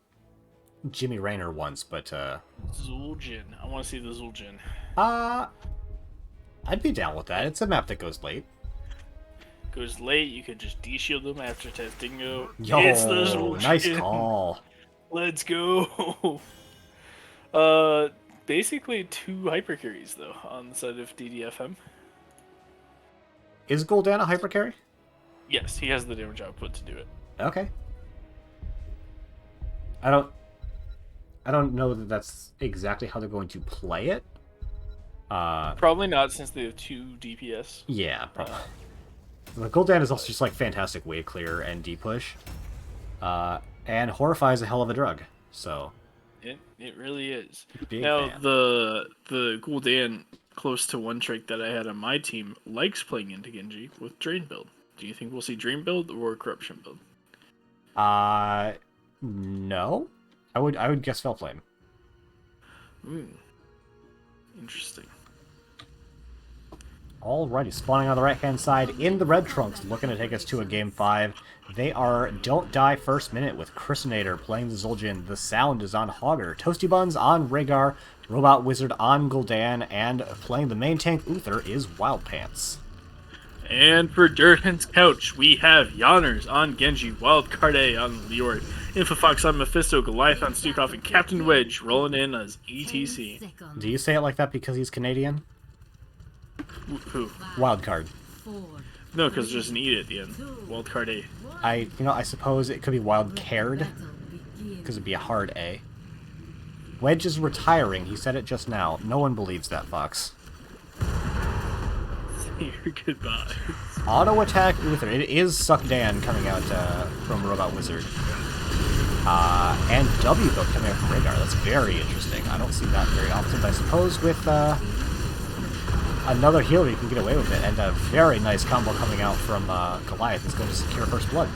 Jimmy Raynor once, but... Zul'jin. I want to see the Zul'jin. I'd be down with that. It's a map that goes late. Goes late, you could just D-Shield them after Testingo. Yo, It's the Zul'jin. nice call. Let's go. Basically 2 hyper carries though on the side of DDFM. Is Gul'dan a hyper carry? Yes, he has the damage output to do it. Okay. I don't know that that's exactly how they're going to play it. Probably not, since they have 2 DPS. Yeah, probably. The Gul'dan is also just like fantastic wave clear and D push. And Horrify is a hell of a drug. So It really is. big Now fan. the Gul'dan close to one trick that I had on my team likes playing into Genji with Drain build. Do you think we'll see Drain build or Corruption build? No. I would guess Fellflame. Interesting. Alrighty, spawning on the right-hand side in the red trunks, looking to take us to a game 5. They are Don't Die first minute with Christinator playing the Zul'jin. The sound is on Hogger. Toasty Buns on Rhaegar. Robot Wizard on Gul'dan. And playing the main tank Uther is Wild Pants. And for Durotan's couch, we have Yanners on Genji, Wildcard A on Liord, Infofox on Mephisto, Goliath on Stukov, and Captain Wedge rolling in as ETC. Do you say it like that because he's Canadian? Who? Wildcard. No, because there's an E at the end. Wildcard A. I suppose it could be Wild-Cared, because it'd be a hard A. Wedge is retiring. He said it just now. No one believes that, Fox. Goodbye. Auto attack Uther. It is Suckdan coming out from Robot Wizard. And W boat coming out from Rhaegar. That's very interesting. I don't see that very often, but I suppose with another healer you can get away with it. And a very nice combo coming out from Goliath is going to secure first blood.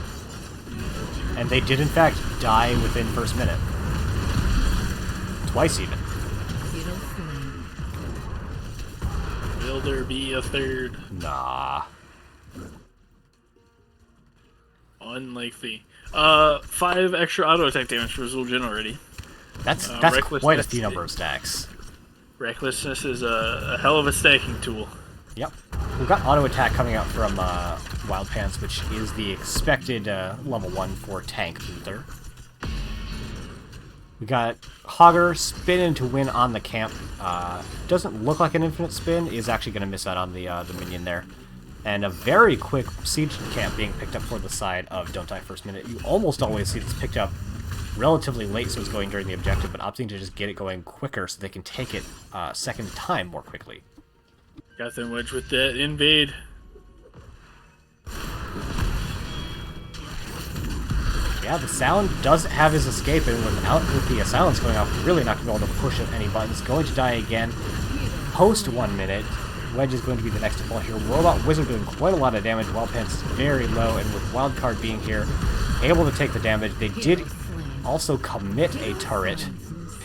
And they did in fact die within first minute. Twice even. Will there be a third? Nah. Unlikely. 5 extra auto attack damage for Zul'jin already. That's Recklessness- quite a few number of stacks. Recklessness is a hell of a stacking tool. Yep. We've got auto attack coming out from Wild Pants, which is the expected level 1 for tank Uther. We got Hogger spinning to win on the camp. Doesn't look like an infinite spin. Is actually going to miss out on the minion there. And a very quick siege camp being picked up for the side of Don't Die First Minute. You almost always see this picked up relatively late, so it's going during the objective, but opting to just get it going quicker so they can take it second time more quickly. Got them Wedge with that invade. Yeah, the sound does have his escape, and with the silence going off, really not going to be able to push any buttons. Going to die again. Post 1 minute. Wedge is going to be the next to fall here. Robot Wizard doing quite a lot of damage. Wild Pants is very low, and with Wildcard being here, able to take the damage. They did also commit a turret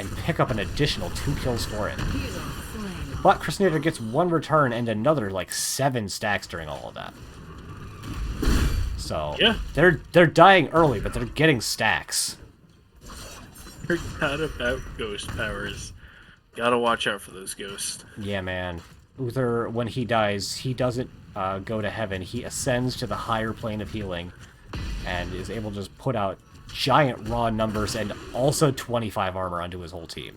and pick up an additional 2 kills for it. But Christinator gets 1 return and another, like, 7 stacks during all of that. So, Yeah. they're dying early, but they're getting stacks. Forgot about ghost powers. Gotta watch out for those ghosts. Yeah, man. Uther, when he dies, he doesn't go to heaven. He ascends to the higher plane of healing and is able to just put out giant raw numbers and also 25 armor onto his whole team.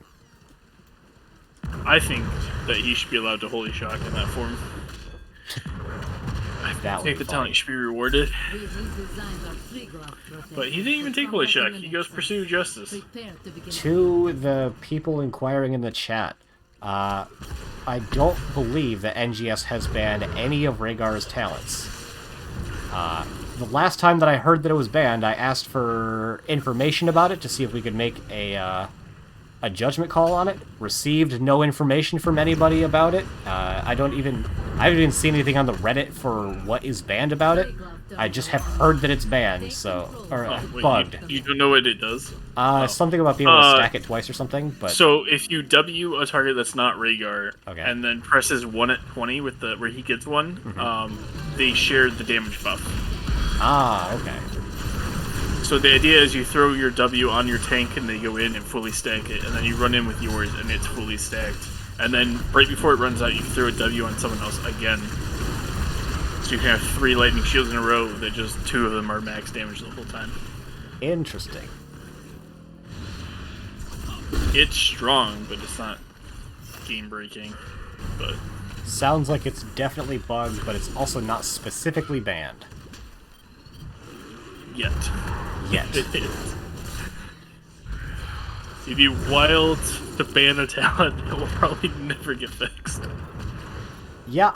I think that he should be allowed to Holy Shock in that form. That I would think be the talent fun. should be rewarded. But he didn't even take Holy Shock. He goes Pursue Justice. To the people inquiring in the chat, I don't believe that NGS has banned any of Rhaegar's talents. The last time that I heard that it was banned, I asked for information about it to see if we could make a a judgment call on it. Received no information from anybody about it. I haven't even seen anything on the Reddit for what is banned about it. I just have heard that it's banned, Wait, bugged. You don't know what it does? Something about being able to stack it twice or something, but... So if you W a target that's not Rhaegar, Okay. and then presses 1 at 20 with where he gets one, they share the damage buff. Ah, okay. So the idea is you throw your W on your tank and they go in and fully stack it, and then you run in with yours and it's fully stacked. And then right before it runs out, you throw a W on someone else again. So you can have 3 lightning shields in a row that just 2 of them are max damage the whole time. Interesting. It's strong, but it's not game breaking. But Sounds like it's definitely bugged, but it's also not specifically banned. yet. Yet. It is. It'd be wild to ban a talent that will probably never get fixed. Yeah,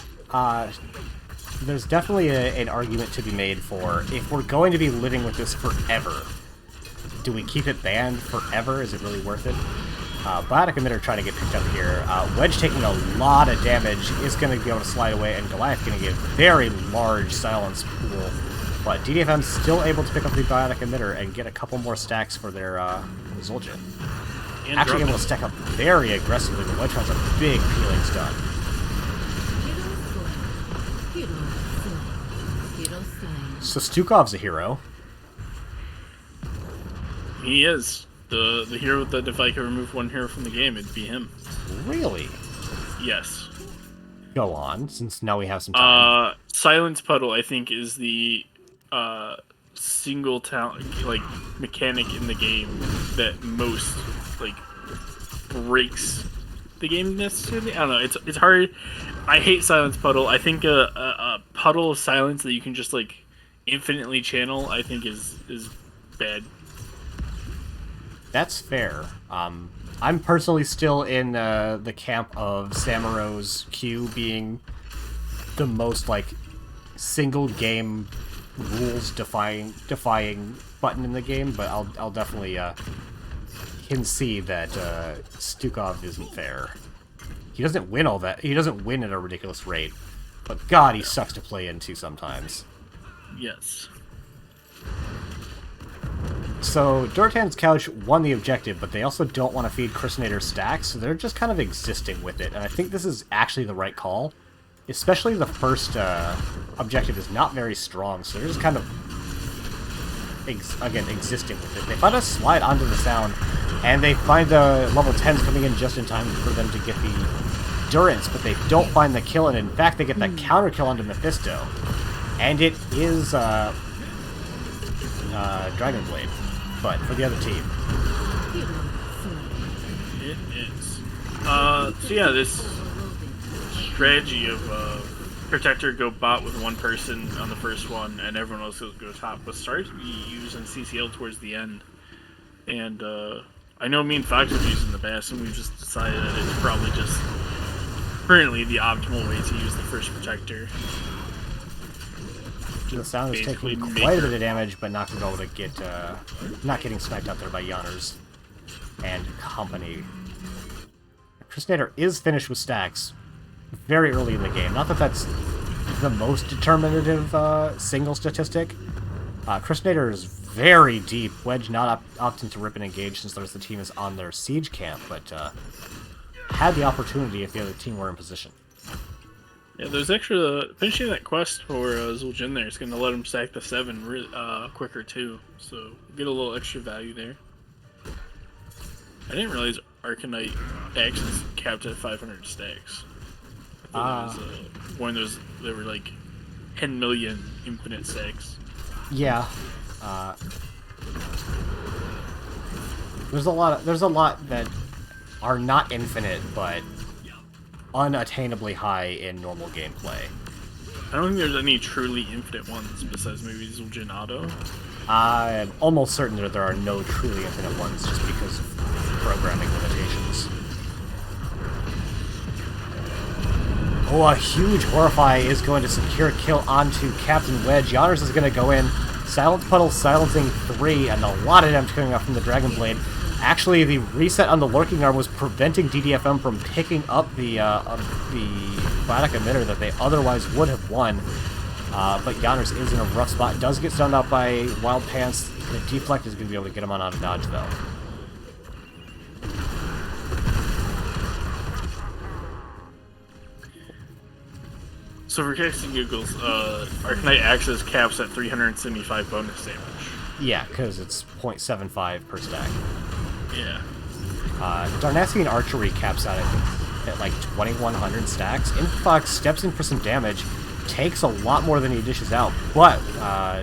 there's definitely an argument to be made for, if we're going to be living with this forever, do we keep it banned forever? Is it really worth it? Biotic Emitter trying to get picked up here. Wedge taking a lot of damage is going to be able to slide away, and Goliath going to get a very large silence pool. But DDFM still able to pick up the Biotic Emitter and get a couple more stacks for their Zul'jin. And Actually drop able to stack up very aggressively, but Wedge has a big healing stun. So Stukov's a hero. He is. The hero that if I could remove one hero from the game, it'd be him. Really? Yes. Go on, since now we have some time. Silence Puddle, I think, is the single talent, like, mechanic in the game that most, like, breaks the game necessarily. I don't know. It's hard. I hate Silence Puddle. I think a puddle of silence that you can just, like, infinitely channel, I think is bad. That's fair. I'm personally still in the camp of Samaro's Q being the most, like, single game rules defying button in the game, but I'll definitely concede that Stukov isn't fair. He doesn't win all that. He doesn't win at a ridiculous rate, but God, he sucks to play into sometimes. Yes. So, Durotan's Couch won the objective, but they also don't want to feed Christinator stacks, so they're just kind of existing with it, and I think this is actually the right call. Especially the first objective is not very strong, so they're just kind of, again, existing with it. They find a slide onto the sound, and they find the level 10s coming in just in time for them to get the Durance, but they don't find the kill, and in fact they get that counter kill onto Mephisto. And it is Dragon Blade, but for the other team. It is. So yeah, this strategy of Protector go bot with one person on the first one and everyone else go top was started to be used in CCL towards the end. And I know me and Fox have used it in the past, and we've just decided that it's probably just currently the optimal way to use the first Protector. The sound is taking quite a bit of damage, but not going to be able to get, not getting sniped out there by Yanners and company. Christinator is finished with stacks very early in the game. Not that that's the most determinative single statistic. Christinator is very deep. Wedge not opting to rip and engage since the rest of the team is on their siege camp, but had the opportunity if the other team were in position. Yeah, there's extra finishing that quest for Zul'jin there. It's going to let him stack the 7 quicker too, so get a little extra value there. I didn't realize Arcanite actions capped at 500 stacks. I thought it was one of those that were like 10 million infinite stacks. Yeah, there's a lot that are not infinite, but unattainably high in normal gameplay. I don't think there's any truly infinite ones besides maybe Zul'jin Auto. I'm almost certain that there are no truly infinite ones just because of programming limitations. Oh, a huge Horrify is going to secure a kill onto Captain Wedge. Yanners is going to go in. Silent Puddle silencing 3, and a lot of damage coming up from the Dragon Blade. Actually, the reset on the Lurking Arm was preventing DDFM from picking up the Biotic Emitter that they otherwise would have won. But Yanners is in a rough spot. Does get stunned out by Wild Pants. The Deflect is going to be able to get him on out of dodge, though. So for casting Googles, Arcanite Axis caps at 375 bonus damage. Yeah, because it's 0.75 per stack. Yeah. Darnassian Archery caps out, I think, at like 2,100 stacks. Infox steps in for some damage, takes a lot more than he dishes out, but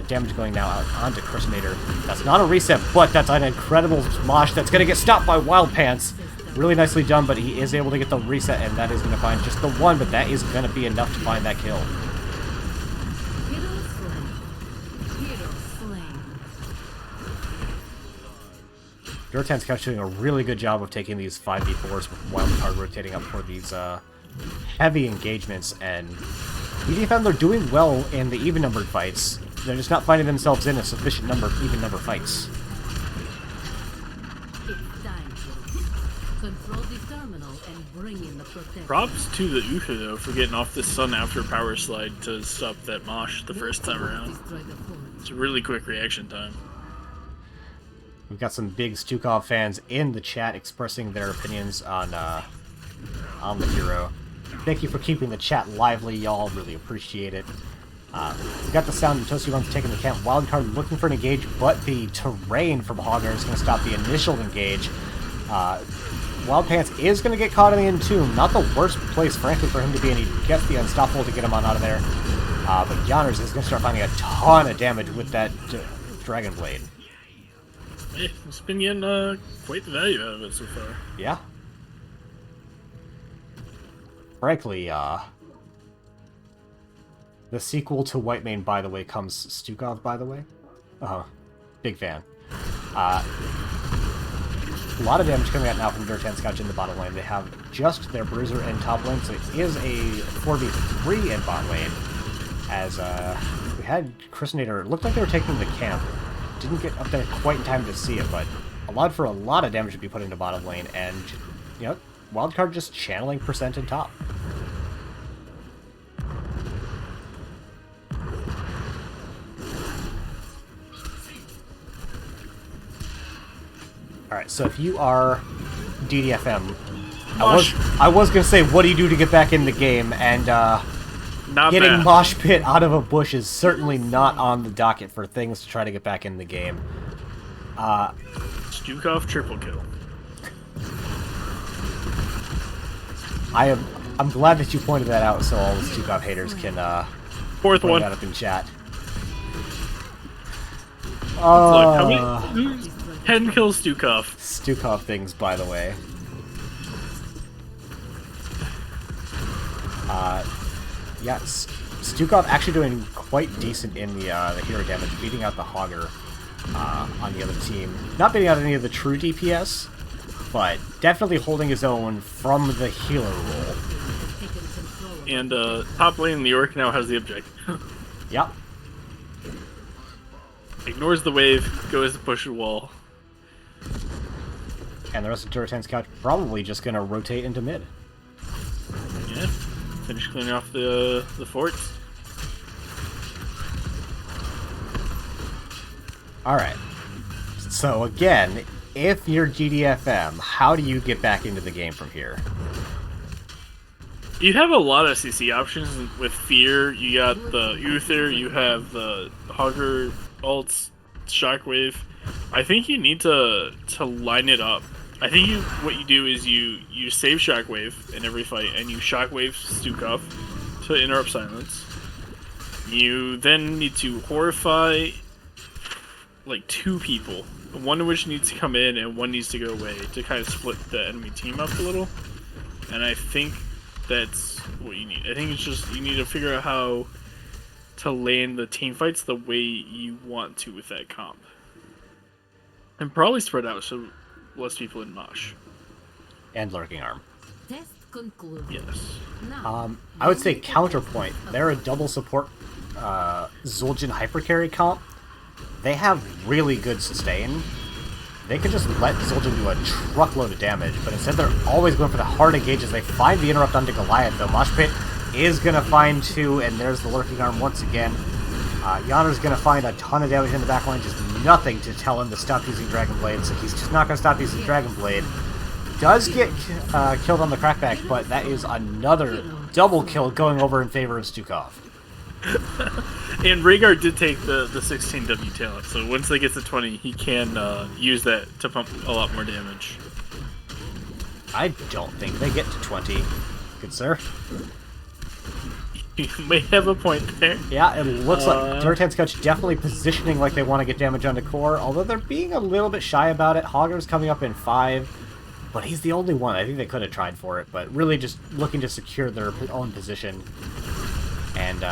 damage going now out onto Christinator. That's not a reset, but that's an incredible mosh that's going to get stopped by Wild Pants. Really nicely done, but he is able to get the reset, and that is going to find just the one, but that is going to be enough to find that kill. Durotan's couch doing a really good job of taking these 5v4s with Wildcard rotating up for these heavy engagements, and BDFM, they're doing well in the even-numbered fights. They're just not finding themselves in a sufficient number of even-number fights. Props to the Uther, though, for getting off the Sun after Power Slide to stop that mosh the first time around. It's a really quick reaction time. We've got some big Stukov fans in the chat expressing their opinions on the hero. Thank you for keeping the chat lively, y'all. Really appreciate it. We got the sound of Toasty Runs taking the camp. Wildcard looking for an engage, but the terrain from Hogger is going to stop the initial engage. Wild Pants is going to get caught in the Entomb. Not the worst place, frankly, for him to be, and he gets the Unstoppable to get him on out of there. But Yanners is going to start finding a ton of damage with that Dragon Blade. Hey, it's been getting quite the value out of it so far. Yeah. Frankly, the sequel to Whitemane, by the way, comes Stukov, by the way. Big fan. A lot of damage coming out now from Durotan's couch in the bottom lane. They have just their Bruiser in top lane, so it is a 4v3 in bot lane. As we had Christinator, it looked like they were taking the camp. Didn't get up there quite in time to see it, but allowed for a lot of damage to be put into bottom lane, and, you know, Wildcard just channeling percent in top. Alright, so if you are DDFM, I was gonna say, what do you do to get back in the game? And getting Mosh Pit out of a bush is certainly not on the docket for things to try to get back in the game. Stukov triple kill. I'm glad that you pointed that out, so all the Stukov haters can Fourth one. That up in chat. Look, how many 10 kills Stukov. Stukov things, by the way. Yeah, Stukov actually doing quite decent in the hero damage, beating out the Hogger on the other team. Not beating out any of the true DPS, but definitely holding his own from the healer role. And top lane, the Orc now has the objective. Yep. Ignores the wave, goes to push a wall. And the rest of Durotan's couch probably just going to rotate into mid. Yeah, finish cleaning off the forts. Alright. So again, if you're GDFM, how do you get back into the game from here? You have a lot of CC options with Fear. You got the Uther, you have the Hogger ults, Shockwave. I think you need to line it up. I think what you do is you save Shockwave in every fight, and you Shockwave Stukov to interrupt silence. You then need to horrify like 2 people, one of which needs to come in and one needs to go away to kind of split the enemy team up a little. And I think that's what you need. I think it's just you need to figure out how to land the team fights the way you want to with that comp. And probably spread out so less people in Mosh. And Lurking Arm. Test concluded. Yes. I would say counterpoint. They're a double support Zul'jin hypercarry comp. They have really good sustain. they could just let Zul'jin do a truckload of damage, but instead they're always going for the hard engages. They find the interrupt onto Goliath, though. Mosh Pit is going to find 2, and there's the Lurking Arm once again. Yonner's going to find a ton of damage in the backline, just nothing to tell him to stop using Dragon Blade, so he's just not going to stop using Dragon Blade. Does get killed on the crackback, but that is another double kill going over in favor of Stukov. And Rhaegar did take the 16W talent, so once they get to 20, he can use that to pump a lot more damage. I don't think they get to 20. Good sir. You may have a point there. Yeah, it looks like Durotan's Couch definitely positioning like they want to get damage onto core, although they're being a little bit shy about it. Hogger's coming up in 5, but he's the only one. I think they could have tried for it, but really just looking to secure their own position and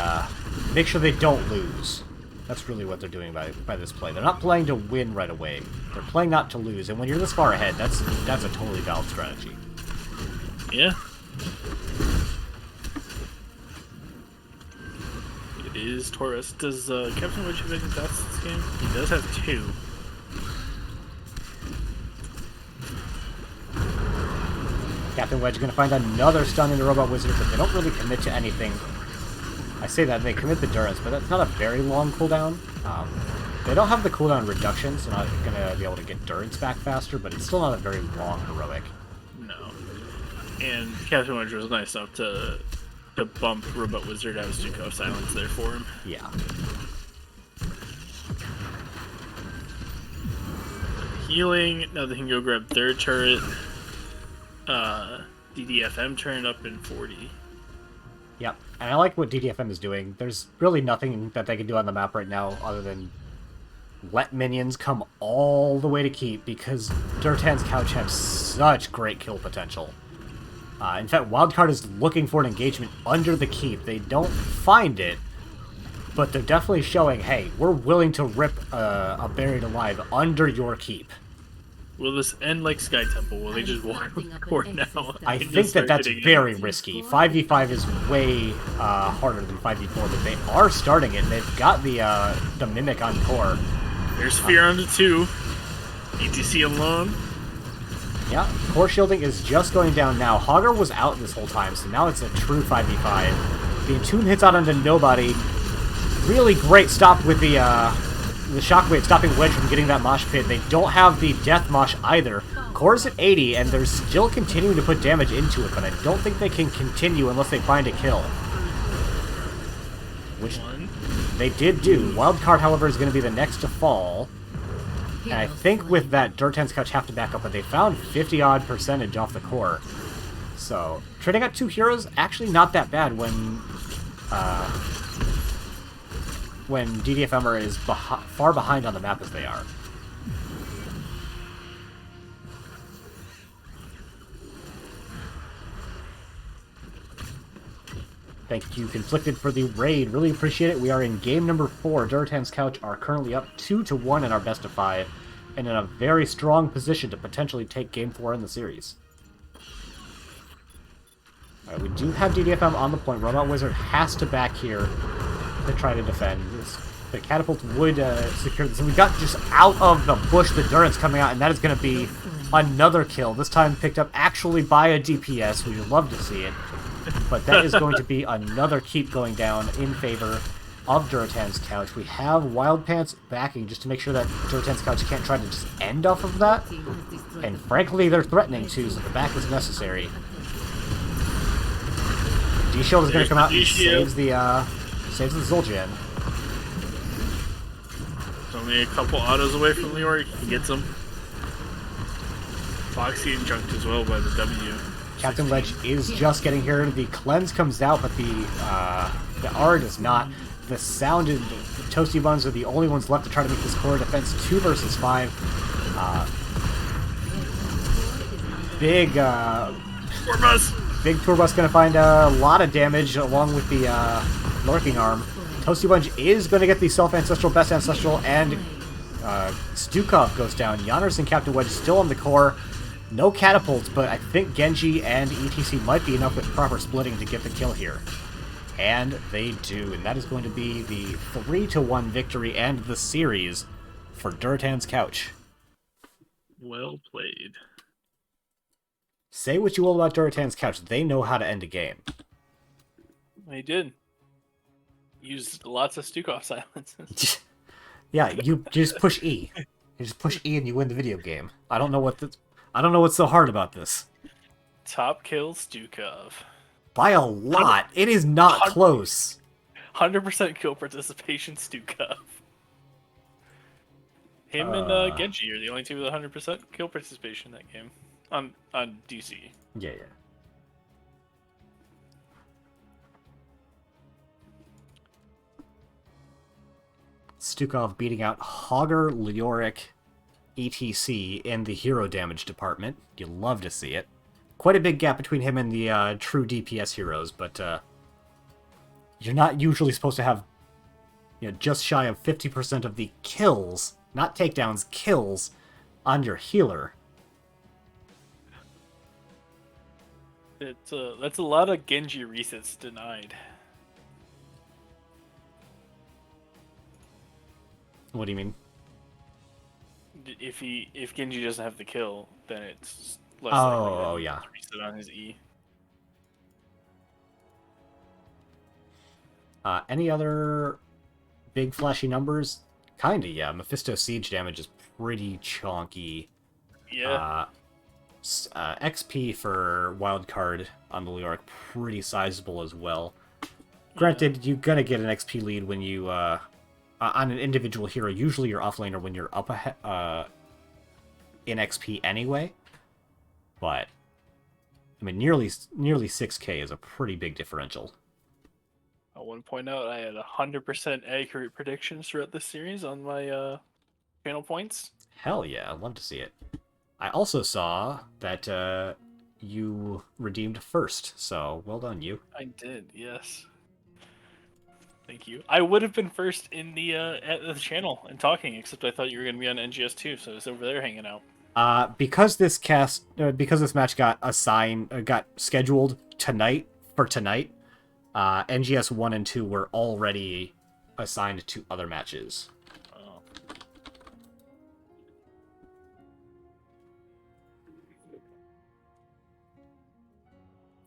make sure they don't lose. That's really what they're doing by this play. They're not playing to win right away. They're playing not to lose, and when you're this far ahead, that's a totally valid strategy. Yeah. It is Taurus. Does Captain Wedge have any dots this game? He does have 2. Captain Wedge going to find another stun into Robot Wizard, but they don't really commit to anything. I say that, they commit the Durance, but that's not a very long cooldown. They don't have the cooldown reduction, so not going to be able to get Durance back faster, but it's still not a very long heroic. No. And Captain Wedge was nice enough to bump Robot Wizard out of Stukov silence there for him. Yeah. Healing, now they can go grab their turret. DDFM turned up in 40. Yep, and I like what DDFM is doing. There's really nothing that they can do on the map right now other than let minions come all the way to keep, because Durotan's Couch have such great kill potential. In fact, Wildcard is looking for an engagement under the keep. They don't find it, but they're definitely showing, hey, we're willing to rip a Buried Alive under your keep. Will this end like Sky Temple? Will they just walk forward now? I think that's very risky. 5v5 is way harder than 5v4, but they are starting it, and they've got the Mimic on core. There's Fear on the 2. ETC alone. Yeah, core shielding is just going down now. Hogger was out this whole time, so now it's a true 5v5. The Entomb hits out onto nobody. Really great stop with the Shockwave, stopping Wedge from getting that Mosh Pit. They don't have the Death Mosh either. Core's at 80, and they're still continuing to put damage into it, but I don't think they can continue unless they find a kill. Which they did do. Wildcard, however, is going to be the next to fall. And I think with that, Durotan's Couch have to back up, but they found 50-odd percentage off the core. So, trading out 2 heroes, actually not that bad when DDFMer is far behind on the map as they are. Thank you, Conflicted, for the raid. Really appreciate it. We are in game number 4. Durotan's Couch are currently up 2-1 in our best of 5, and in a very strong position to potentially take game 4 in the series. Alright, we do have DDFM on the point. Robot Wizard has to back here to try to defend. The catapult would secure this. And we got just out of the bush the Durance coming out, and that is going to be another kill. This time picked up actually by a DPS. We would love to see it. But that is going to be another keep going down in favor of Durotan's Couch. We have Wild Pants backing just to make sure that Durotan's Couch can't try to just end off of that. And frankly, they're threatening to, so the back is necessary. D-Shield is going to come out and saves the Zul'jin. It's only a couple autos away from Leoric. He gets them. Foxy and junked as well by the W. Captain Ledge is just getting here. The cleanse comes out, but the R does not. The Sound and the Toasty Buns are the only ones left to try to make this core defense 2 versus 5. Big Tour Bus going to find a lot of damage along with the Lurking Arm. Toasty Bunch is going to get the Self-Ancestral, Best Ancestral, and Stukov goes down. Yanners and Captain Wedge still on the core. No catapults, but I think Genji and ETC might be enough with proper splitting to get the kill here. And they do, and that is going to be the 3-1 victory and the series for Durotan's Couch. Well played. Say what you will about Durotan's couch, they know how to end a game. They did. Used lots of Stukov silences. Yeah, you just push E. You just push E and you win the video game. I don't know what's so hard about this. Top kill Stukov. By a lot. It is not close. 100% kill participation Stukov. Him and Genji are the only two with 100% kill participation in that game. On DC. Yeah. Stukov beating out Hogger, Leoric, etc. in the hero damage department. You love to see it. Quite a big gap between him and the true DPS heroes, but you're not usually supposed to have just shy of 50% of the kills, not takedowns, kills, on your healer. That's a lot of Genji resets denied. What do you mean? If Genji doesn't have the kill, then it's less Oh, likely yeah. to reset on his E. Any other big flashy numbers? Kinda, yeah. Mephisto siege damage is pretty chonky. Yeah. XP for wildcard on the Leoric pretty sizable as well. Granted, you're gonna get an XP lead when you on an individual hero. Usually you're offlaner when you're up in XP anyway. But I mean, nearly 6K is a pretty big differential. I want to point out I had 100% accurate predictions throughout this series on my channel points. Hell yeah, I'd love to see it. I also saw that you redeemed first, so well done, you. I did, yes. Thank you. I would have been first in the at the channel and talking, except I thought you were going to be on NGS too, so I was over there hanging out. Because this match got scheduled tonight, NGS 1 and 2 were already assigned to other matches. Oh.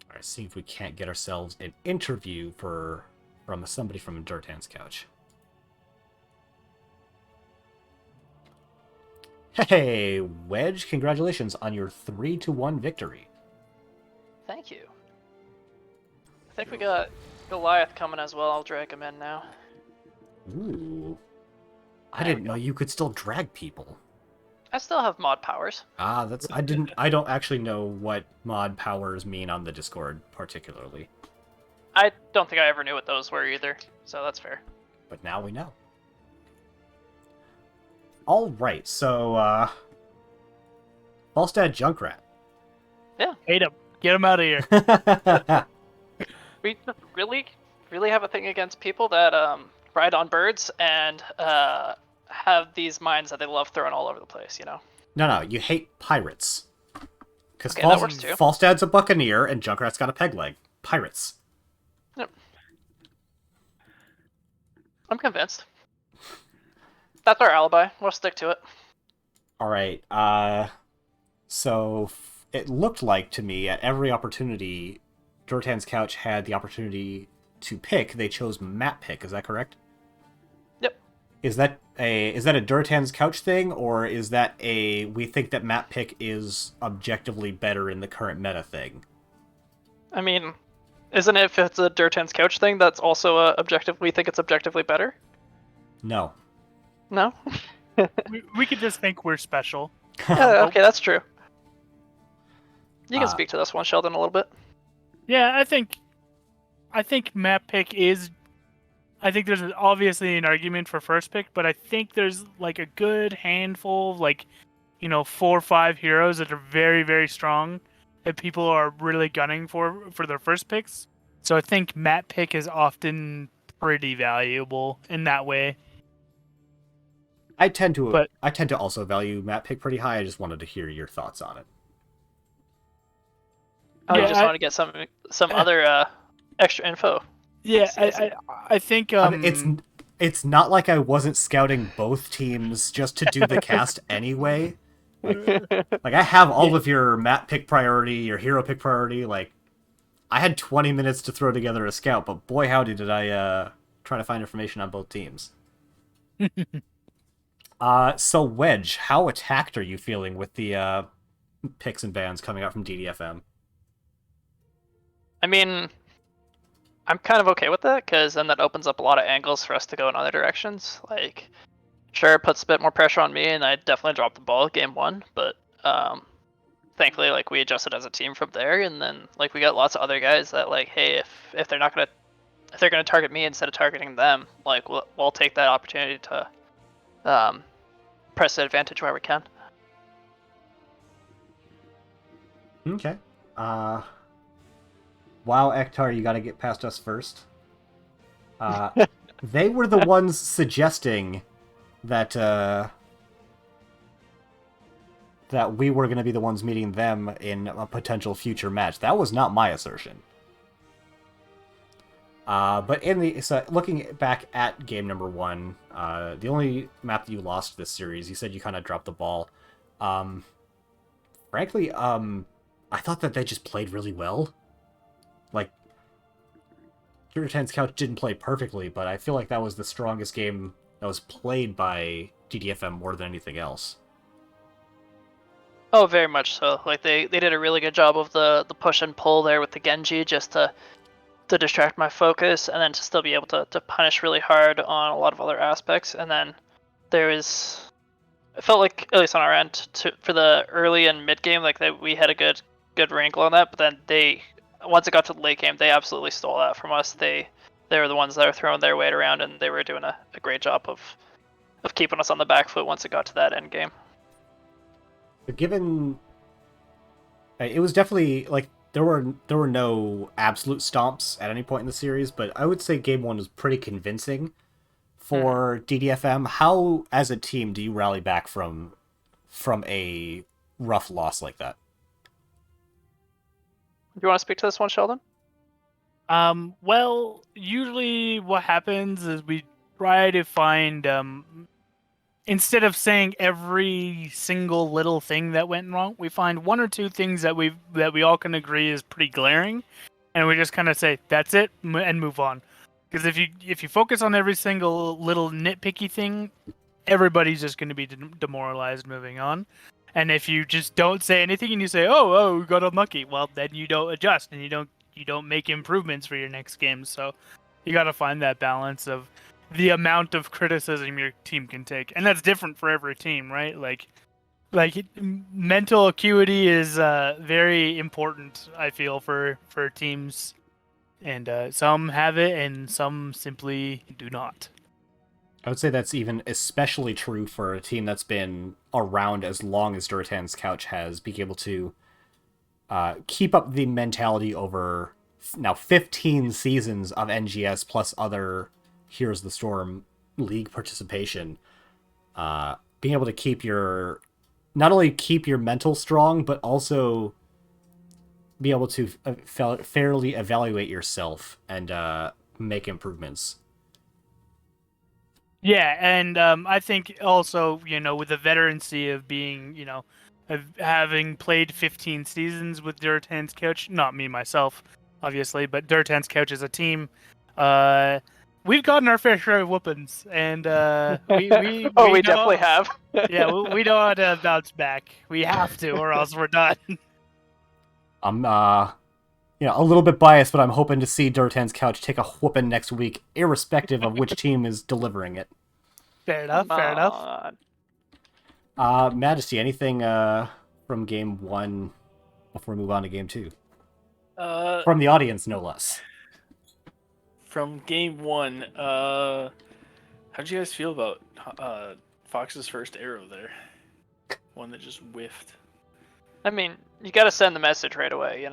Alright, see if we can't get ourselves an interview from somebody from Durotan's couch. Hey, Wedge, congratulations on your 3-1 victory. Thank you. I think we got Goliath coming as well. I'll drag him in now. Ooh. I didn't know you could still drag people. I still have mod powers. I don't actually know what mod powers mean on the Discord particularly. I don't think I ever knew what those were either, so that's fair. But now we know. Alright, so, Falstad Junkrat. Yeah. Hate him. Get him out of here. We just really have a thing against people that ride on birds and have these mines that they love throwing all over the place, you know? No, you hate pirates. Because Okay, that works too. Falstad's a buccaneer and Junkrat's got a peg leg. Pirates. Yep. I'm convinced. That's our alibi. We'll stick to it. Alright, so it looked like to me at every opportunity Durotan's couch had the opportunity to pick, they chose map pick, is that correct? Yep. Is that a Durotan's couch thing, or is that we think that map pick is objectively better in the current meta thing? I mean, isn't it if it's a Durotan's couch thing, that's also we think it's objectively better? No. No? we could just think we're special. Okay, that's true. You can speak to this one, Sheldon, a little bit. Yeah, I think map pick is. I think there's obviously an argument for first pick, but I think there's like a good handful of 4 or 5 heroes that are very, very strong that people are really gunning for their first picks. So I think map pick is often pretty valuable in that way. I tend to also value map pick pretty high. I just wanted to hear your thoughts on it. Oh, you just want to get some other extra info. Yeah, I think I mean, it's not like I wasn't scouting both teams just to do the cast anyway. Like, I have all of your map pick priority, your hero pick priority. Like, I had 20 minutes to throw together a scout, but boy howdy did I try to find information on both teams. So Wedge, how attacked are you feeling with the picks and bans coming out from DDFM? I mean, I'm kind of okay with that because then that opens up a lot of angles for us to go in other directions. Like, sure, it puts a bit more pressure on me, and I definitely dropped the ball game one, but thankfully, like, we adjusted as a team from there, and then like we got lots of other guys that like, hey, if they're not gonna if they're gonna target me instead of targeting them, like we'll take that opportunity to press the advantage where we can. Okay. Wow, Ektar, you gotta get past us first. They were the ones suggesting that that we were going to be the ones meeting them in a potential future match. That was not my assertion. But looking back at game number 1, the only map that you lost this series, you said you kind of dropped the ball. Frankly, I thought that they just played really well. Like, Durotan's Couch didn't play perfectly, but I feel like that was the strongest game that was played by DDFM more than anything else. Oh, very much so. Like they did a really good job of the push and pull there with the Genji just to distract my focus and then to still be able to punish really hard on a lot of other aspects. And then there was, it felt like, at least on our end, for the early and mid game, like we had a good wrangle on that. But then once it got to the late game, they absolutely stole that from us. They were the ones that were throwing their weight around, and they were doing a great job of keeping us on the back foot once it got to that end game. But given, it was definitely like there were no absolute stomps at any point in the series, but I would say game 1 was pretty convincing for DDFM. How, as a team, do you rally back from a rough loss like that? Do you want to speak to this one, Sheldon? Well, usually what happens is we try to find, instead of saying every single little thing that went wrong, we find one or two things that we all can agree is pretty glaring, and we just kind of say that's it and move on. Because if you focus on every single little nitpicky thing, everybody's just going to be demoralized moving on. And if you just don't say anything and you say, oh, we got unlucky, well, then you don't adjust and you don't make improvements for your next game. So you got to find that balance of the amount of criticism your team can take, and that's different for every team, right? Like mental acuity is very important, I feel, for teams, and some have it and some simply do not. I would say that's even especially true for a team that's been around as long as Durotan's Couch has, being able to keep up the mentality over now 15 seasons of NGS plus other Here's the Storm league participation. Being able to not only keep your mental strong, but also be able to fairly evaluate yourself and make improvements. Yeah, and I think also, with the veterancy of being, of having played 15 seasons with Durotan's Couch, not me myself, obviously, but Durotan's Couch as a team, we've gotten our fair share of whoopings, and we definitely have. Yeah, we know how to bounce back. We have to, or else we're done. I'm a little bit biased, but I'm hoping to see Durotan's Couch take a whooping next week, irrespective of which team is delivering it. Fair enough. Majesty, anything from game 1 before we move on to game 2? From the audience, no less. From game 1, how'd you guys feel about Fox's first arrow there? One that just whiffed. I mean, you gotta send the message right away,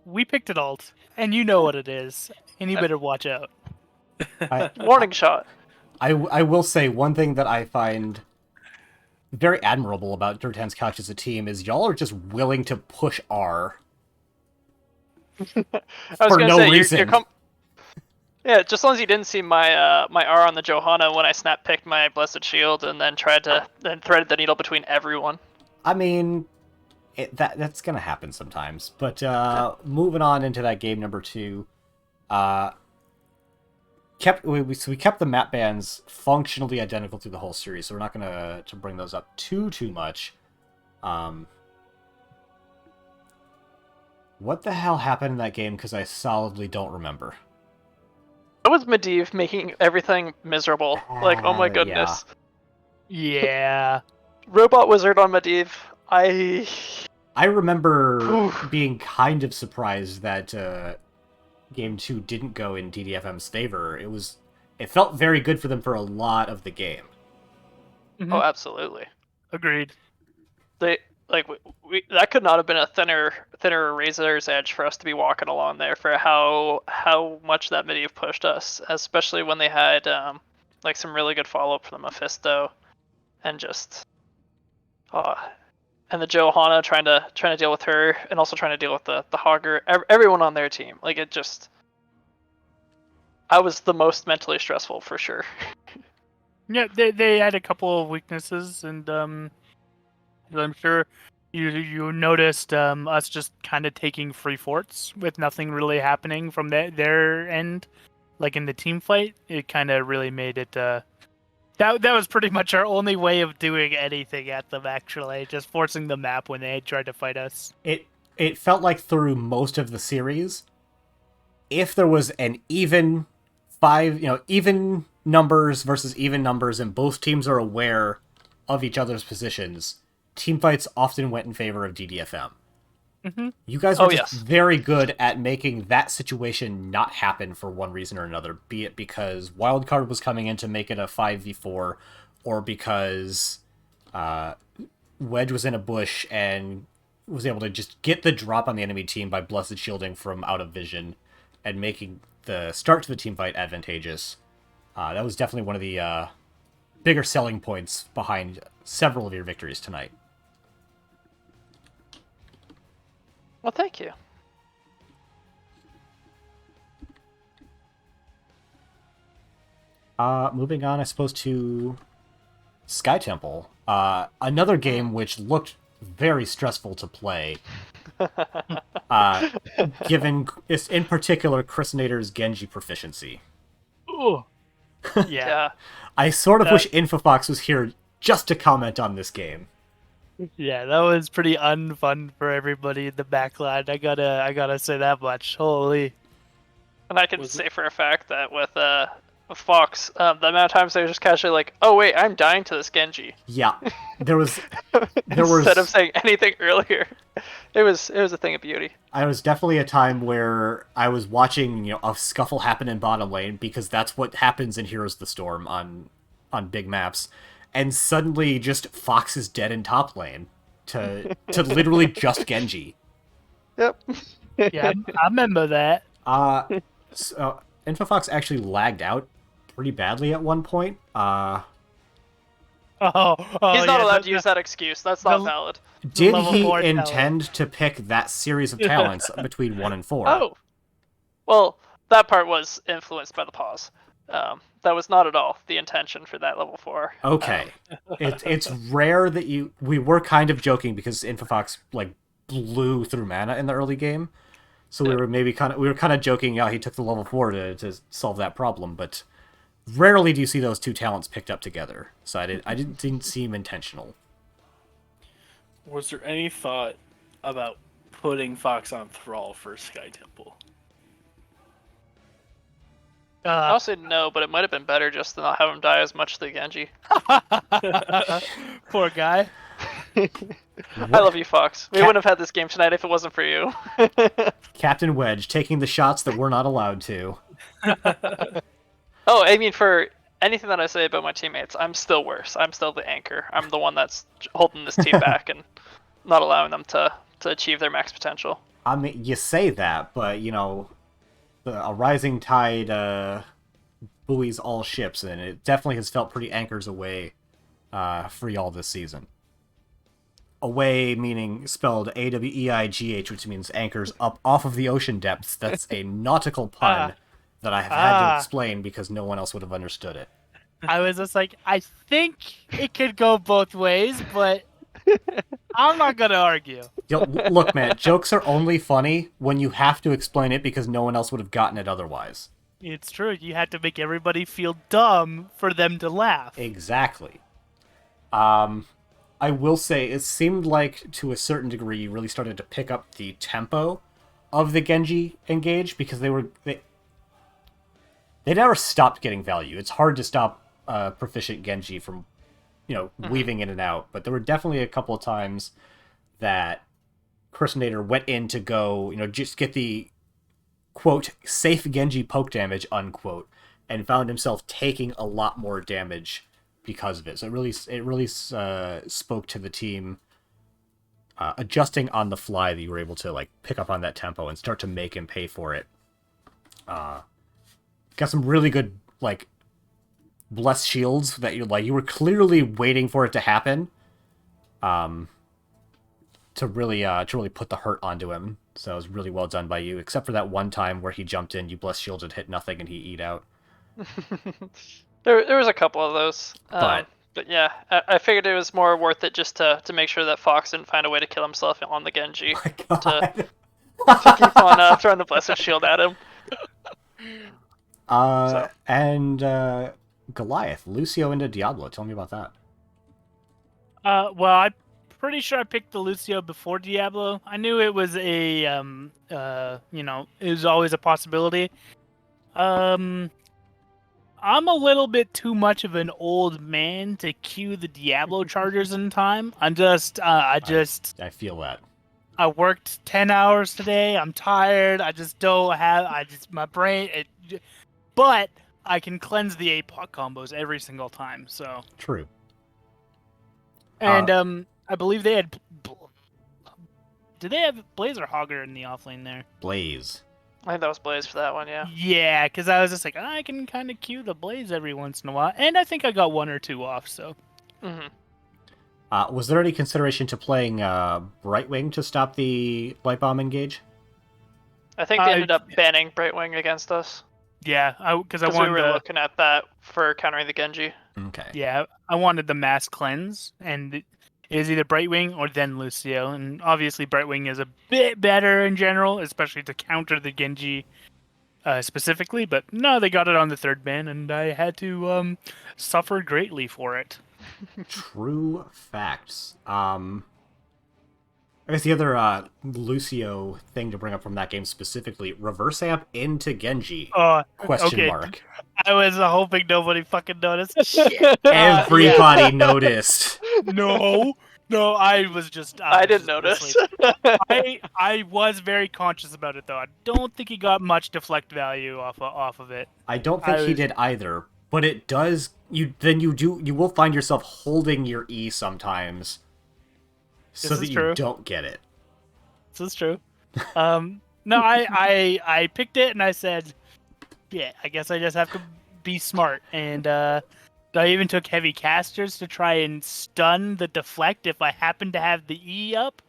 We picked it alt, and you know what it is, and you better watch out. Warning shot. I will say one thing that I find very admirable about Durotan's Couch as a team is y'all are just willing to push R. I was for gonna no say, reason. Yeah, just as long as you didn't see my my R on the Johanna when I snap picked my Blessed Shield and then threaded the needle between everyone. I mean, that's gonna happen sometimes. But moving on into that game number 2, we kept the map bans functionally identical through the whole series, so we're not gonna to bring those up too much. What the hell happened in that game? Because I solidly don't remember. That was Medivh making everything miserable. Like, oh my Yeah. goodness. Yeah. Robot Wizard on Medivh. I remember being kind of surprised that Game 2 didn't go in DDFM's favor. It felt very good for them for a lot of the game. Mhm. Oh, absolutely. Agreed. They we that could not have been a thinner razor's edge for us to be walking along there for how much that Medivh pushed us, especially when they had like some really good follow up from the Mephisto, and just and the Johanna trying to deal with her, and also trying to deal with the Hogger, everyone on their team. Like, it just, I was the most mentally stressful for sure. Yeah, they had a couple of weaknesses, and I'm sure you noticed us just kind of taking free forts with nothing really happening from their end, like in the team fight. It kind of really made it. That was pretty much our only way of doing anything at them. Actually, just forcing the map when they tried to fight us. It felt like through most of the series, if there was an even even numbers versus even numbers, and both teams are aware of each other's positions, team fights often went in favor of DDFM. Mm-hmm. You guys were just very good at making that situation not happen for one reason or another, be it because Wildcard was coming in to make it a 5v4, or because Wedge was in a bush and was able to just get the drop on the enemy team by Blessed Shielding from out of vision and making the start to the team fight advantageous. That was definitely one of the bigger selling points behind several of your victories tonight. Well, thank you. Moving on, I suppose, to Sky Temple. Another game which looked very stressful to play. Given, in particular, Chrisinator's Genji proficiency. Ooh. Yeah. I sort of wish Infofox was here just to comment on this game. Yeah, that was pretty unfun for everybody in the backline. I gotta say that much. Holy. And I can say for a fact that with Fox, the amount of times they were just casually like, "Oh wait, I'm dying to this Genji." Yeah, there was instead of saying anything earlier. It was a thing of beauty. I was definitely a time where I was watching, a scuffle happen in bottom lane, because that's what happens in Heroes of the Storm on big maps, and suddenly just Fox is dead in top lane to literally just Genji. Yep. Yeah, I remember that. So Infofox actually lagged out pretty badly at one point. He's not allowed to use that excuse. That's not valid. Did he intend to pick that series of talents between 1 and 4? Oh. Well, that part was influenced by the pause. That was not at all the intention for that level 4. Okay. It's rare that we were kind of joking because Infofox blew through mana in the early game. So we were kind of joking, he took the level 4 to solve that problem, but rarely do you see those two talents picked up together. So I didn't seem intentional. Was there any thought about putting Fox on Thrall for Sky Temple? I'll say no, but it might have been better just to not have him die as much to the Genji. Poor guy. I love you, Fox. We wouldn't have had this game tonight if it wasn't for you. Captain Wedge taking the shots that we're not allowed to. Oh, I mean, for anything that I say about my teammates, I'm still worse. I'm still the anchor. I'm the one that's holding this team back and not allowing them to achieve their max potential. I mean, you say that, but, a rising tide buoys all ships, and it definitely has felt pretty anchors away for y'all this season. Away meaning spelled A-W-E-I-G-H, which means anchors up off of the ocean depths. That's a nautical pun that I have had to explain because no one else would have understood it. I was just like, I think it could go both ways, but I'm not gonna argue. Look, man, jokes are only funny when you have to explain it because no one else would have gotten it otherwise. It's true. You had to make everybody feel dumb for them to laugh. Exactly. I will say it seemed like to a certain degree you really started to pick up the tempo of the Genji engage because they never stopped getting value. It's hard to stop proficient Genji from weaving in and out, but there were definitely a couple of times that Personator went in to go, just get the quote safe Genji poke damage unquote, and found himself taking a lot more damage because of it. So it really spoke to the team adjusting on the fly that you were able to like pick up on that tempo and start to make him pay for it. Got some really good like blessed shields that you were clearly waiting for it to happen, to really put the hurt onto him. So it was really well done by you, except for that one time where he jumped in, you blessed shielded, hit nothing, and he eat out. There was a couple of those. But yeah, I figured it was more worth it just to make sure that Fox didn't find a way to kill himself on the Genji. my God. To keep on throwing the blessed shield at him. And Goliath, Lucio into Diablo. Tell me about that. Well, I'm pretty sure I picked the Lucio before Diablo. I knew it was it was always a possibility. I'm a little bit too much of an old man to cue the Diablo chargers in time. I feel that. I worked 10 hours today. I'm tired. I just don't have. My brain. But I can cleanse the APOC combos every single time. So true. And I believe they had. Did they have Blaze or Hogger in the offlane there? Blaze. I think that was Blaze for that one, yeah. Yeah, because I was just like, I can kind of cue the Blaze every once in a while, and I think I got one or two off. So. Was there any consideration to playing Brightwing to stop the Light Bomb engage? I think they ended up banning Brightwing against us. Yeah, because we were looking at that for countering the Genji. Okay. Yeah, I wanted the mass cleanse, and it is either Brightwing or then Lucio, and obviously Brightwing is a bit better in general, especially to counter the Genji specifically. But no, they got it on the third ban, and I had to suffer greatly for it. True facts. I guess the other Lucio thing to bring up from that game specifically, reverse amp into Genji? Question mark. I was hoping nobody fucking noticed. Shit. Everybody noticed. No, I was just. I didn't notice. I was very conscious about it though. I don't think he got much deflect value off of it. I don't think he did either. But it does. You will find yourself holding your E sometimes, so that you don't get it. This is true. No, I picked it and I said, yeah, I guess I just have to be smart. And I even took heavy casters to try and stun the deflect if I happen to have the E up.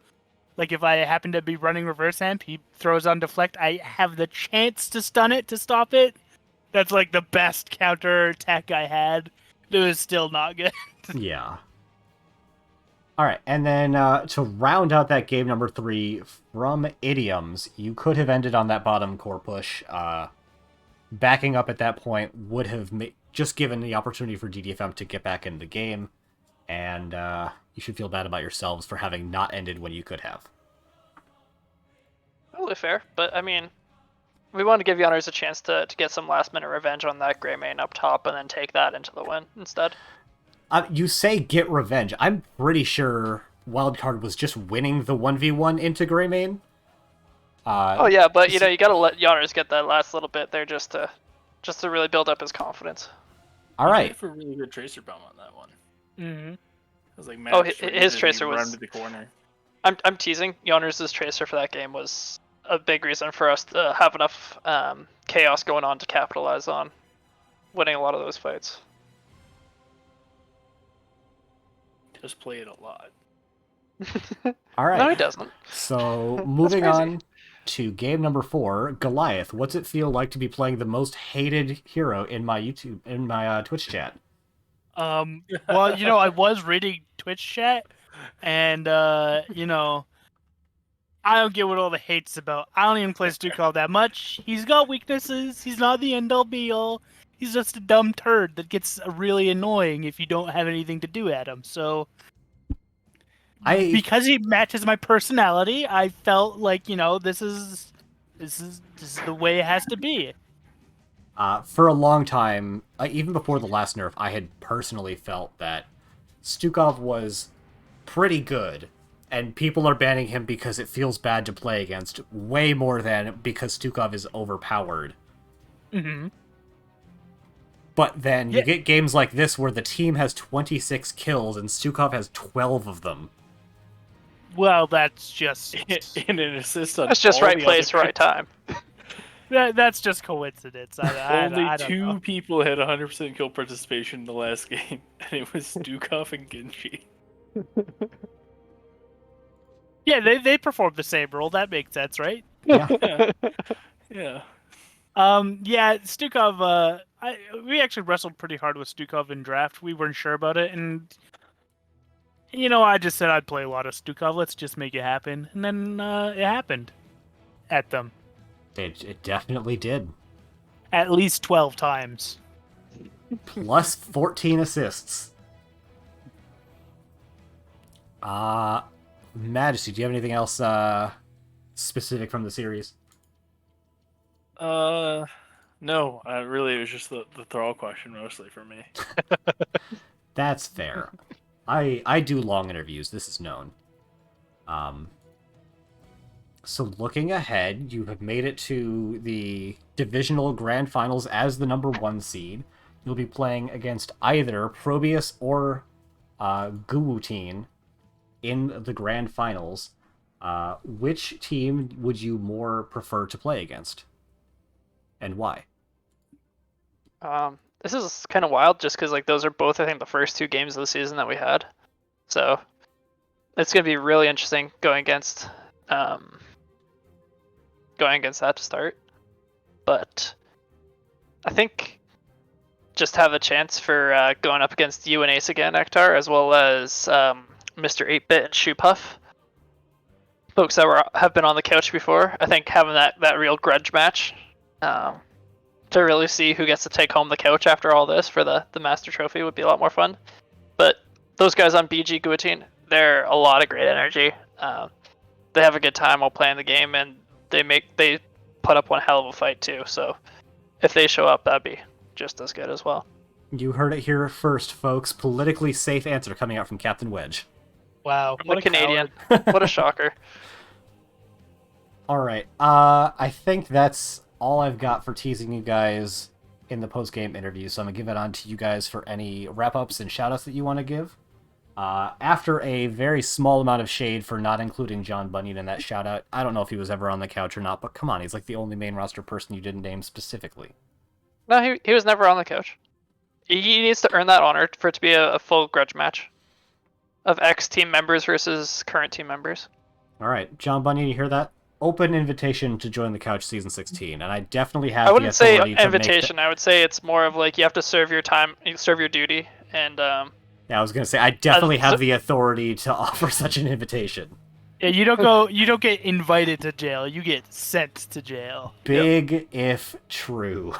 Like if I happen to be running reverse amp, he throws on deflect. I have the chance to stun it to stop it. That's like the best counter attack I had. It was still not good. Yeah. All right, and then to round out that game number 3 from Idioms, you could have ended on that bottom core push. Backing up at that point would have just given the opportunity for DDFM to get back into the game, and you should feel bad about yourselves for having not ended when you could have. Totally fair, but I mean, we want to give Yonners a chance to get some last-minute revenge on that gray main up top and then take that into the win instead. You say get revenge. I'm pretty sure Wildcard was just winning the 1v1 into Grey Main. Oh yeah, but you gotta let Yonners get that last little bit there just to really build up his confidence. All right. He went for a really good tracer bomb on that one. Mm-hmm. I was like, his tracer was. Run to the corner. I'm teasing. Yonners' tracer for that game was a big reason for us to have enough chaos going on to capitalize on winning a lot of those fights. Just play it a lot. All right. No, he doesn't. So moving on to game number 4, Goliath. What's it feel like to be playing the most hated hero in my Twitch chat? Well, I was reading Twitch chat, and I don't get what all the hate's about. I don't even play Stukov that much. He's got weaknesses. He's not the end-all be-all. He's just a dumb turd that gets really annoying if you don't have anything to do at him. So, because he matches my personality, I felt like this is the way it has to be. For a long time, even before the last nerf, I had personally felt that Stukov was pretty good, and people are banning him because it feels bad to play against, way more than because Stukov is overpowered. Mm-hmm. But then you get games like this where the team has 26 kills and Stukov has 12 of them. Well, that's just and an assist on That's just all right the place, other right time. that's just coincidence. Only I don't know. 2 people had 100% kill participation in the last game, and it was Stukov and Genji. Yeah, they performed the same role. That makes sense, right? Yeah. Yeah. Yeah, Stukov. We actually wrestled pretty hard with Stukov in draft. We weren't sure about it, and I just said I'd play a lot of Stukov. Let's just make it happen, and then it happened. At them. It definitely did. At least 12 times. Plus 14 assists. Majesty, do you have anything else specific from the series? No, really, it was just the Thrall question mostly for me. That's fair. I do long interviews, this is known. So looking ahead, you have made it to the divisional grand finals as the number 1 seed. You'll be playing against either Probius or Guwutin in the grand finals. Which team would you more prefer to play against? And why? This is kind of wild just because those are both, I think, the first 2 games of the season that we had. So it's going to be really interesting going against that to start. But I think just have a chance for going up against you and Ace again, Ektar, as well as Mr. 8-Bit and Shoepuff. Folks that have been on the couch before. I think having that real grudge match to really see who gets to take home the couch after all this for the Master Trophy would be a lot more fun. But those guys on BG Guillotine, they're a lot of great energy. They have a good time while playing the game, and they put up one hell of a fight too. So if they show up, that'd be just as good as well. You heard it here first, folks. Politically safe answer coming out from Captain Wedge. Wow, What a Canadian. What a shocker. Alright, I think that's all I've got for teasing you guys in the post-game interview, so I'm going to give it on to you guys for any wrap-ups and shout-outs that you want to give. After a very small amount of shade for not including John Bunyan in that shout-out, I don't know if he was ever on the couch or not, but come on, he's like the only main roster person you didn't name specifically. No, he was never on the couch. He needs to earn that honor for it to be a full grudge match of ex-team members versus current team members. Alright, John Bunyan, you hear that? Open invitation to join the couch season 16, and I definitely have I wouldn't say the authority invitation. I would say it's more of you have to serve your time, you serve your duty, and Yeah, I was gonna say I definitely have the authority to offer such an invitation. Yeah, you don't get invited to jail. You get sent to jail. Big if true.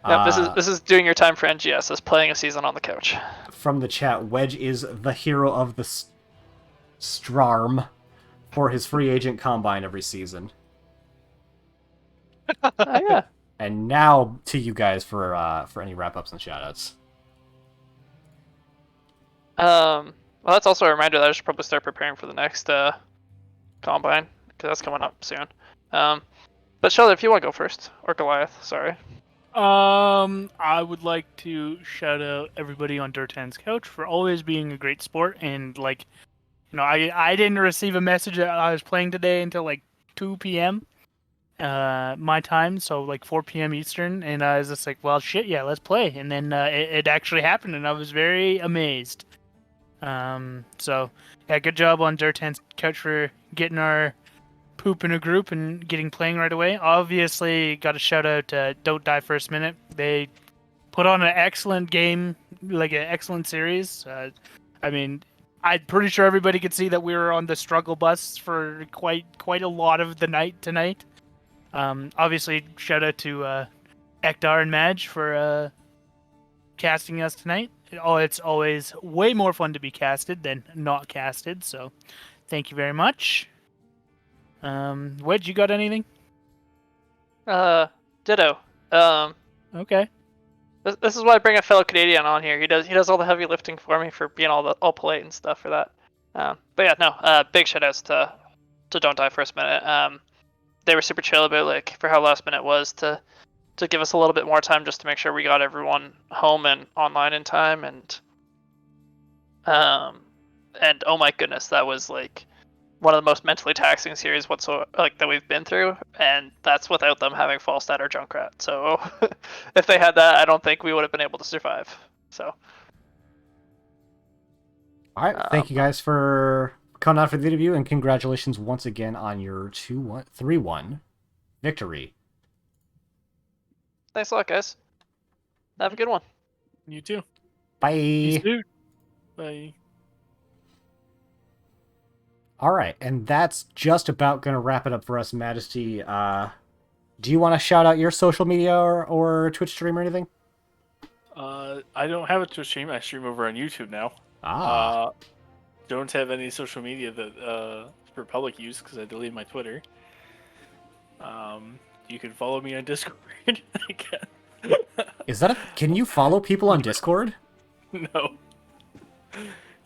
this is doing your time for NGS, is playing a season on the couch. From the chat, Wedge is the hero of the Strarm for his free agent combine every season. Yeah. And now to you guys for any wrap-ups and shout-outs. Well, that's also a reminder that I should probably start preparing for the next combine, because that's coming up soon. But Sheldon, if you want to go first, or Goliath, sorry. I would like to shout out everybody on Durotan's couch for always being a great sport, and I didn't receive a message that I was playing today until 2 p.m. My time, so 4 p.m. Eastern, and I was just well, shit, yeah, let's play. And then it actually happened, and I was very amazed. So yeah, good job on Durotan's couch for getting our poop in a group and getting playing right away. Obviously, got a shout out to Don't Die First Minute. They put on an excellent game, like an excellent series. I mean, I'm pretty sure everybody could see that we were on the struggle bus for quite a lot of the night tonight. Obviously, shout out to Ektar and Madge for casting us tonight. It's always way more fun to be casted than not casted, so thank you very much. Wedge, you got anything? Ditto. Okay. This is why I bring a fellow Canadian on here. He does all the heavy lifting for me for being all polite and stuff for that. But yeah, no. Big shout outs to Don't Die First Minute. They were super chill about like for how last minute was to give us a little bit more time just to make sure we got everyone home and online in time, and oh my goodness, that was like one of the most mentally taxing series whatsoever that we've been through, and that's without them having Falstad or Junkrat. So if they had that, I don't think we would have been able to survive. So All right, thank you guys for coming out for the interview, and congratulations once again on your 3-1 victory. Thanks a lot, guys. Have a good one. You too. Bye. Peace out. Bye. All right, and that's just about going to wrap it up for us, Majesty. Do you want to shout out your social media or Twitch stream or anything? I don't have a Twitch stream. I stream over on YouTube now. Don't have any social media that for public use because I deleted my Twitter. You can follow me on Discord. I guess. Is that can you follow people on Discord? No.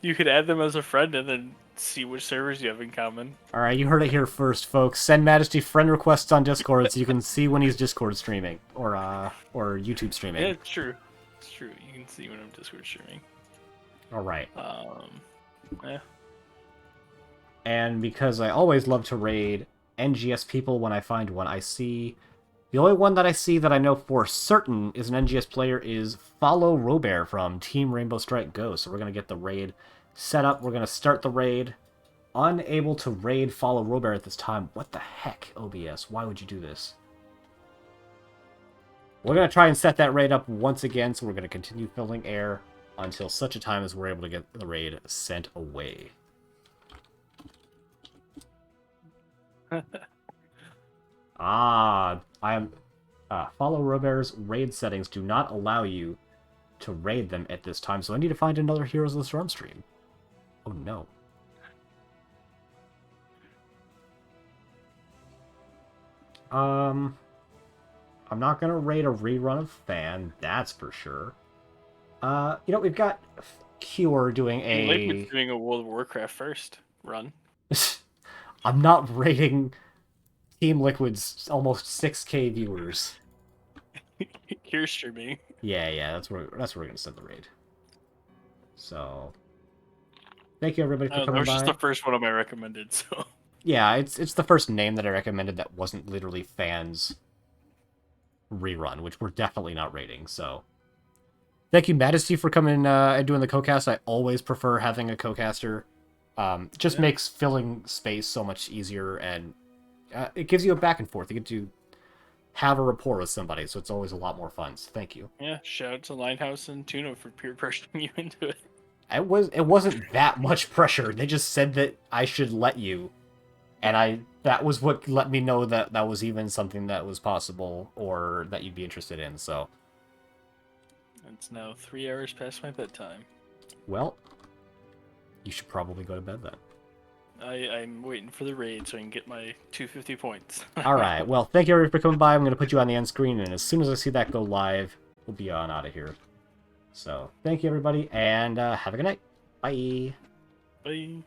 You could add them as a friend and then see which servers you have in common. All right, you heard it here first, folks. Send Majesty friend requests on Discord so you can see when he's Discord streaming or YouTube streaming. Yeah, it's true. It's true. You can see when I'm Discord streaming. All right. Yeah. And because I always love to raid NGS people when I find one, the only one that I see that I know for certain is an NGS player is Follow Robert from Team Rainbow Strike Go. So we're going to get the raid set up. We're going to start the raid. Unable to raid Follow Robert at this time. What the heck, OBS? Why would you do this? We're going to try and set that raid up once again, so we're going to continue filling air until such a time as we're able to get the raid sent away. I am... Follow Robert's raid settings do not allow you to raid them at this time, so I need to find another Heroes of the Storm stream. Oh no. I'm not gonna raid a rerun of Fan, that's for sure. We've got Cure doing Liquid's doing a World of Warcraft first run. I'm not raiding Team Liquid's almost 6K viewers. You're streaming. Yeah, that's where we're gonna send the raid. So, thank you everybody for coming by. That was just the first one of my recommended. So yeah, it's the first name that I recommended that wasn't literally Fans rerun, which we're definitely not raiding. So, thank you, Majesty, for coming and doing the co-cast. I always prefer having a co-caster. Just makes filling space so much easier, and it gives you a back and forth. You get to have a rapport with somebody, so it's always a lot more fun. So thank you. Yeah, shout out to Linehouse and Tuna for peer pressuring you into it. It wasn't that much pressure. They just said that I should let you, and that was what let me know that that was even something that was possible or that you'd be interested in. So it's now 3 hours past my bedtime. Well, you should probably go to bed then. I'm waiting for the raid so I can get my 250 points. All right. Well, thank you everybody for coming by. I'm going to put you on the end screen, and as soon as I see that go live, we'll be on out of here. So, thank you everybody, and have a good night. Bye. Bye.